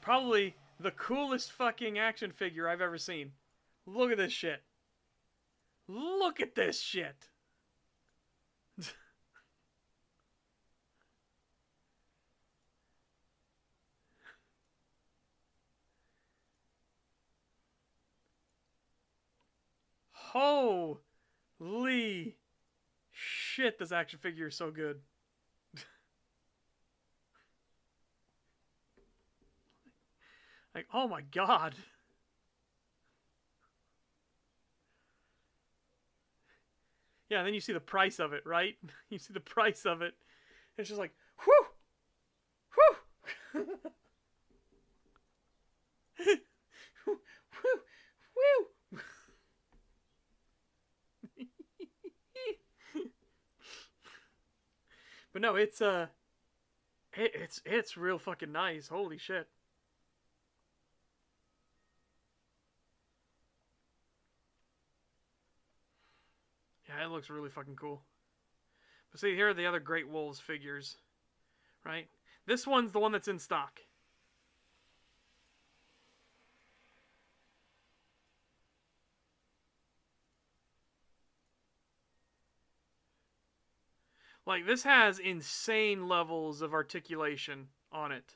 A: Probably the coolest fucking action figure I've ever seen. Look at this shit. Look at this shit. Holy shit, this action figure is so good. Like, oh my god. Yeah, and then you see the price of it, right? You see the price of it. It's just like, whew! Whew! Whew! Whew! But no, it's real fucking nice. Holy shit. Yeah, it looks really fucking cool. But see, here are the other Great Wolves figures, right? This one's the one that's in stock. Like, this has insane levels of articulation on it.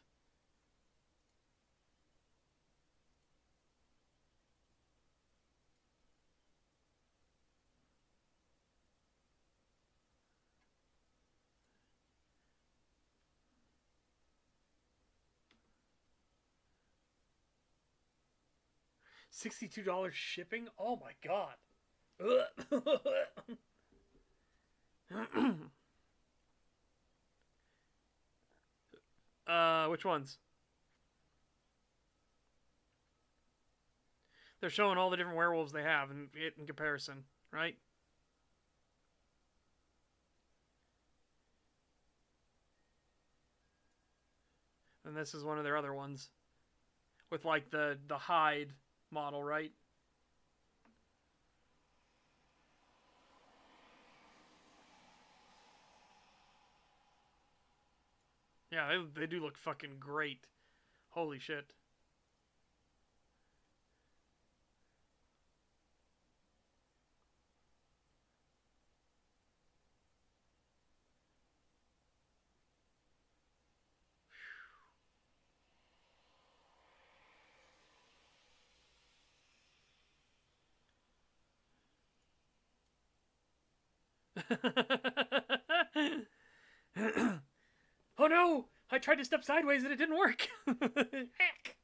A: $62 shipping? Oh my god. Which ones? They're showing all the different werewolves they have in comparison, right? And this is one of their other ones. With like the hide model, right? Yeah, they do look fucking great. Holy shit. Oh no! I tried to step sideways and it didn't work. Heck.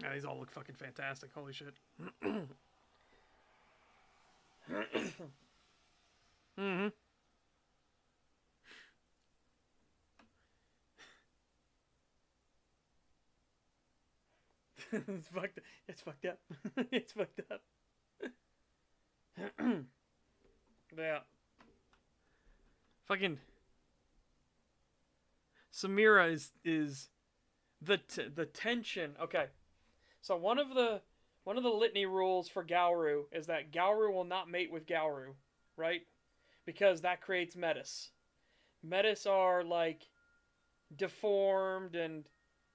A: Yeah, these all look fucking fantastic. Holy shit. Mm-hmm. It's fucked up. It's fucked up. It's fucked up. Yeah. Fucking Samira is the tension. Okay. So one of the litany rules for Gauru is that Gauru will not mate with Gauru, right? Because that creates metis. Metis are like deformed and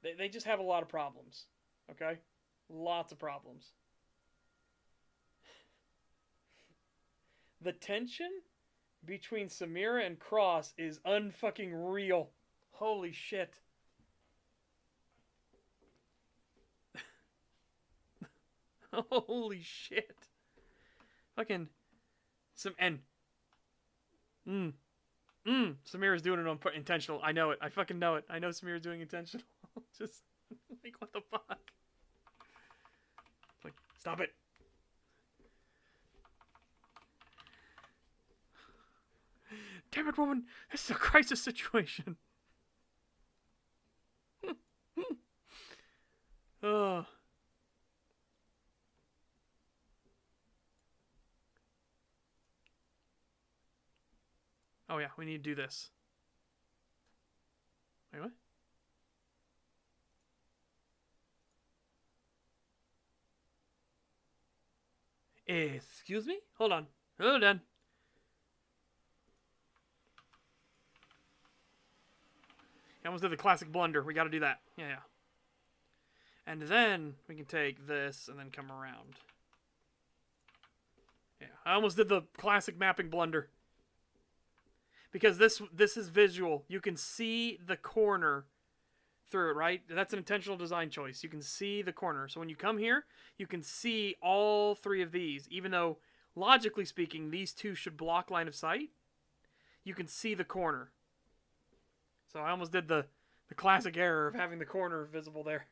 A: they just have a lot of problems. Okay? Lots of problems. The tension between Samira and Cross is unfucking real. Holy shit. Holy shit. Fucking Samira's doing it on intentional. I know it. I fucking know it. I know Samira's doing intentional. Just like, what the fuck? Like, stop it. Damn it, woman. This is a crisis situation. Oh. Oh yeah, we need to do this. Wait, what? Excuse me? Hold on. Hold on. I almost did the classic blunder. We gotta do that. Yeah, yeah. And then we can take this and then come around. Yeah, I almost did the classic mapping blunder. Because this is visual. You can see the corner through it, right? That's an intentional design choice. You can see the corner. So when you come here, you can see all three of these. Even though, logically speaking, these two should block line of sight, you can see the corner. So I almost did the The classic error of having the corner visible there.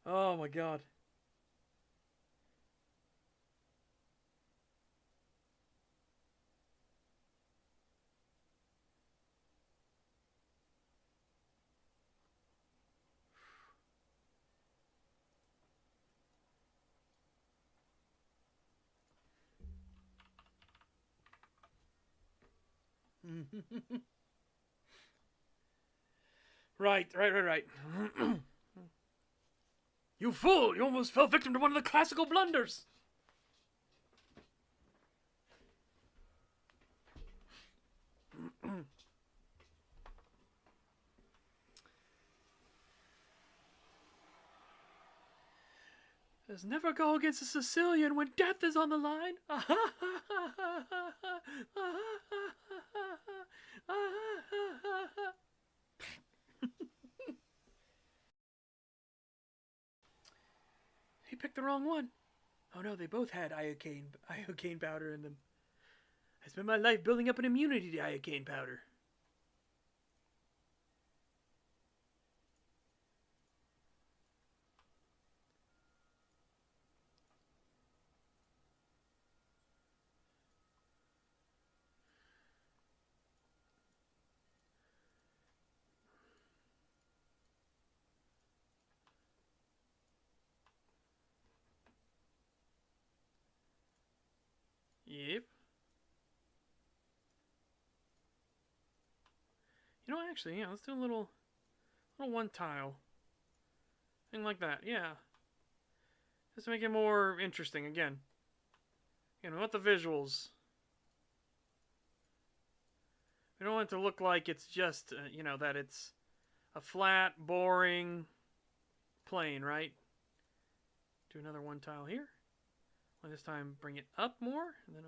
A: Oh my god. Right. You fool! You almost fell victim to one of the classical blunders! Let's never go against a Sicilian when death is on the line. He picked the wrong one. Oh no, they both had iocane powder in them. I spent my life building up an immunity to iocane powder. Yep. You know, actually, yeah, let's do a little one tile thing like that. Yeah, just to make it more interesting. Again, you know, we want the visuals. We don't want it to look like it's just you know, that it's a flat, boring plane, right? Do another one tile here. Well, this time bring it up more, and then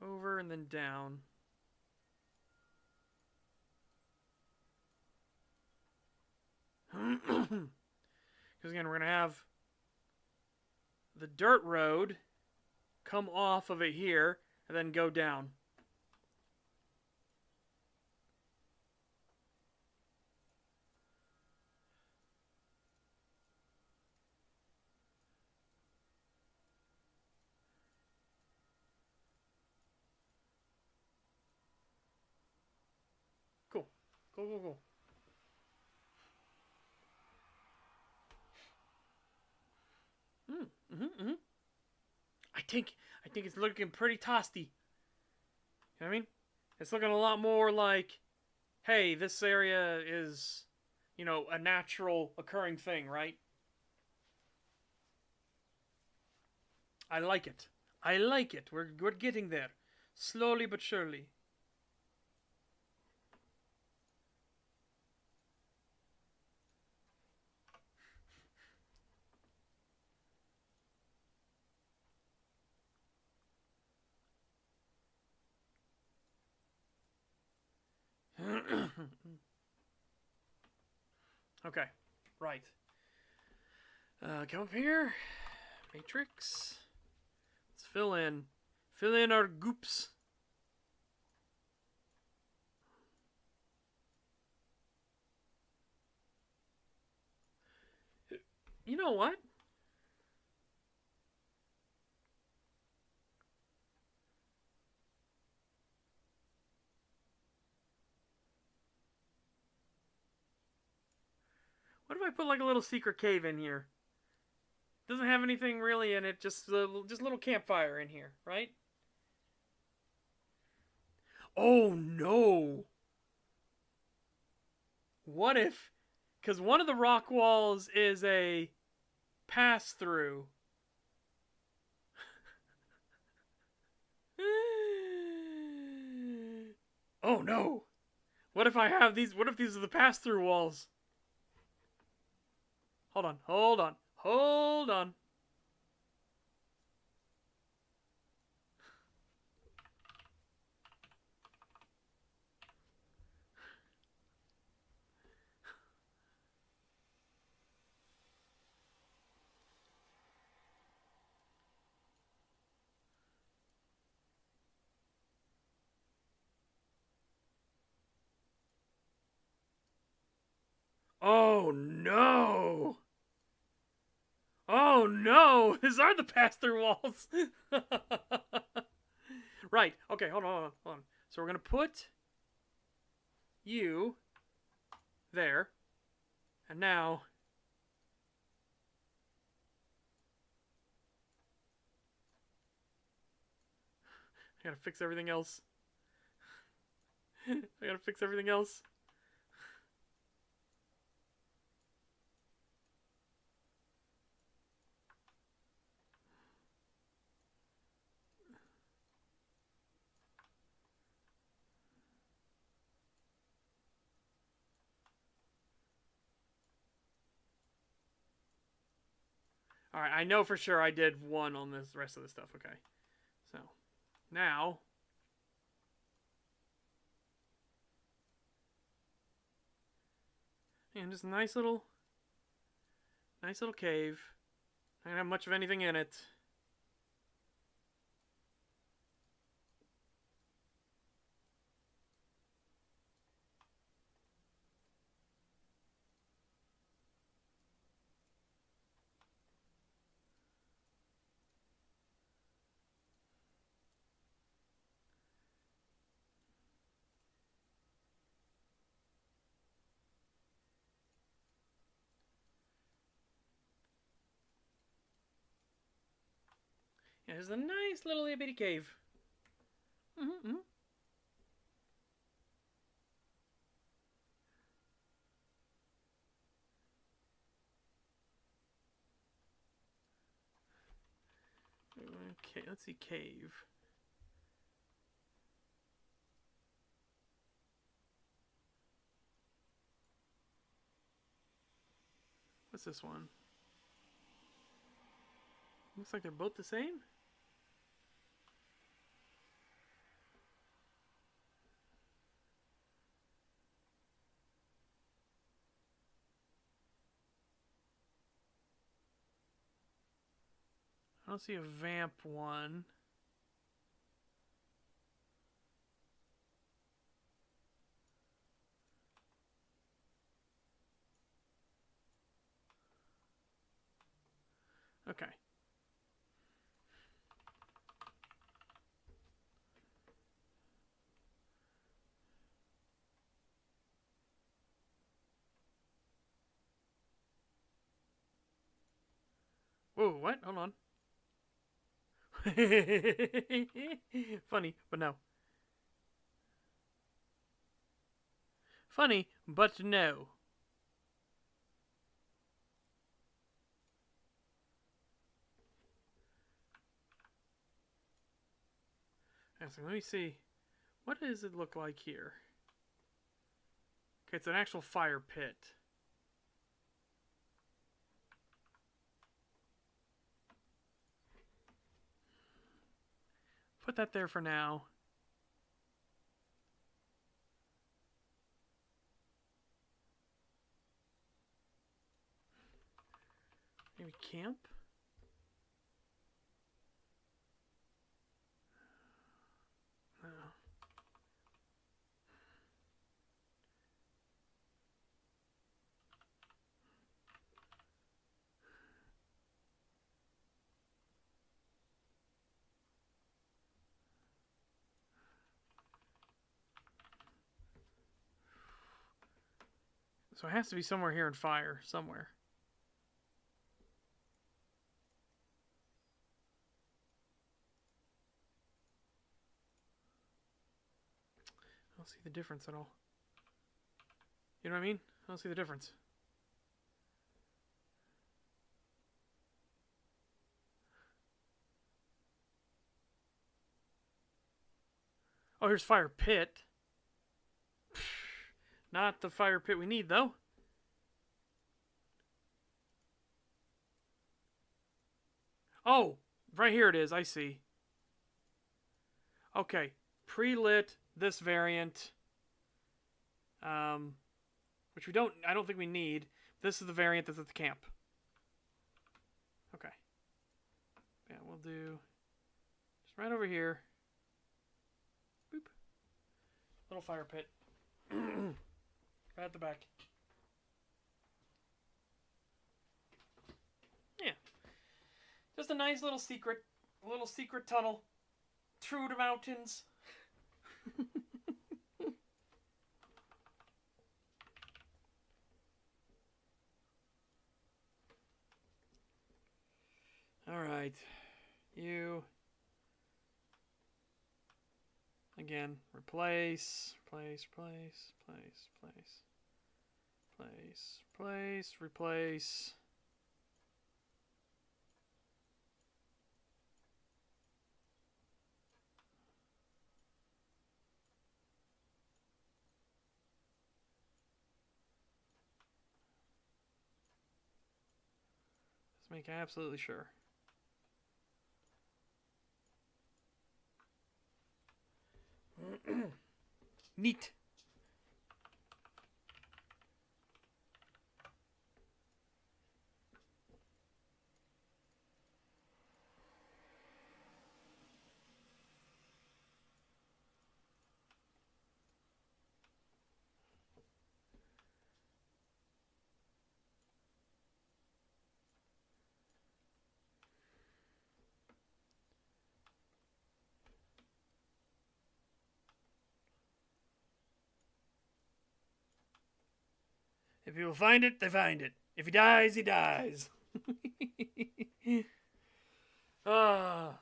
A: over, and then down. Because again, we're going to have the dirt road come off of it here, and then go down. Cool. Cool. I think it's looking pretty toasty. You know what I mean? It's looking a lot more like, hey, this area is, you know, a natural occurring thing, right? I like it. We're getting there, slowly but surely. Okay, right. Come up here, matrix. Let's fill in our goops. You know what? What if I put like a little secret cave in here? Doesn't have anything really in it, just a little campfire in here, right? Oh no! What if? Because one of the rock walls is a pass through. Oh no! What if I have these? What if these are the pass through walls? Hold on. Oh no! Oh no! These are the pass-through walls! Right. Okay, hold on. So we're going to put you there. And now... I gotta fix everything else. I gotta fix everything else. Alright, I know for sure I did one on this rest of the stuff. Okay. So, now... And just a nice little cave. I don't have much of anything in it. Yeah, there's a nice little itty bitty cave. Okay, let's see, cave. What's this one? Looks like they're both the same. I don't see a vamp one. Okay. Whoa, what? Hold on. Funny, but no. Funny, but no. So let me see. What does it look like here? Okay, it's an actual fire pit. Put that there for now. Maybe camp? No. So it has to be somewhere here in fire, somewhere. I don't see the difference at all. You know what I mean? I don't see the difference. Oh, here's fire pit. Not the fire pit we need, though. Oh, right here it is. I see. Okay. Pre-lit this variant. Which I don't think we need. This is the variant that's at the camp. Okay. Yeah, we'll do just right over here. Boop. Little fire pit. Right at the back. Just a nice little secret tunnel through the mountains. All right, you again. Replace, replace, replace, replace, replace, replace, replace, replace. Let's make absolutely sure. Neat. If people find it, they find it. If he dies, he dies. Ah.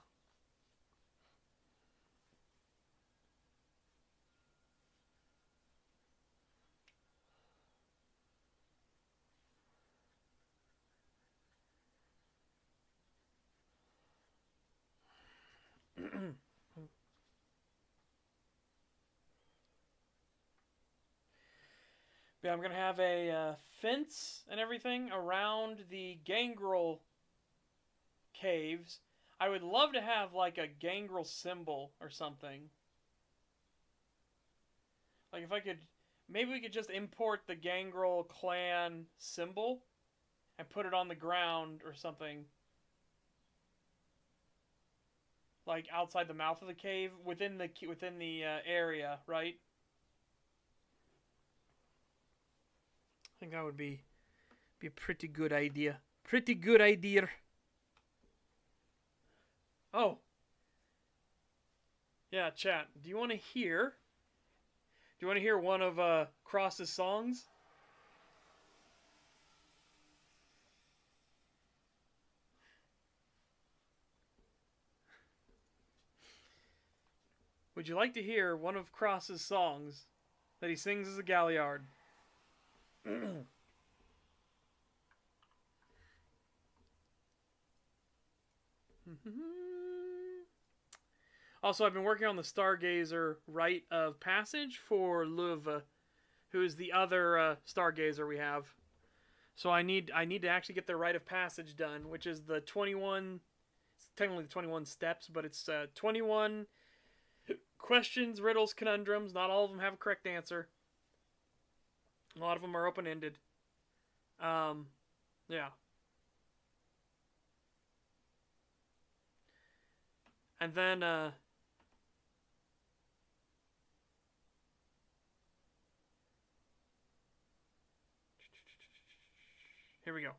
A: Yeah, I'm gonna have a fence and everything around the gangrel caves. I would love to have like a gangrel symbol or something. Like if I could, maybe we could just import the gangrel clan symbol and put it on the ground or something. Like outside the mouth of the cave, within the area, right? I think that would be a pretty good idea. Pretty good idea. Oh. Yeah, chat. Do you want to hear? Do you want to hear one of Cross's songs? Would you like to hear one of Cross's songs that he sings as a Galliard? Also, I've been working on the Stargazer rite of passage for Luva, who is the other Stargazer we have. So I need to actually get their rite of passage done, which is the 21. It's technically the 21 steps, but it's 21 questions, riddles, conundrums. Not all of them have a correct answer. A lot of them are open-ended. Yeah. And then here we go.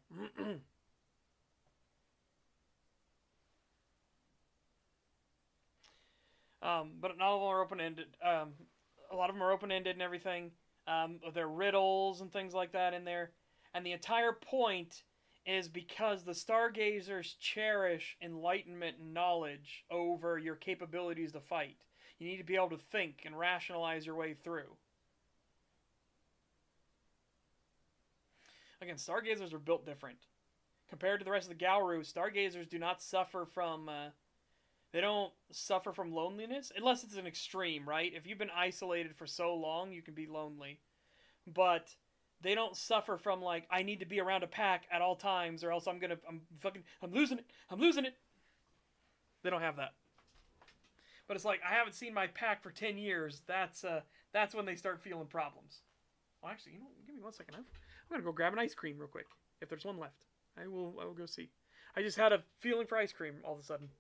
A: But not all of them are open-ended. A lot of them are open-ended and everything. There are riddles and things like that in there. And the entire point is because the Stargazers cherish enlightenment and knowledge over your capabilities to fight. You need to be able to think and rationalize your way through. Again, Stargazers are built different. Compared to the rest of the Galru, Stargazers do not suffer from... they don't suffer from loneliness, unless it's an extreme, right? If you've been isolated for so long, you can be lonely. But they don't suffer from, like, I need to be around a pack at all times, or else I'm losing it. They don't have that. But it's like, I haven't seen my pack for 10 years. That's when they start feeling problems. Well, actually, give me 1 second. I'm gonna go grab an ice cream real quick. If there's one left, I will go see. I just had a feeling for ice cream all of a sudden.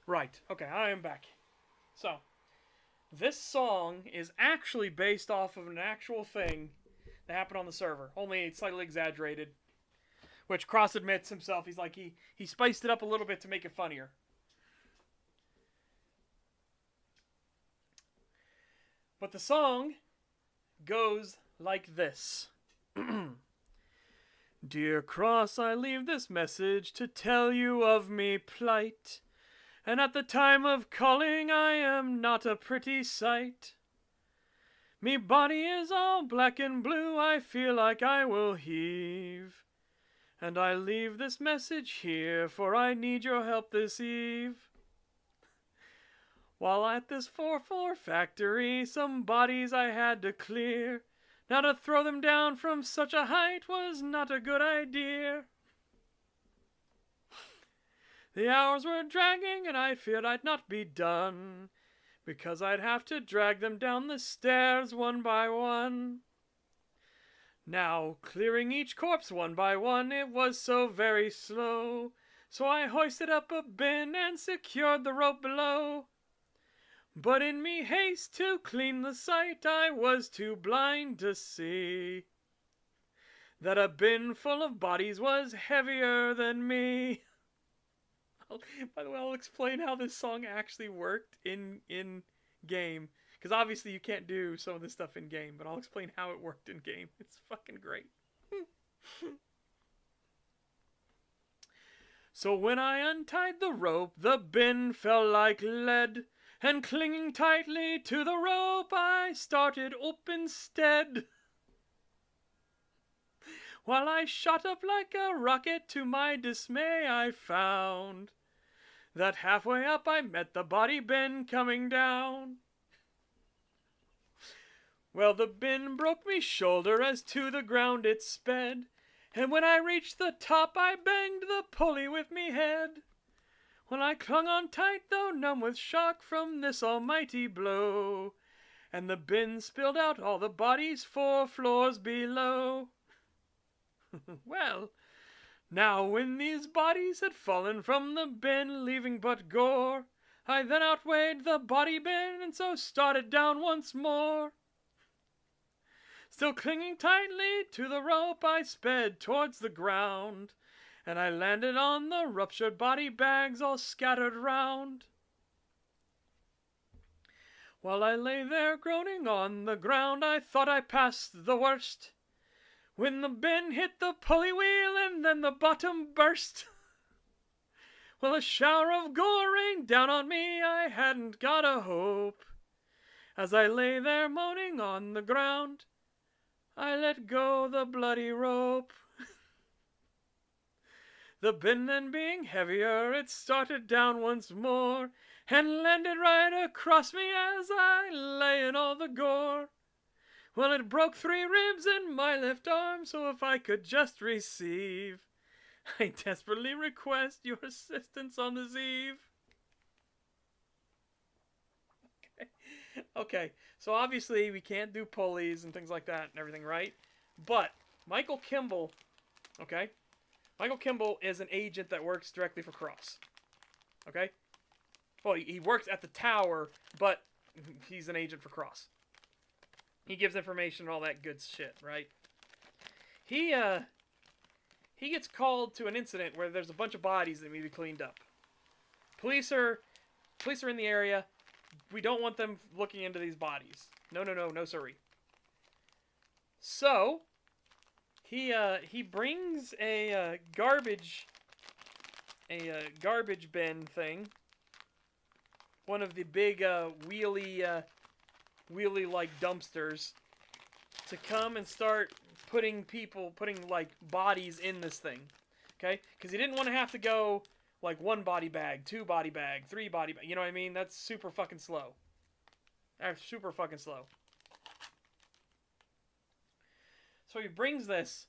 A: Right. Okay, I am back. So, this song is actually based off of an actual thing that happened on the server, only it's slightly exaggerated. Which Cross admits himself, he's like, he spiced it up a little bit to make it funnier. But the song goes like this. Dear Cross, I leave this message to tell you of me plight. And at the time of calling I am not a pretty sight. Me body is all black and blue, I feel like I will heave. And I leave this message here, for I need your help this eve. While at this 4-floor factory, some bodies I had to clear. Now to throw them down from such a height was not a good idea. The hours were dragging and I feared I'd not be done, because I'd have to drag them down the stairs one by one. Now, clearing each corpse one by one, it was so very slow, so I hoisted up a bin and secured the rope below. But in me haste to clean the sight, I was too blind to see that a bin full of bodies was heavier than me. By the way, I'll explain how this song actually worked in game. Because obviously you can't do some of this stuff in game, but I'll explain how it worked in game. It's fucking great. So when I untied the rope, the bin fell like lead. And clinging tightly to the rope, I started up instead. While I shot up like a rocket, to my dismay I found that halfway up I met the body bin coming down. Well, the bin broke me shoulder as to the ground it sped, and when I reached the top I banged the pulley with me head. Well, I clung on tight, though numb with shock from this almighty blow, and the bin spilled out all the bodies 4 floors below. Well, now when these bodies had fallen from the bin, leaving but gore, I then outweighed the body bin, and so started down once more. Still clinging tightly to the rope, I sped towards the ground, and I landed on the ruptured body bags all scattered round. While I lay there groaning on the ground, I thought I passed the worst, when the bin hit the pulley wheel and then the bottom burst. Well, a shower of gore rained down on me, I hadn't got a hope. As I lay there moaning on the ground, I let go the bloody rope. The bin then being heavier, it started down once more, and landed right across me as I lay in all the gore. Well, it broke 3 ribs in my left arm, so if I could just receive, I desperately request your assistance on this eve. Okay, so obviously we can't do pulleys and things like that and everything, right? But Michael Kimball, okay? Michael Kimball is an agent that works directly for Cross. Okay? Well, he works at the tower, but he's an agent for Cross. He gives information and all that good shit, right? He gets called to an incident where there's a bunch of bodies that need to be cleaned up. Police are in the area. We don't want them looking into these bodies. No, sorry. So he brings a garbage bin thing, one of the big wheelie like dumpsters, to come and start putting like bodies in this thing, okay? Because he didn't want to have to go like 1 body bag, 2 body bag, 3 body bag. You know what I mean? That's super fucking slow. That's super fucking slow. So he brings this.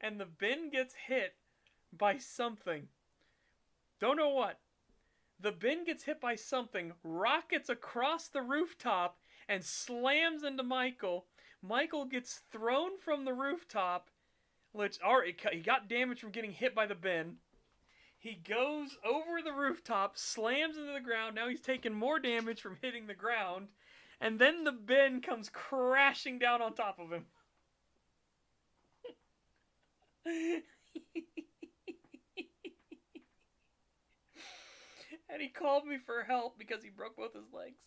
A: And the bin gets hit by something. Don't know what. The bin gets hit by something, rockets across the rooftop, and slams into Michael. Michael gets thrown from the rooftop, Which, alright, he got damage from getting hit by the bin. He goes over the rooftop, slams into the ground. Now he's taking more damage from hitting the ground. And then the bin comes crashing down on top of him. And he called me for help because he broke both his legs.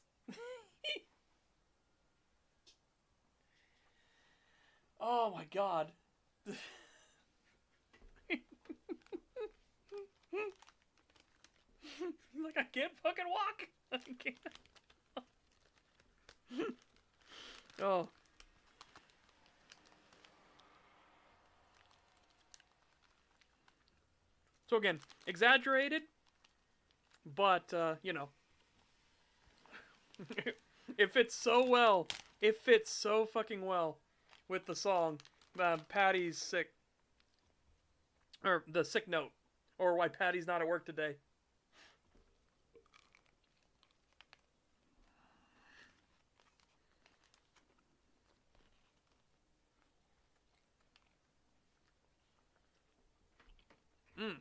A: Oh my god. He's like, I can't fucking walk. I can't. Oh. So again, exaggerated, but, you know. It fits so well. It fits so fucking well with the song, Patty's sick. Or the sick note. Or why Patty's not at work today. Mm.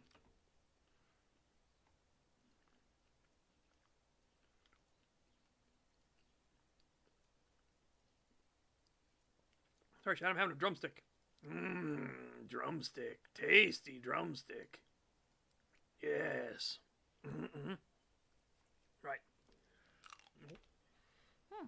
A: Sorry, Chad, I'm having a drumstick. Mmm, drumstick. Tasty drumstick. Yes. Mm-mm. Right. Hmm.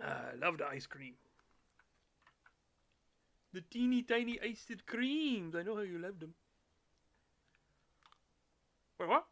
A: I love the ice cream. The teeny tiny iced creams. I know how you love them. Wait, what?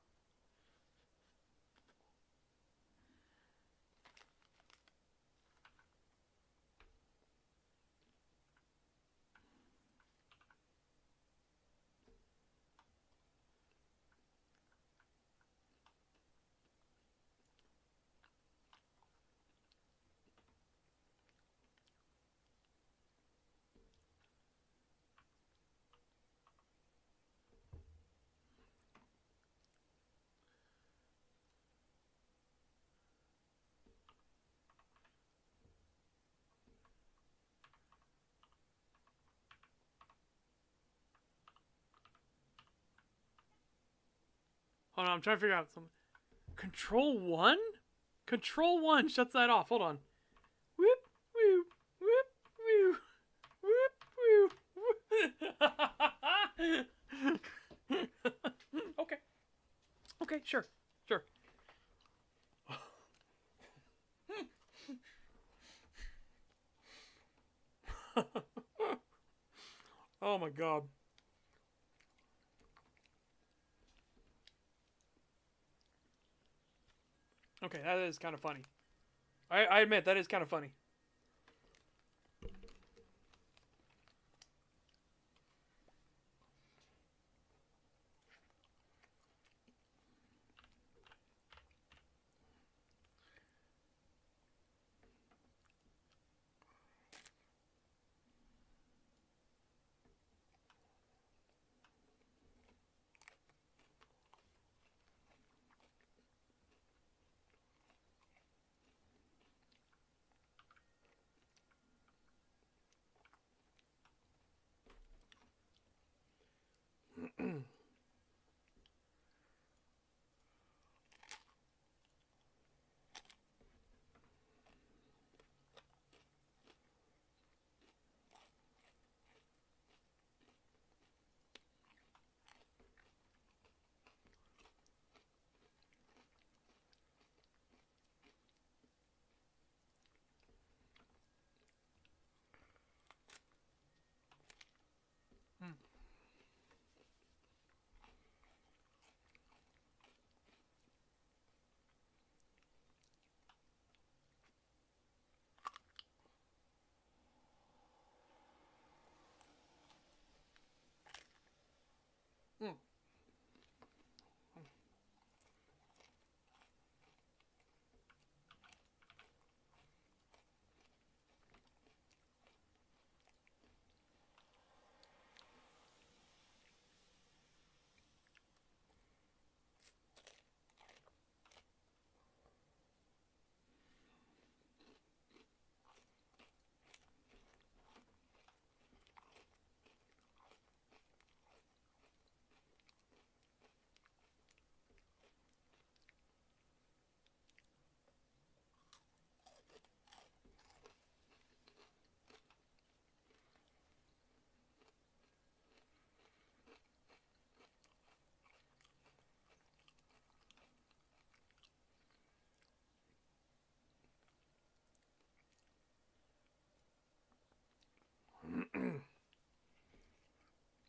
A: Hold on, I'm trying to figure out something. Control 1? Control 1 shuts that off. Hold on. Whoop, whoop, whoop, whoop, whoop, whoop. Okay. Okay, sure. Sure. Oh my god. Okay, that is kind of funny. I admit, that is kind of funny.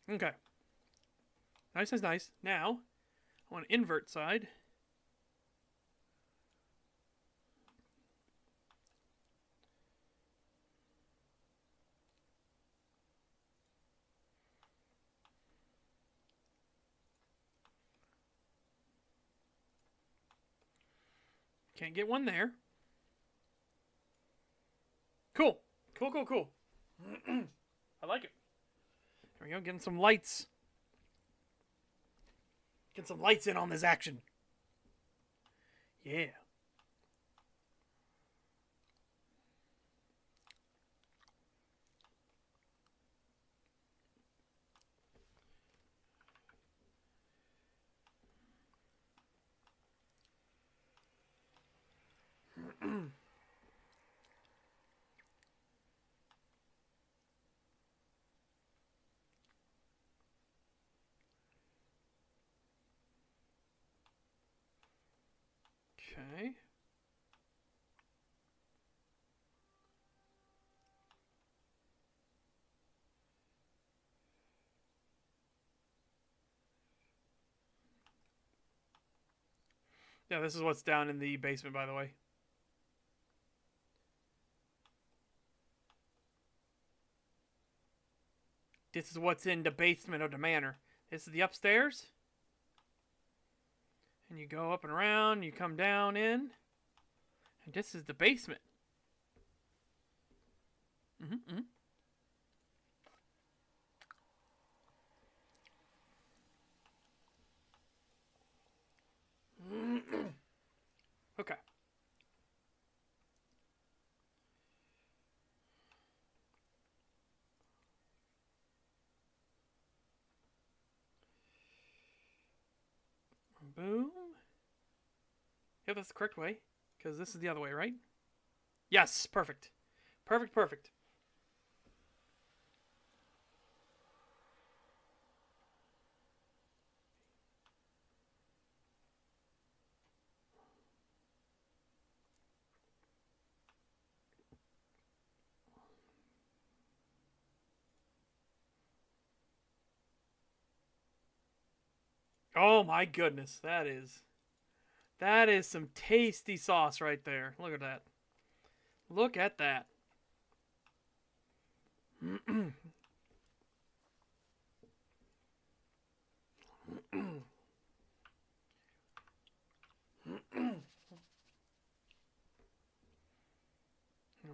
A: Okay. Nice is nice. Now, I want to invert side. Can't get one there. Cool. Cool, cool, cool. I like it. There we go. Getting some lights. Get some lights in on this action. Yeah. Okay. Yeah, this is what's down in the basement, by the way. This is what's in the basement of the manor. This is the upstairs. And you go up and around, you come down in. And this is the basement. Mm-hmm. Okay. Boom. Yep, that's the correct way. Because this is the other way, right? Yes, perfect. Perfect, perfect. Oh my goodness, that is some tasty sauce right there. Look at that. Look at that.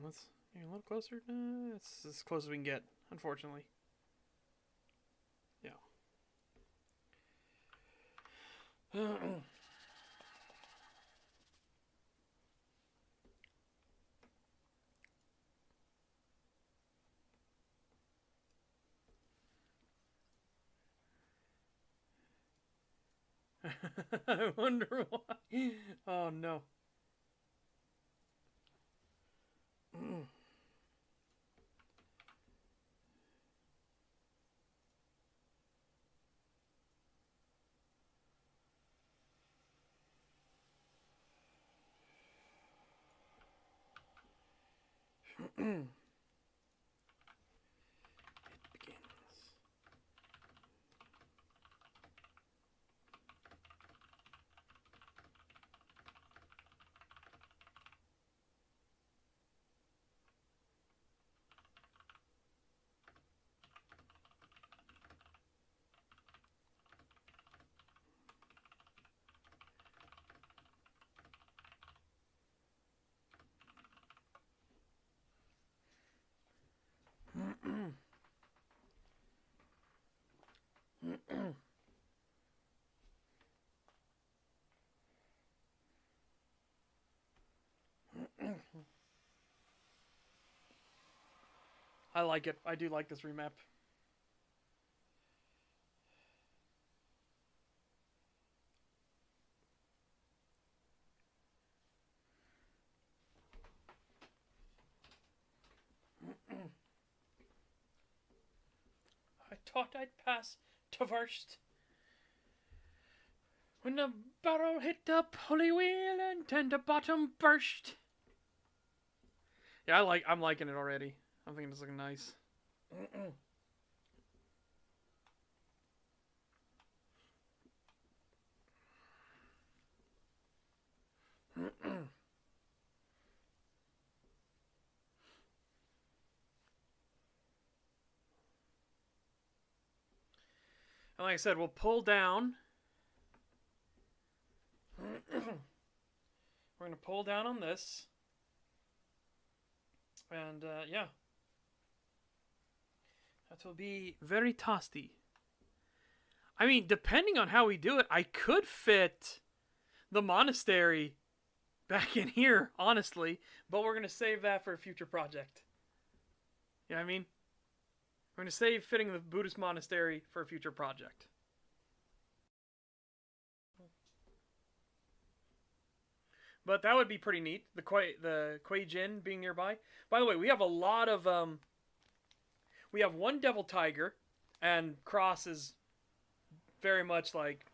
A: Let's get a little closer. It's as close as we can get, unfortunately. Yeah. I wonder why. Oh no. I like it. I do like this remap. I thought I'd pass to first. When the barrel hit the pulley wheel and then the bottom burst. Yeah, I'm liking it already. I'm thinking it's looking nice. And like I said, we'll pull down. We're going to pull down on this. And, yeah. That will be very tasty. I mean, depending on how we do it, I could fit the monastery back in here, honestly. But we're going to save that for a future project. You know what I mean? We're going to save fitting the Buddhist monastery for a future project. But that would be pretty neat. The Kuei Jin being nearby. By the way, we have a lot of we have one devil tiger, and Cross is very much like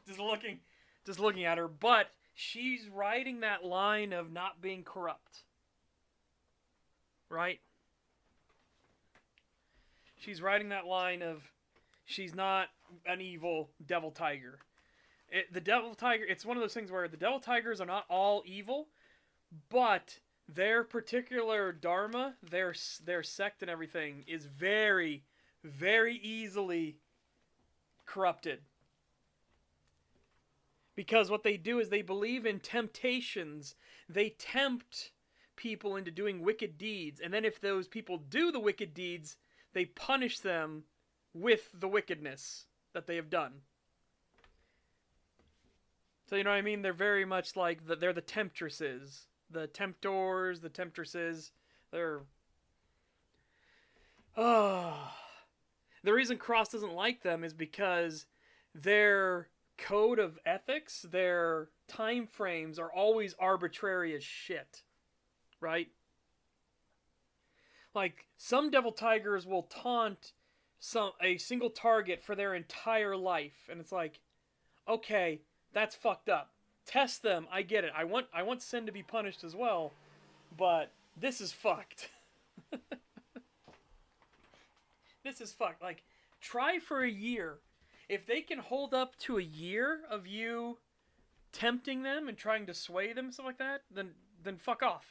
A: just looking at her, but she's riding that line of not being corrupt. Right? She's riding that line of she's not an evil devil tiger. The devil tiger, it's one of those things where the devil tigers are not all evil, but their particular dharma, their sect and everything is very, very easily corrupted. Because what they do is they believe in temptations. They tempt people into doing wicked deeds. And then if those people do the wicked deeds, they punish them with the wickedness that they have done. So you know what I mean? They're very much like, they're the temptresses. The temptors, the temptresses. They're... The reason Cross doesn't like them is because their code of ethics, their time frames are always arbitrary as shit. Right? Like, some devil tigers will taunt a single target for their entire life. And it's like, okay, that's fucked up. Test them, I get it. I want sin to be punished as well, but this is fucked. This is fucked. Like, try for a year. If they can hold up to a year of you tempting them and trying to sway them and stuff like that, then fuck off.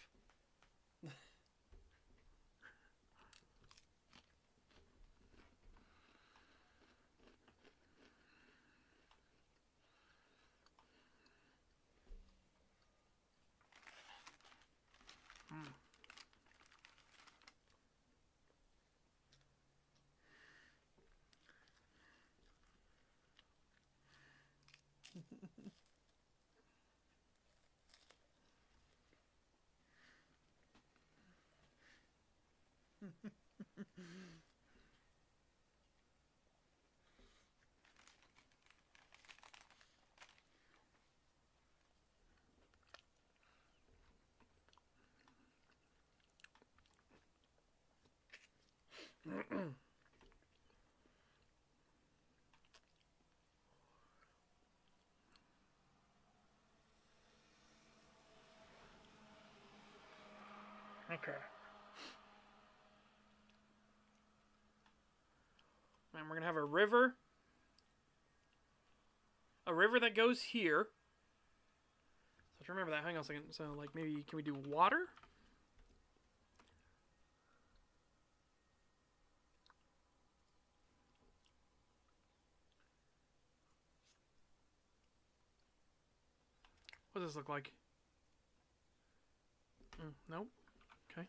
A: Okay. And we're going to have a river. A river that goes here. So remember that. Hang on a second. So, like, maybe, can we do water? What does this look like? Nope. Okay.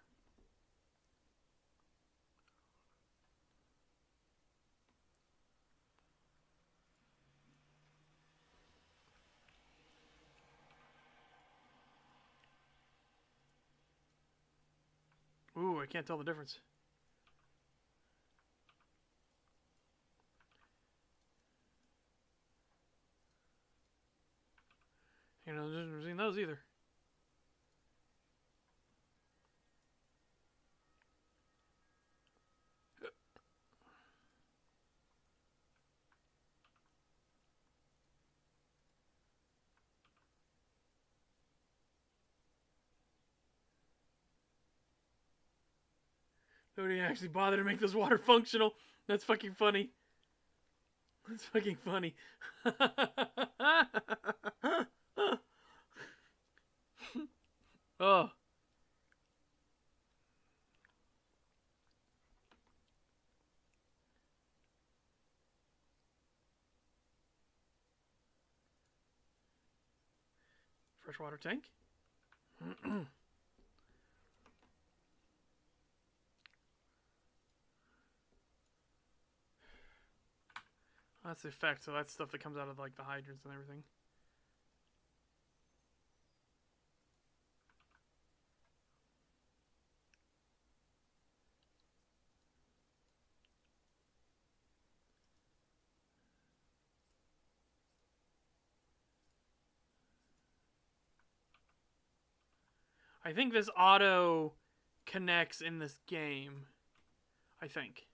A: Ooh, I can't tell the difference. You know, I haven't seen those either. Nobody actually bothered to make this water functional. That's fucking funny. That's fucking funny. Oh. Freshwater tank. That's the effect, so that's stuff that comes out of like the hydrants and everything. I think this auto connects in this game. I think.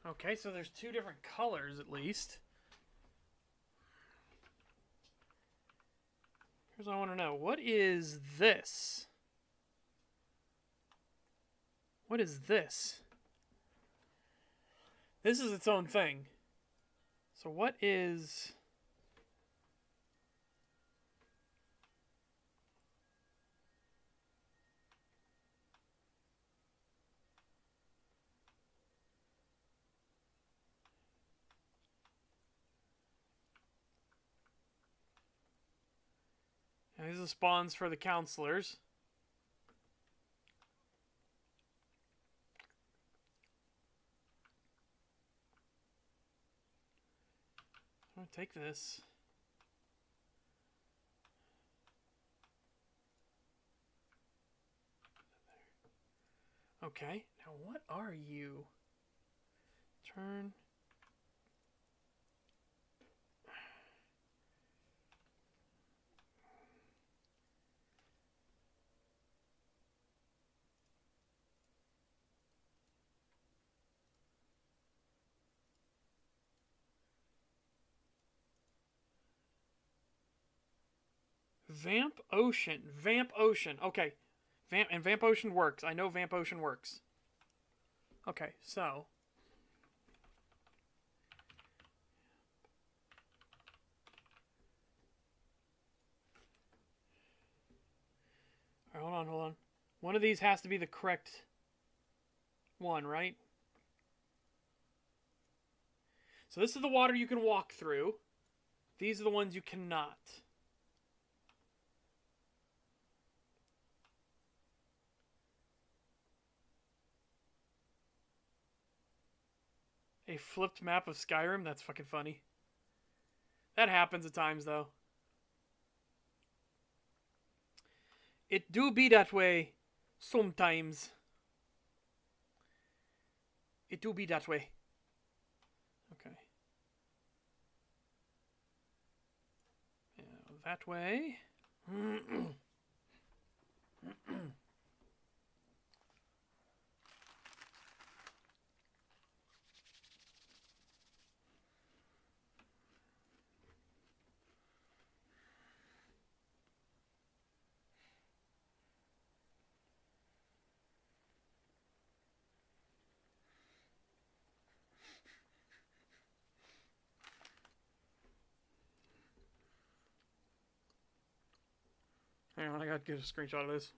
A: Okay, so there's two different colors at least. Here's what I want to know. What is this? What is this? This is its own thing. So what is... Now, these are spawns for the counselors. I'm going to take this. Okay, now what are you? Turn. Vamp Ocean. Vamp Ocean. Okay. Vamp Ocean works. I know Vamp Ocean works. Okay, so... Alright, hold on. One of these has to be the correct one, right? So this is the water you can walk through. These are the ones you cannot. A flipped map of Skyrim? That's fucking funny. That happens at times, though. It do be that way sometimes. It do be that way. Okay. Yeah, that way. Hang on, I gotta get a screenshot of this.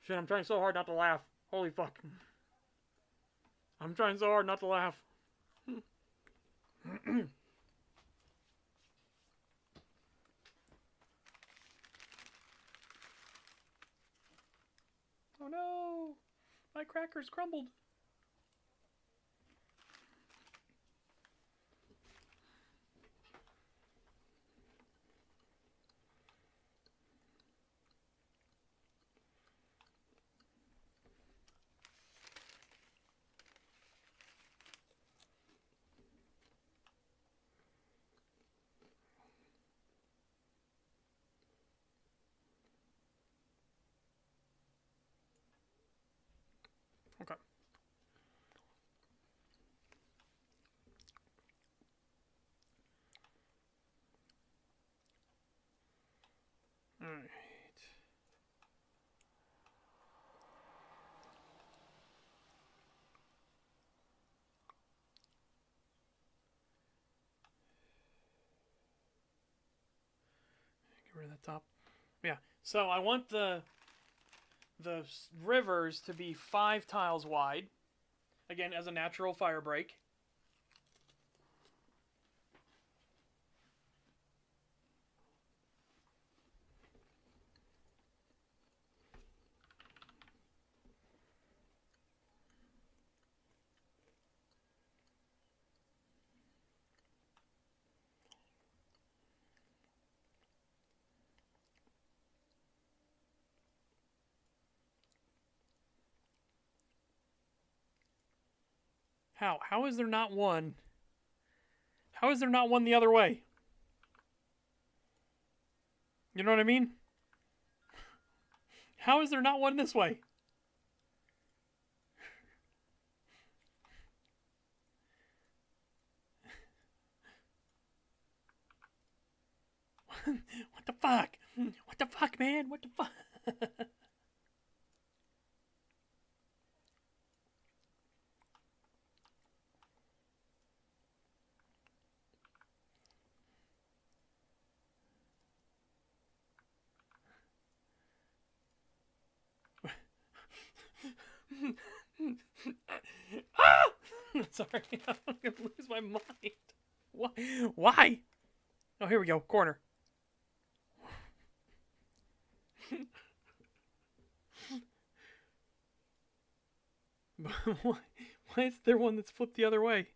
A: Shit, I'm trying so hard not to laugh. Holy fuck. I'm trying so hard not to laugh. Oh no! My crackers crumbled. Okay. Alright. Get rid of that top. Yeah. So I want the rivers to be 5 tiles wide. Again, as a natural fire break. How? How is there not one? How is there not one the other way? You know what I mean? How is there not one this way? What the fuck? What the fuck, man? What the fuck? Ah! Sorry, I'm gonna lose my mind. Why? Why? Oh, here we go. Corner. Why is there one that's flipped the other way?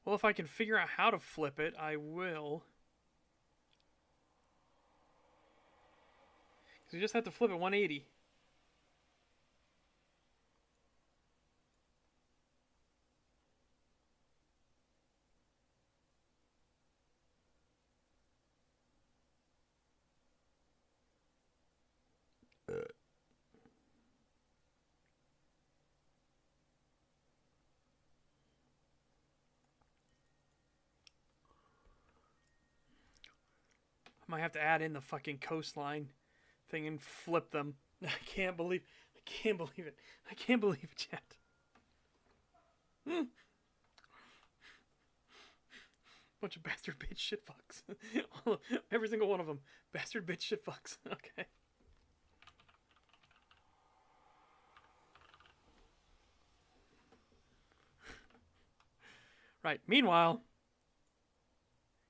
A: Well, if I can figure out how to flip it, I will. Because you just have to flip it 180. I might have to add in the fucking coastline thing and flip them. I can't believe it. I can't believe it yet. Bunch of bastard bitch shit fucks. Every single one of them. Bastard bitch shit fucks. Okay. Right. Meanwhile,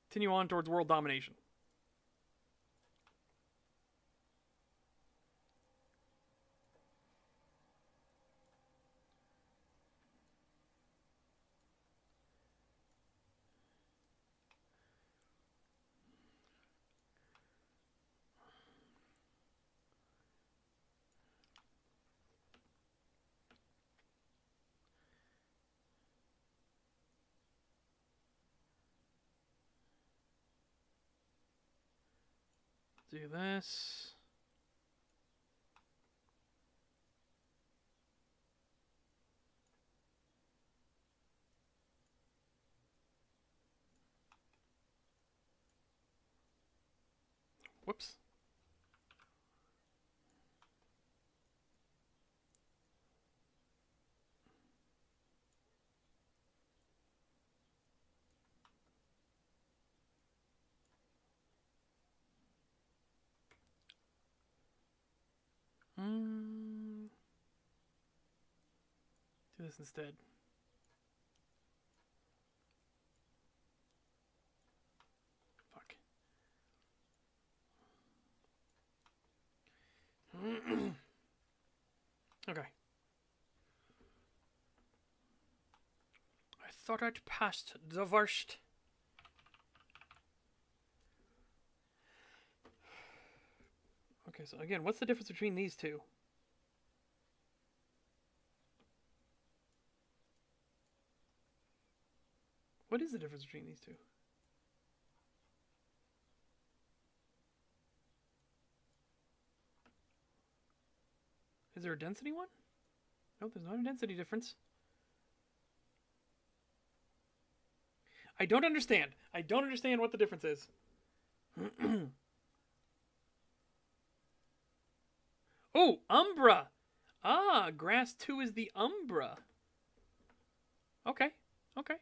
A: continue on towards world domination. Do this. Whoops. Do this instead. Fuck. Okay. I thought I'd passed the worst. Okay, so again, what's the difference between these two? What is the difference between these two? Is there a density one? Nope, there's not a density difference. I don't understand. I don't understand what the difference is. Oh, Umbra! Ah, grass 2 is the Umbra. Okay, okay.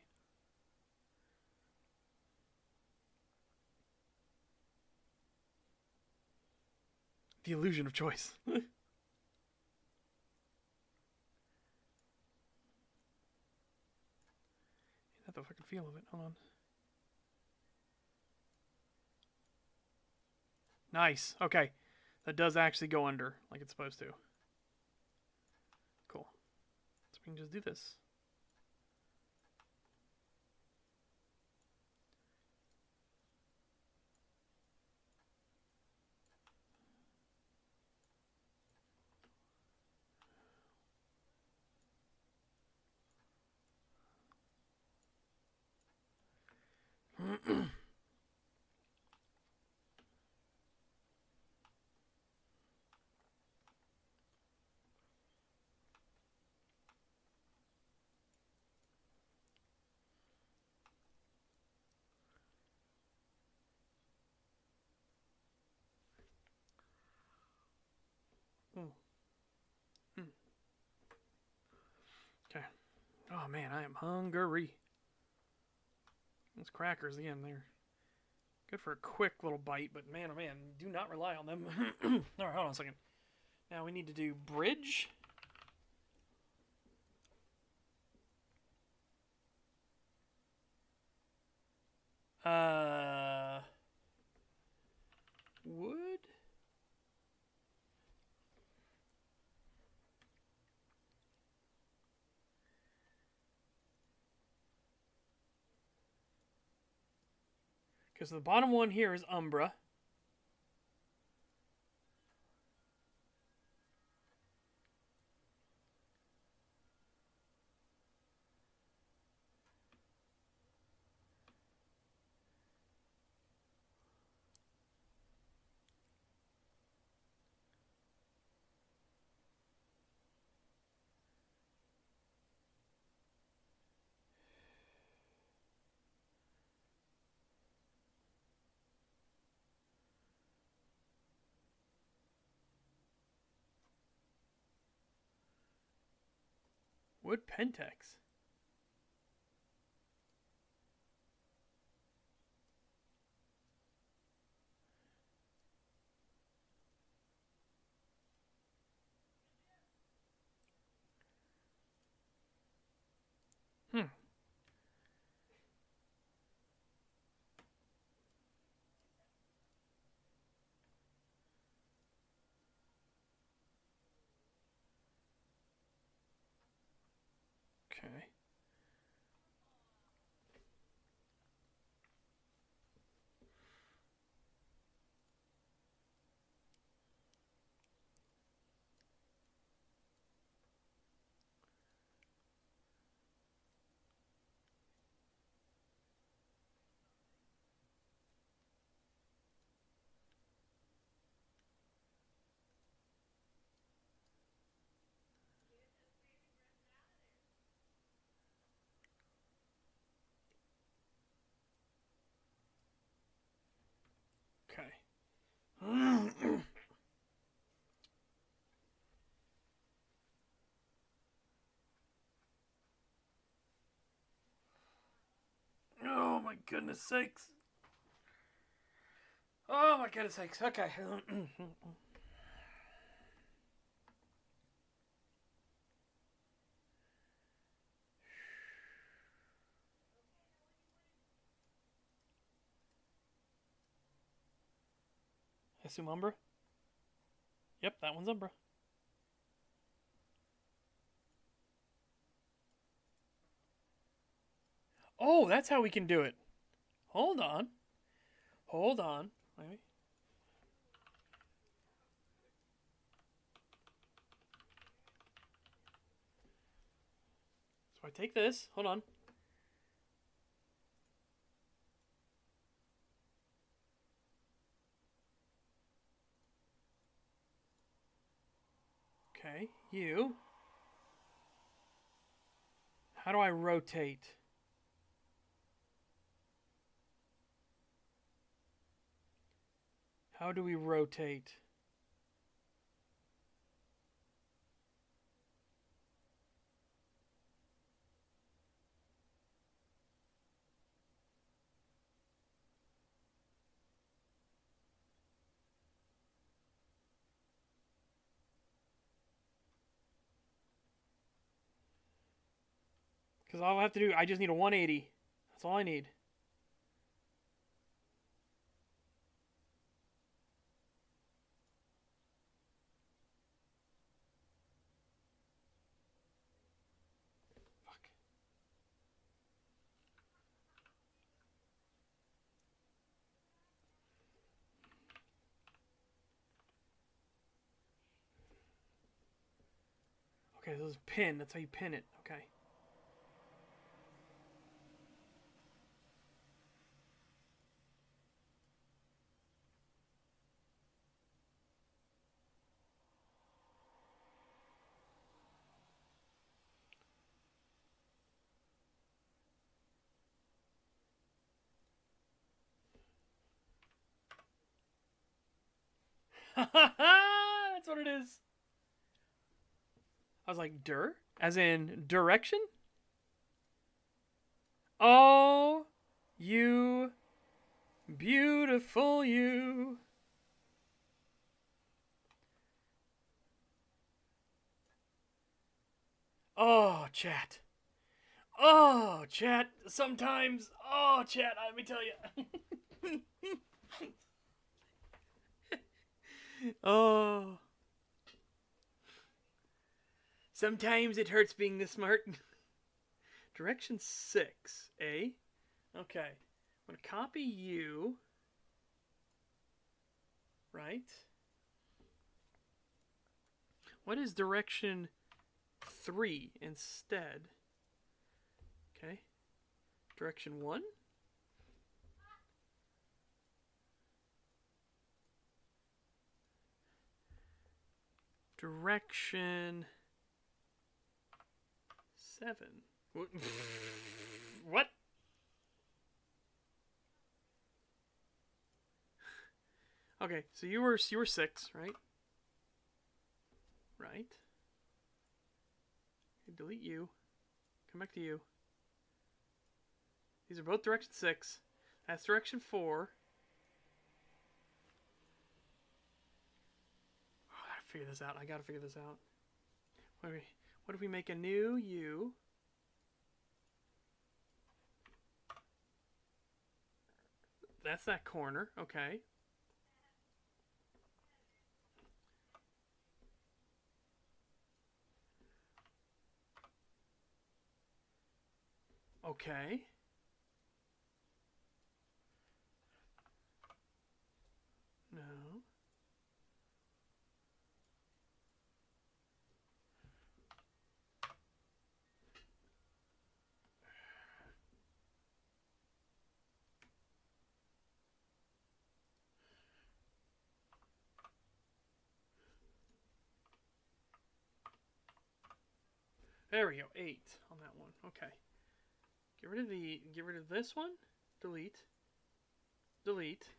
A: The illusion of choice. Not the fucking feel of it. Hold on. Nice. Okay. That does actually go under like it's supposed to. Cool. So we can just do this. Okay. Oh man, I am hungry. Those crackers, again, they're good for a quick little bite, but man, oh man, do not rely on them. Alright, hold on a second. Now we need to do bridge. Wood? Because the bottom one here is Umbra. Wood Pentex. Hmm. Okay. Okay. Oh my goodness sakes. Oh my goodness sakes. Okay. I assume Umbra? Yep, that one's Umbra. Oh, that's how we can do it. Hold on. Hold on. Maybe. So I take this. Hold on. Okay, you. How do I rotate? How do we rotate? Because all I have to do, I just need a 180. That's all I need. Fuck. Okay, this is pin. That's how you pin it. Okay. That's what it is. I was like, dir? As in direction? Oh, you beautiful you. Oh, chat. Oh, chat. Sometimes. Oh, chat. Let me tell you. Oh. Sometimes it hurts being this smart. Direction 6, eh? Okay. I'm going to copy you. Right? What is direction 3 instead? Okay. Direction 1. Direction 7. What? Okay, so you were 6, right? Right. Delete you. Come back to you. These are both direction 6. That's direction 4. Oh, I gotta figure this out. I gotta figure this out. What if we make a new U? That's that corner. Okay. Okay. No. There we go. 8 on that one. Okay. Get rid of this one. Delete. Delete.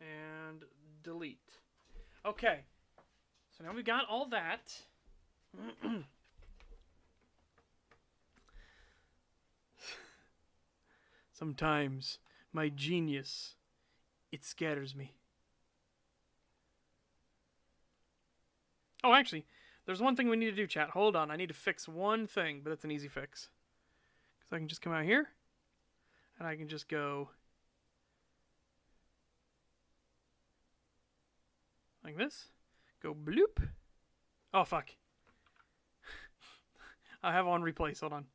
A: And delete. Okay. So now we've got all that. Sometimes my genius, it scatters me. Oh, actually, there's one thing we need to do, chat. Hold on. I need to fix one thing, but it's an easy fix. Because I can just come out here, and I can just go like this. Go bloop. Oh, fuck. I have on replace. Hold on.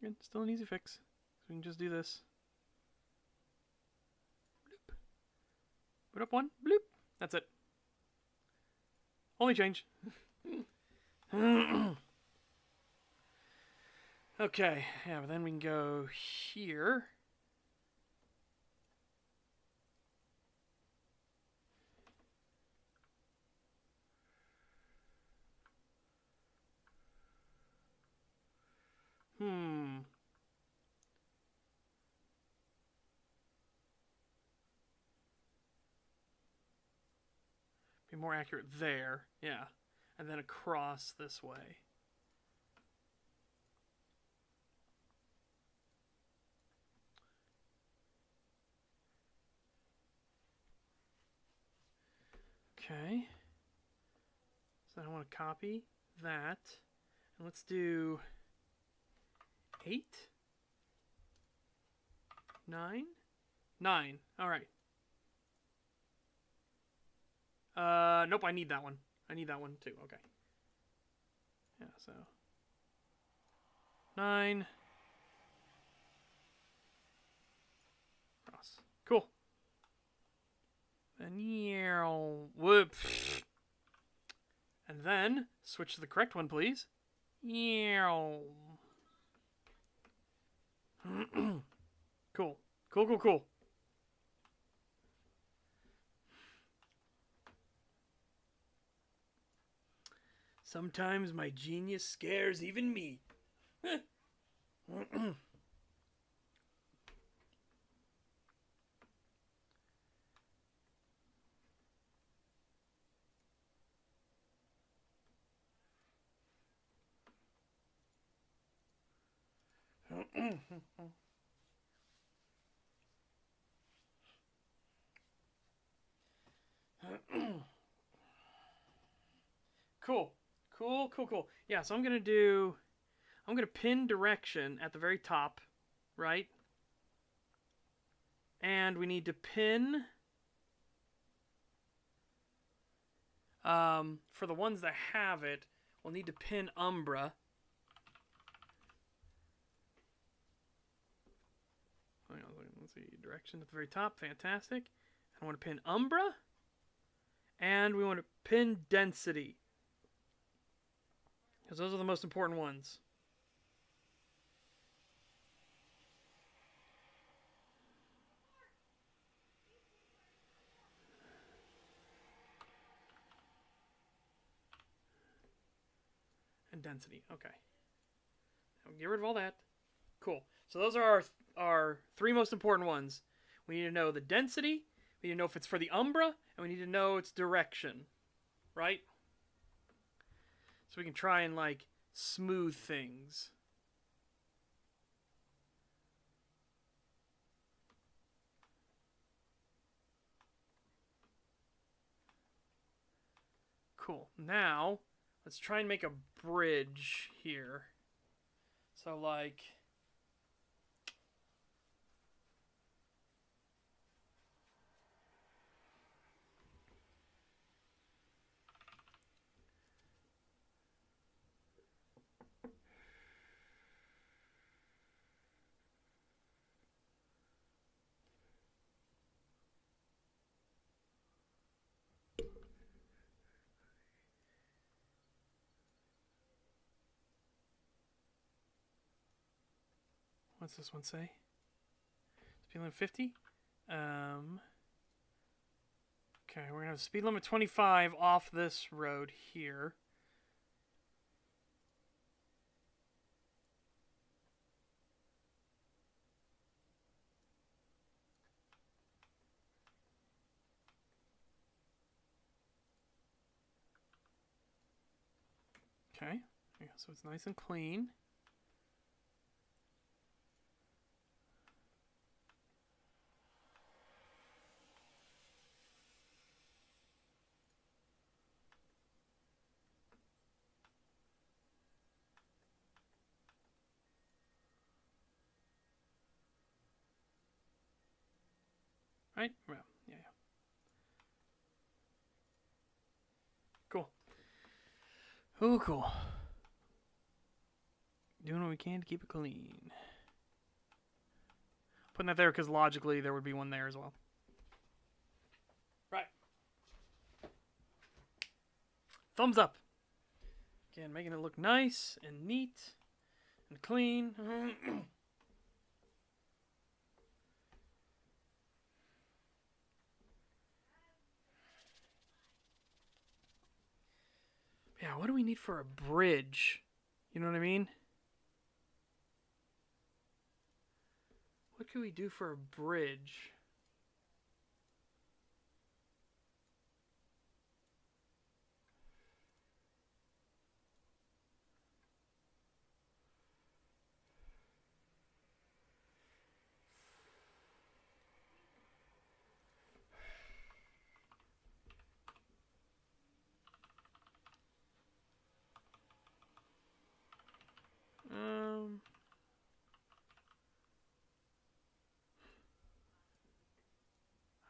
A: Again, still an easy fix. So we can just do this. Bloop. Put up one. Bloop. That's it. Only change. Okay. Yeah, but then we can go here. Be more accurate there. Yeah. And then across this way. Okay. So I want to copy that. And let's do 8, 9, 9. All right. Nope, I need that one. I need that one too. Okay. Yeah, so 9. Cross. Cool. And whoop. And then switch to the correct one, please. Cool. Cool, cool, cool. Sometimes my genius scares even me. Cool. Cool, cool, cool. Yeah, so I'm going to pin direction at the very top, right? And we need to pin, for the ones that have it, we'll need to pin Umbra. Let's see, direction at the very top, fantastic. I want to pin Umbra, and we want to pin Density. Because those are the most important ones. And Density, okay. Now get rid of all that. Cool. So those are our 3 most important ones. We need to know the density, we need to know if it's for the Umbra, and we need to know its direction. Right? So we can try and, like, smooth things. Cool. Now, let's try and make a bridge here. So, like, what's this one say? Speed limit 50? Okay, we're going to have speed limit 25 off this road here. Okay. Yeah, so it's nice and clean. Right? Well, yeah. Cool. Oh, cool. Doing what we can to keep it clean. Putting that there because logically there would be one there as well. Right. Thumbs up. Again, making it look nice and neat and clean. Yeah, what do we need for a bridge? You know what I mean? What could we do for a bridge?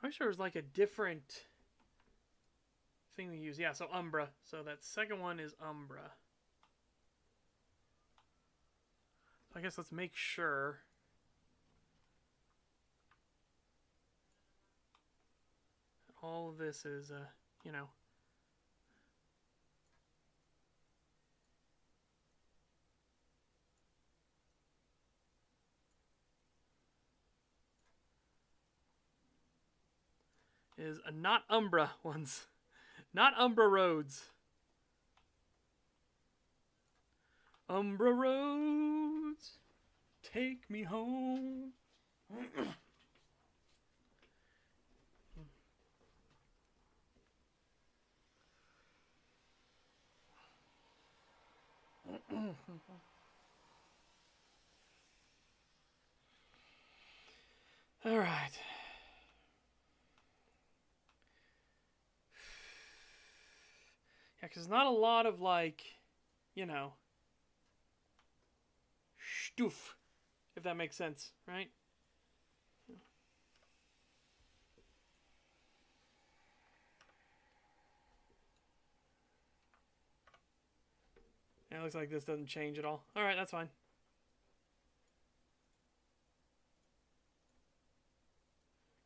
A: I wish there was like a different thing we use. Yeah, so Umbra. So that second one is Umbra. So I guess let's make sure. All of this is, you know. Is a not Umbra ones. Not Umbra roads. Umbra roads, take me home. All right. Yeah, because not a lot of, like, you know, stoof, if that makes sense, right? Yeah, it looks like this doesn't change at all. All right, that's fine.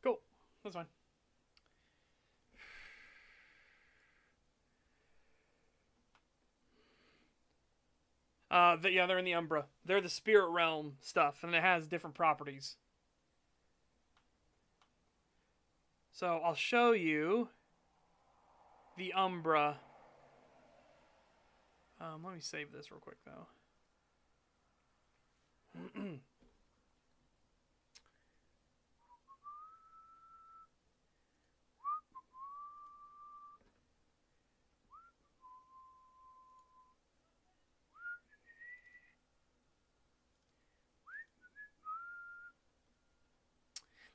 A: Cool. That's fine. Yeah, they're in the Umbra. They're the spirit realm stuff, and it has different properties. So I'll show you the Umbra. Let me save this real quick, though.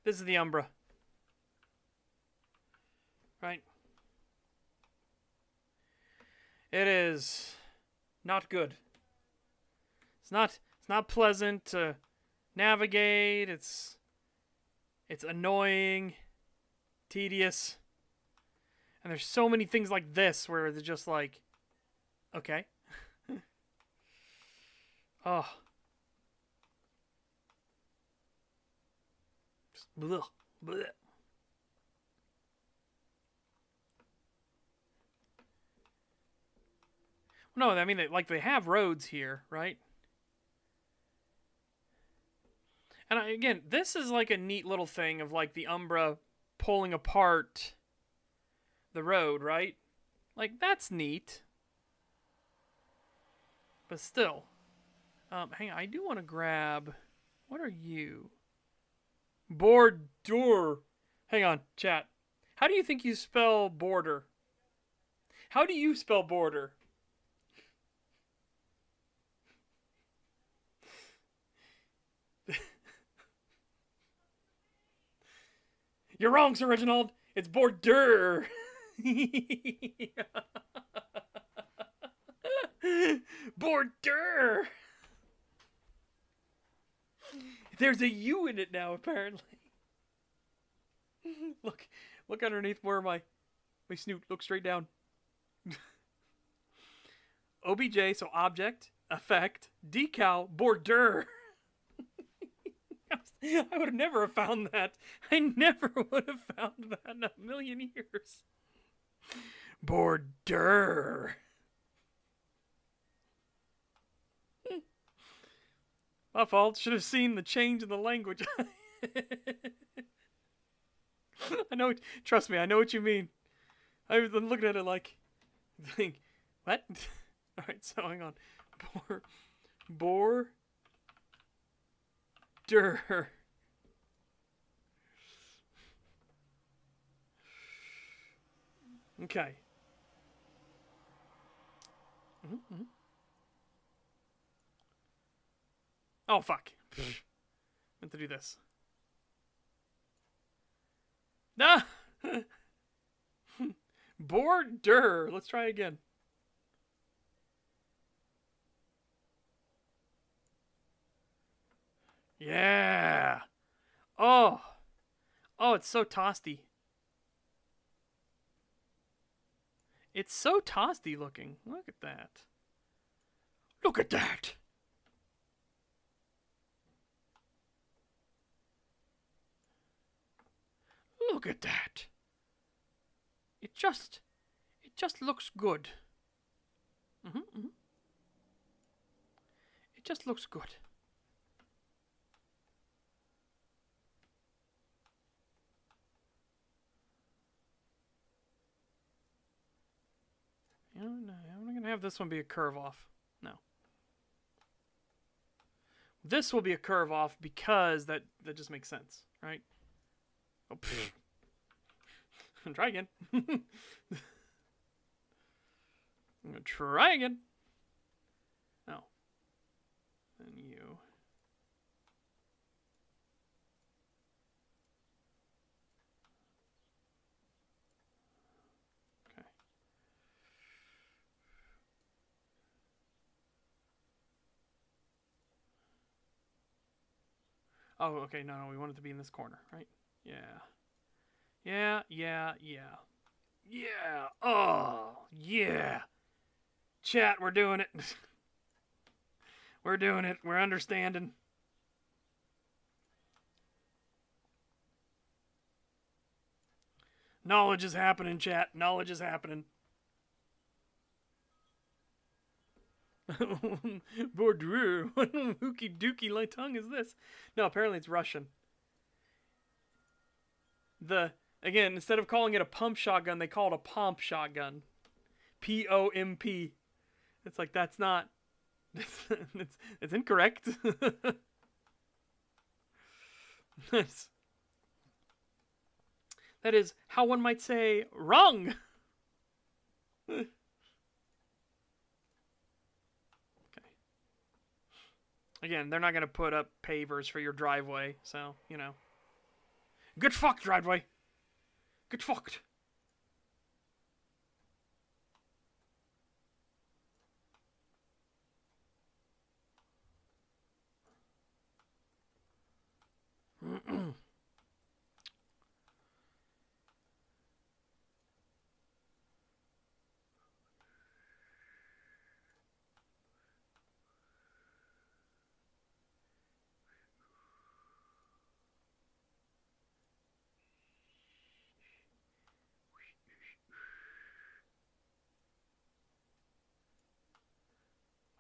A: This is the Umbra. Right? It is not good. It's not pleasant to navigate. It's annoying, tedious. And there's so many things like this where it's just like, okay. Oh. Just blech, blech. No, I mean, they have roads here, right? And again, this is like a neat little thing of like the Umbra pulling apart the road, right? Like, that's neat. But still. Hang on, I do want to grab... What are you? Border. Hang on, chat. How do you think you spell border? How do you spell border? You're wrong, Sir Reginald. It's border. Border. There's a U in it now, apparently. Look underneath where my snoot. Look straight down. OBJ, so object, effect, decal, border. I would have never found that. I never would have found that in a million years. Border. My fault. Should have seen the change in the language. I know. Trust me, I know what you mean. I was looking at it like, think, what? All right, so hang on. Border. Okay. Oh, fuck. Meant to do this. Ah! Border. Let's try again. Yeah. Oh. Oh, it's so toasty. It's so toasty looking. Look at that. Look at that. Look at that. It just looks good. It just looks good. No, I'm not going to have this one be a curve off. No. This will be a curve off because that just makes sense, right? Oh, try again. I'm going to try again. Oh. And you. Okay. Oh, okay. No, we want it to be in this corner, right? Yeah. Yeah. Oh, yeah. Chat, we're doing it. We're doing it. We're understanding. Knowledge is happening, chat. Knowledge is happening. Bordeaux. What hooky dookie light tongue is this? No, apparently it's Russian. Again, instead of calling it a pump shotgun, they call it a pomp shotgun. P-O-M-P. It's like, that's not... It's incorrect. That is how one might say, wrong! Okay. Again, they're not going to put up pavers for your driveway, so, you know. Get fucked, driveway! Get fucked!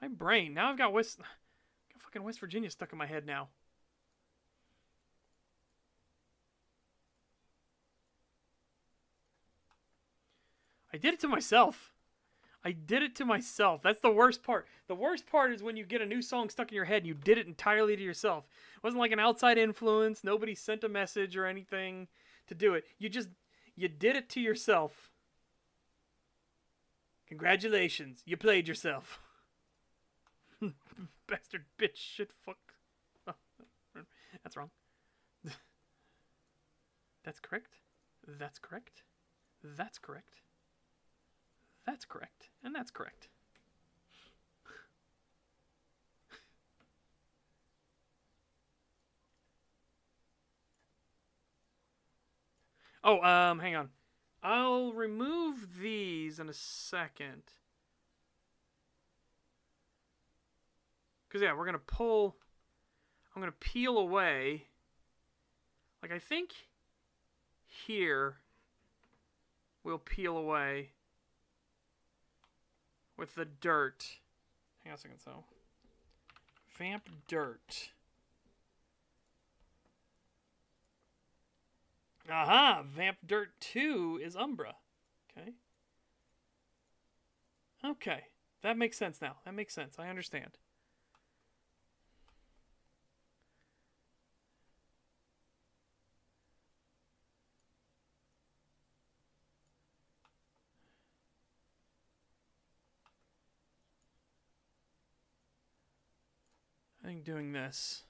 A: My brain. Now I've got fucking West Virginia stuck in my head now. I did it to myself. I did it to myself. That's the worst part. The worst part is when you get a new song stuck in your head and you did it entirely to yourself. It wasn't like an outside influence. Nobody sent a message or anything to do it. You did it to yourself. Congratulations. You played yourself. Bastard bitch shit fuck. Oh, that's wrong. That's correct. That's correct. That's correct. That's correct. And that's correct. Oh, hang on. I'll remove these in a second. Because, yeah, we're going to pull... I'm going to peel away. Like, I think here we'll peel away with the dirt. Hang on a second, so. Vamp dirt. Aha! Vamp dirt 2 is Umbra. Okay. Okay. That makes sense now. That makes sense. I understand. I think doing this.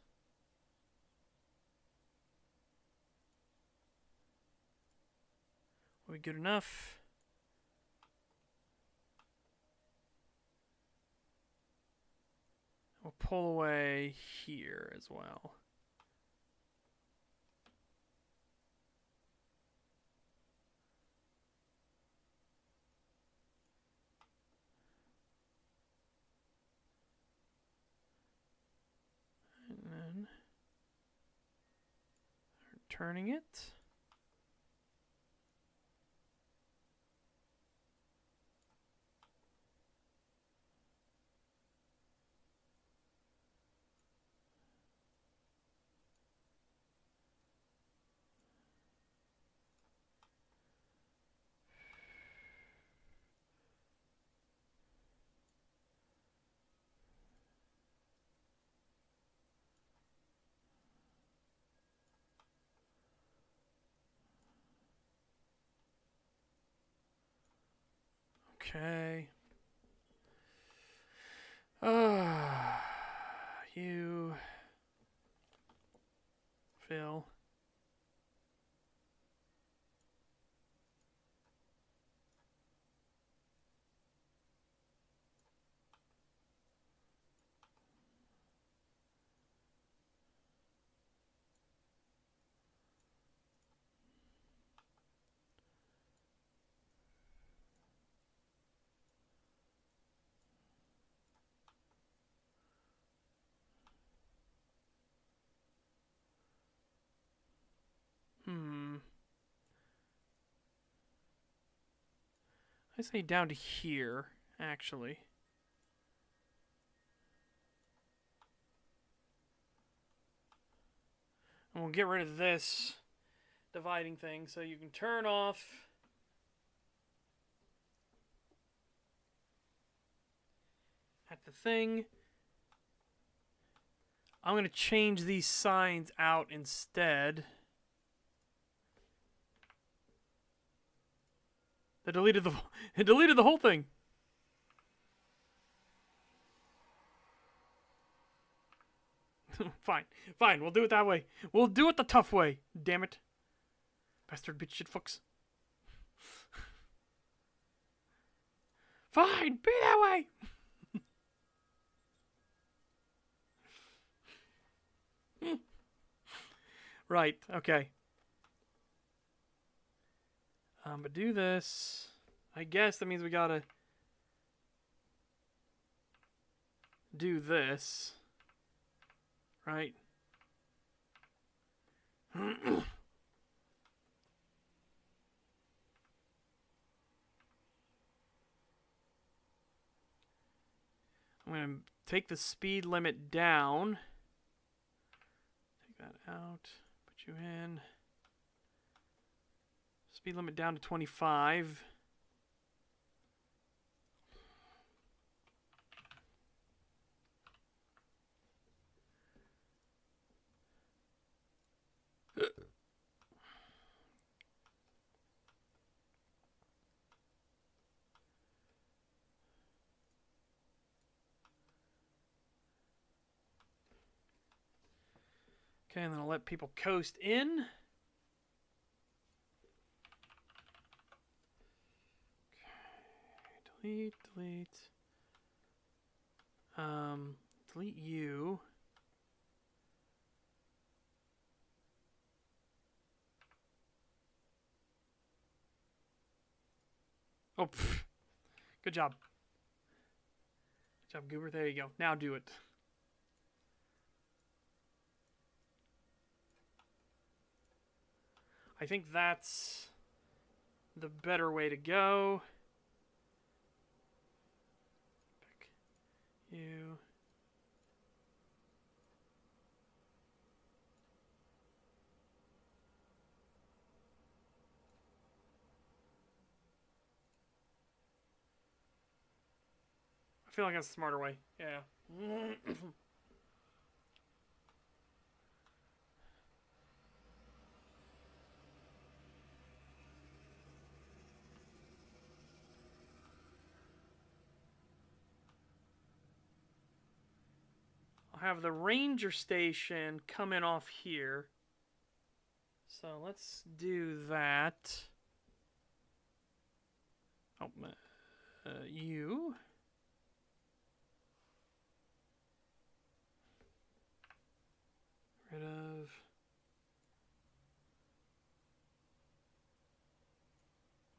A: Will be good enough. We'll pull away here as well. And then turning it. Okay. You, Phil. I say down to here, actually. And we'll get rid of this dividing thing so you can turn off at the thing. I'm going to change these signs out instead. It deleted the whole thing. Fine. Fine, we'll do it that way. We'll do it the tough way. Damn it. Bastard bitch shit fucks. Fine, be that way. Right, okay. But do this. I guess that means we gotta do this. Right? I'm going to take the speed limit down. Take that out. Put you in. Speed limit down to 25. Okay, and then I'll let people coast in. delete, delete. Delete you. Oh, pfft. Good job. Good job, Goober. There you go. Now do it. I think that's the better way to go. Pick you. I feel like that's a smarter way. Yeah. I'll have the ranger station coming off here. So let's do that. Oh, you. Rid of.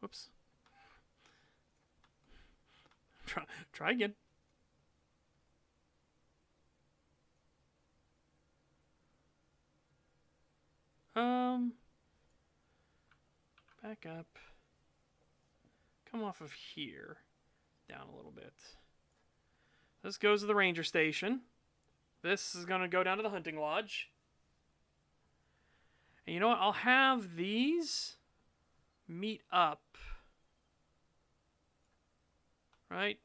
A: Whoops. Try again. Back up. Come off of here. Down a little bit. This goes to the ranger station. This is going to go down to the hunting lodge. And you know what? I'll have these meet up. Right?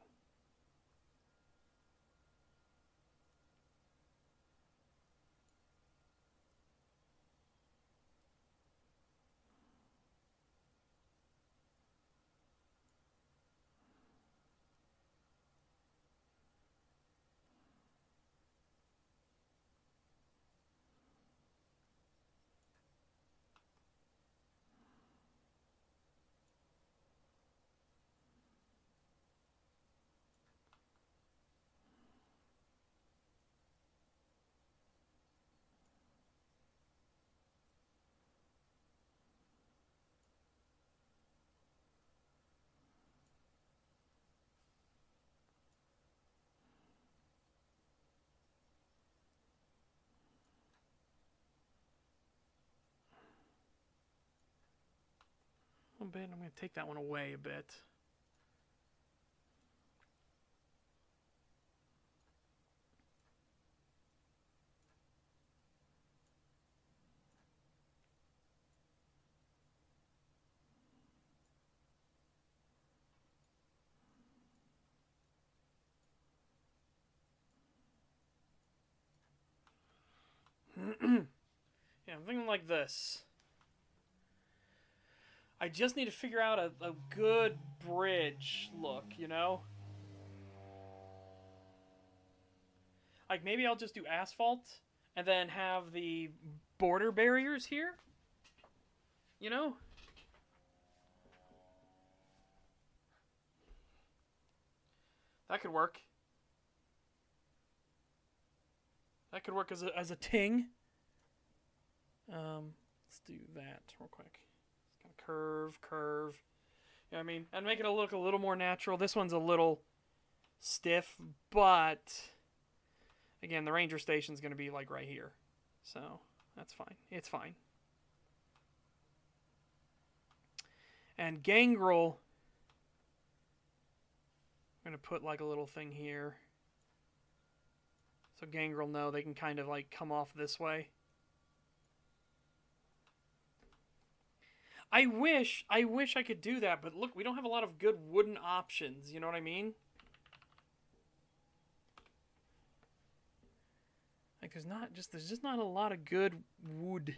A: A little bit. I'm going to take that one away a bit. Yeah, I'm thinking like this. I just need to figure out a good bridge look, you know? Like, maybe I'll just do asphalt and then have the border barriers here. You know? That could work. That could work as a ting. Let's do that real quick. Just kind of curve. You know what I mean? And make it look a little more natural. This one's a little stiff, but again, the ranger station's going to be like right here. So that's fine. It's fine. And Gangrel, I'm going to put like a little thing here. So Gangrel know they can kind of like come off this way. I wish I could do that, but look, we don't have a lot of good wooden options, you know what I mean? Like there's just not a lot of good wood.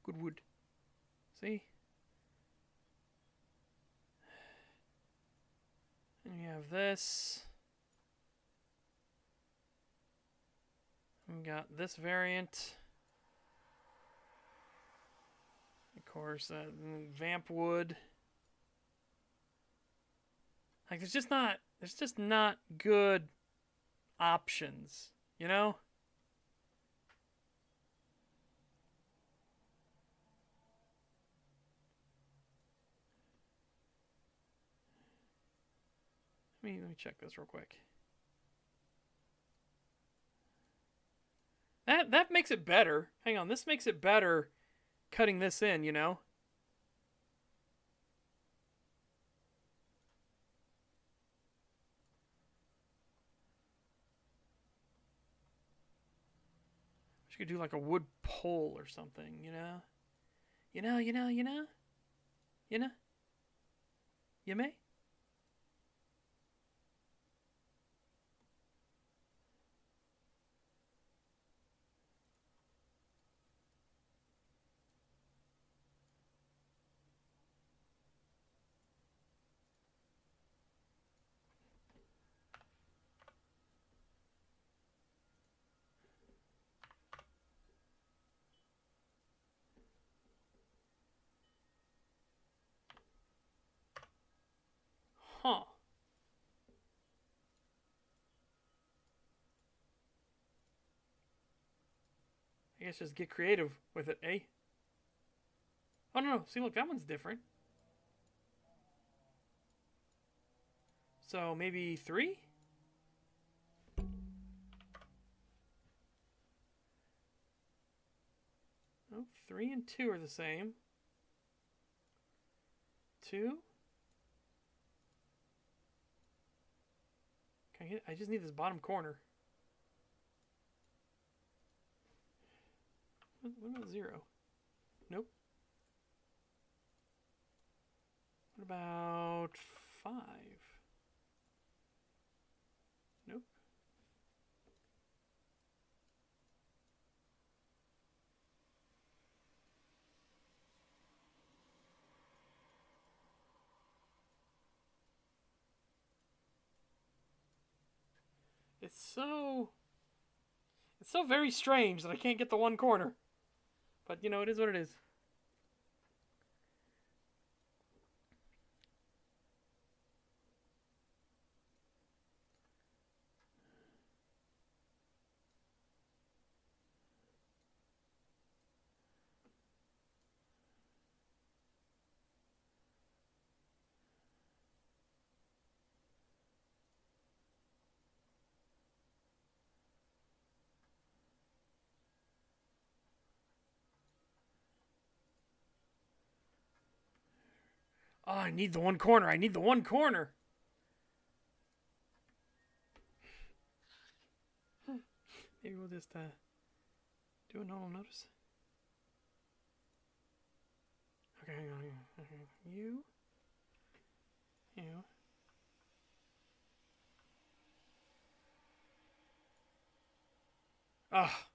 A: Good wood. See? And you have this. We got this variant. Of course, vamp wood. Like there's just not good options, you know? Let me check this real quick. That makes it better. Hang on, this makes it better cutting this in, you know? You could do like a wood pole or something, you know? You know? You know? You may? Huh. I guess just get creative with it, eh? Oh, no. See, look, that one's different. So maybe 3? Oh, 3 and 2 are the same. 2? I just need this bottom corner. What about 0? Nope. What about 5? Nope. It's so very strange that I can't get the one corner. But, you know, it is what it is. Oh, I need the one corner. I need the one corner. Maybe we'll just do a normal notice. Okay, hang on. You. Ah.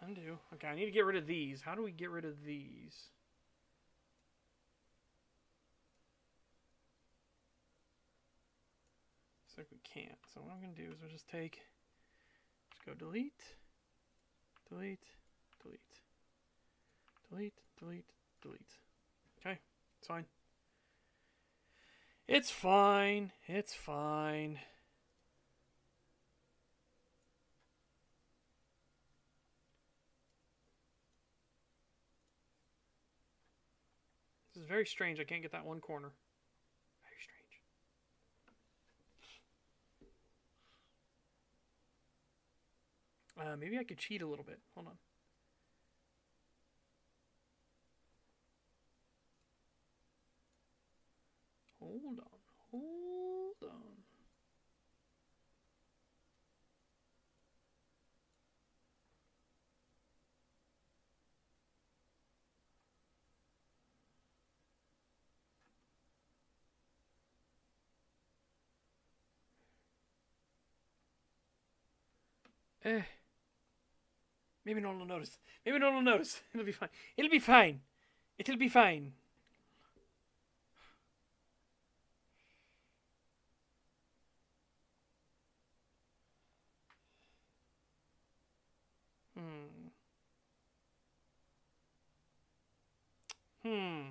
A: Undo. Okay, I need to get rid of these. How do we get rid of these? Looks like we can't. So what I'm going to do is we'll just go delete, delete, delete, delete, delete, delete. Okay, it's fine. It's fine. It's fine. This is very strange. I can't get that one corner. Very strange. Maybe I could cheat a little bit. Hold on. Hold on. Hold on. Maybe no one will notice. Maybe no one will notice. It'll be fine. It'll be fine. It'll be fine. Hmm.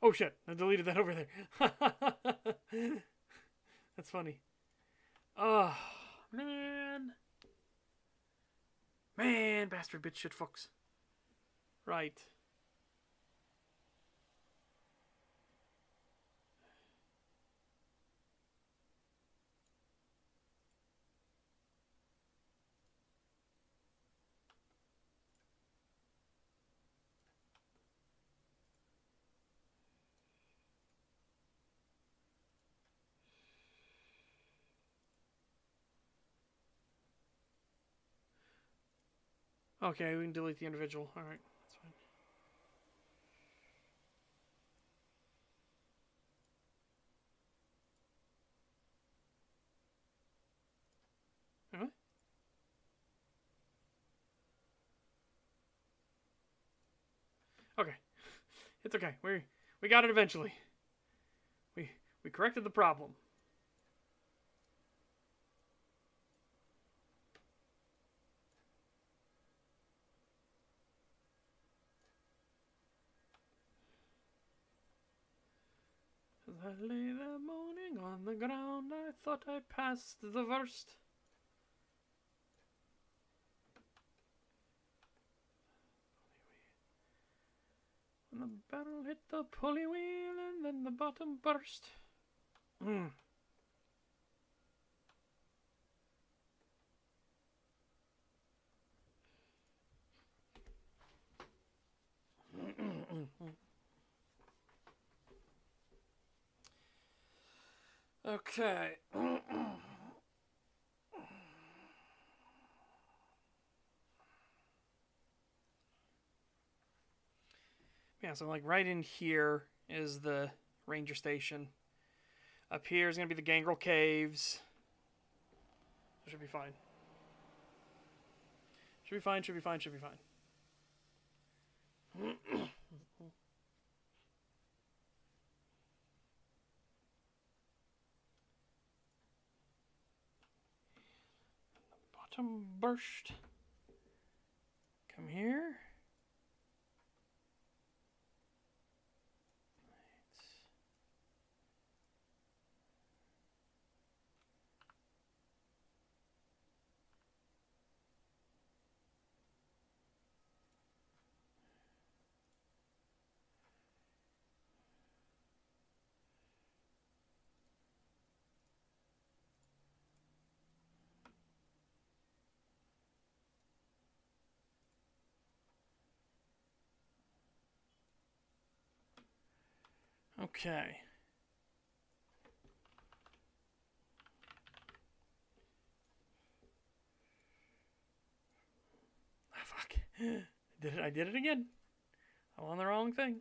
A: Oh shit, I deleted that over there. That's funny. Oh, man. Man, bastard bitch shit fucks. Right. Okay, we can delete the individual. Alright, that's fine. Huh? Okay. It's okay. We got it eventually. We corrected the problem. As I lay there moaning on the ground, I thought I passed the worst. When the barrel hit the pulley wheel and then the bottom burst. Okay. Yeah, so like right in here is the ranger station. Up here is going to be the Gangrel Caves. Should be fine. Should be fine, should be fine, should be fine. Bottom burst. Come here. Okay. Ah, fuck. I did it again. I'm on the wrong thing.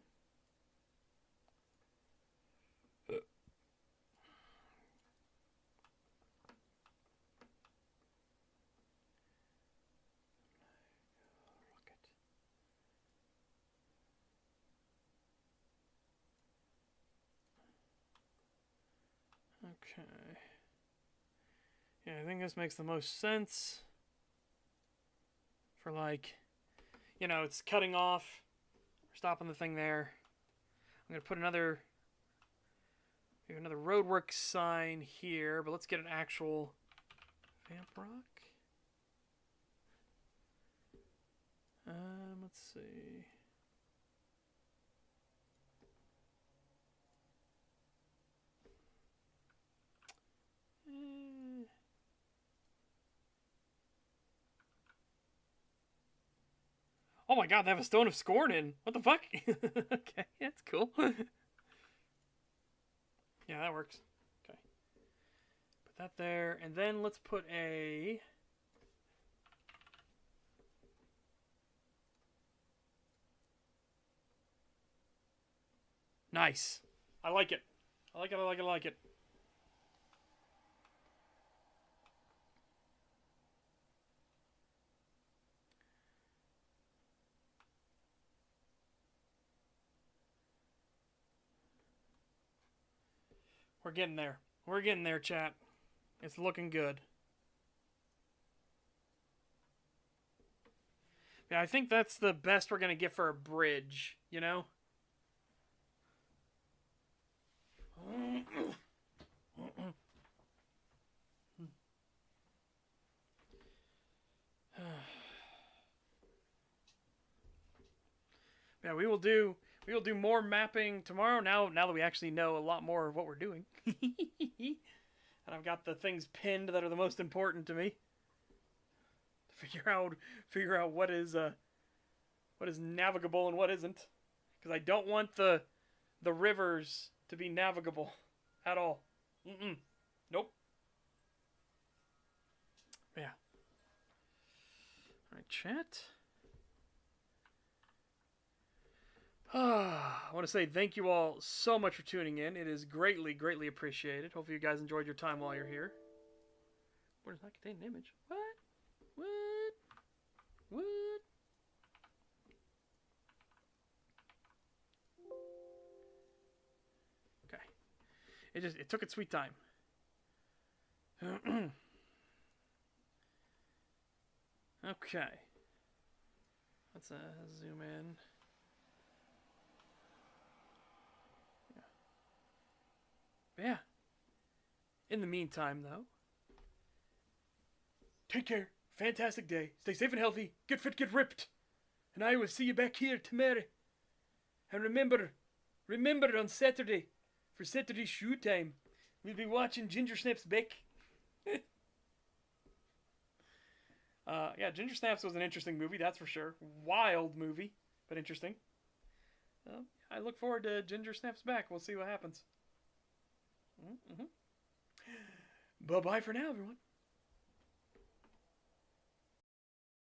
A: Okay. Yeah, I think this makes the most sense. For like, you know, it's cutting off. We're stopping the thing there. I'm going to put another roadwork sign here, but let's get an actual vamp rock. Let's see. Oh my god, they have a Stone of Scorn in. What the fuck? Okay, that's cool. Yeah, that works. Okay. Put that there, and then let's put a... Nice. I like it. I like it, I like it, I like it. We're getting there. We're getting there, chat. It's looking good. Yeah, I think that's the best we're going to get for a bridge, you know? Yeah, we will do more mapping tomorrow. Now that we actually know a lot more of what we're doing, and I've got the things pinned that are the most important to me. To figure out what is navigable and what isn't, because I don't want the rivers to be navigable at all. Nope. Yeah. All right, chat. I want to say thank you all so much for tuning in. It is greatly, greatly appreciated. Hopefully you guys enjoyed your time while you're here. Where does that contain an image? What? Okay. It took its sweet time. Okay. Let's zoom in. Yeah. In the meantime, though, take care. Fantastic day. Stay safe and healthy. Get fit, get ripped. And I will see you back here tomorrow. And remember on Saturday, for Saturday Showtime, we'll be watching Ginger Snaps back. Yeah, Ginger Snaps was an interesting movie, that's for sure. Wild movie, but interesting. I look forward to Ginger Snaps back. We'll see what happens. Bye-bye for now, everyone.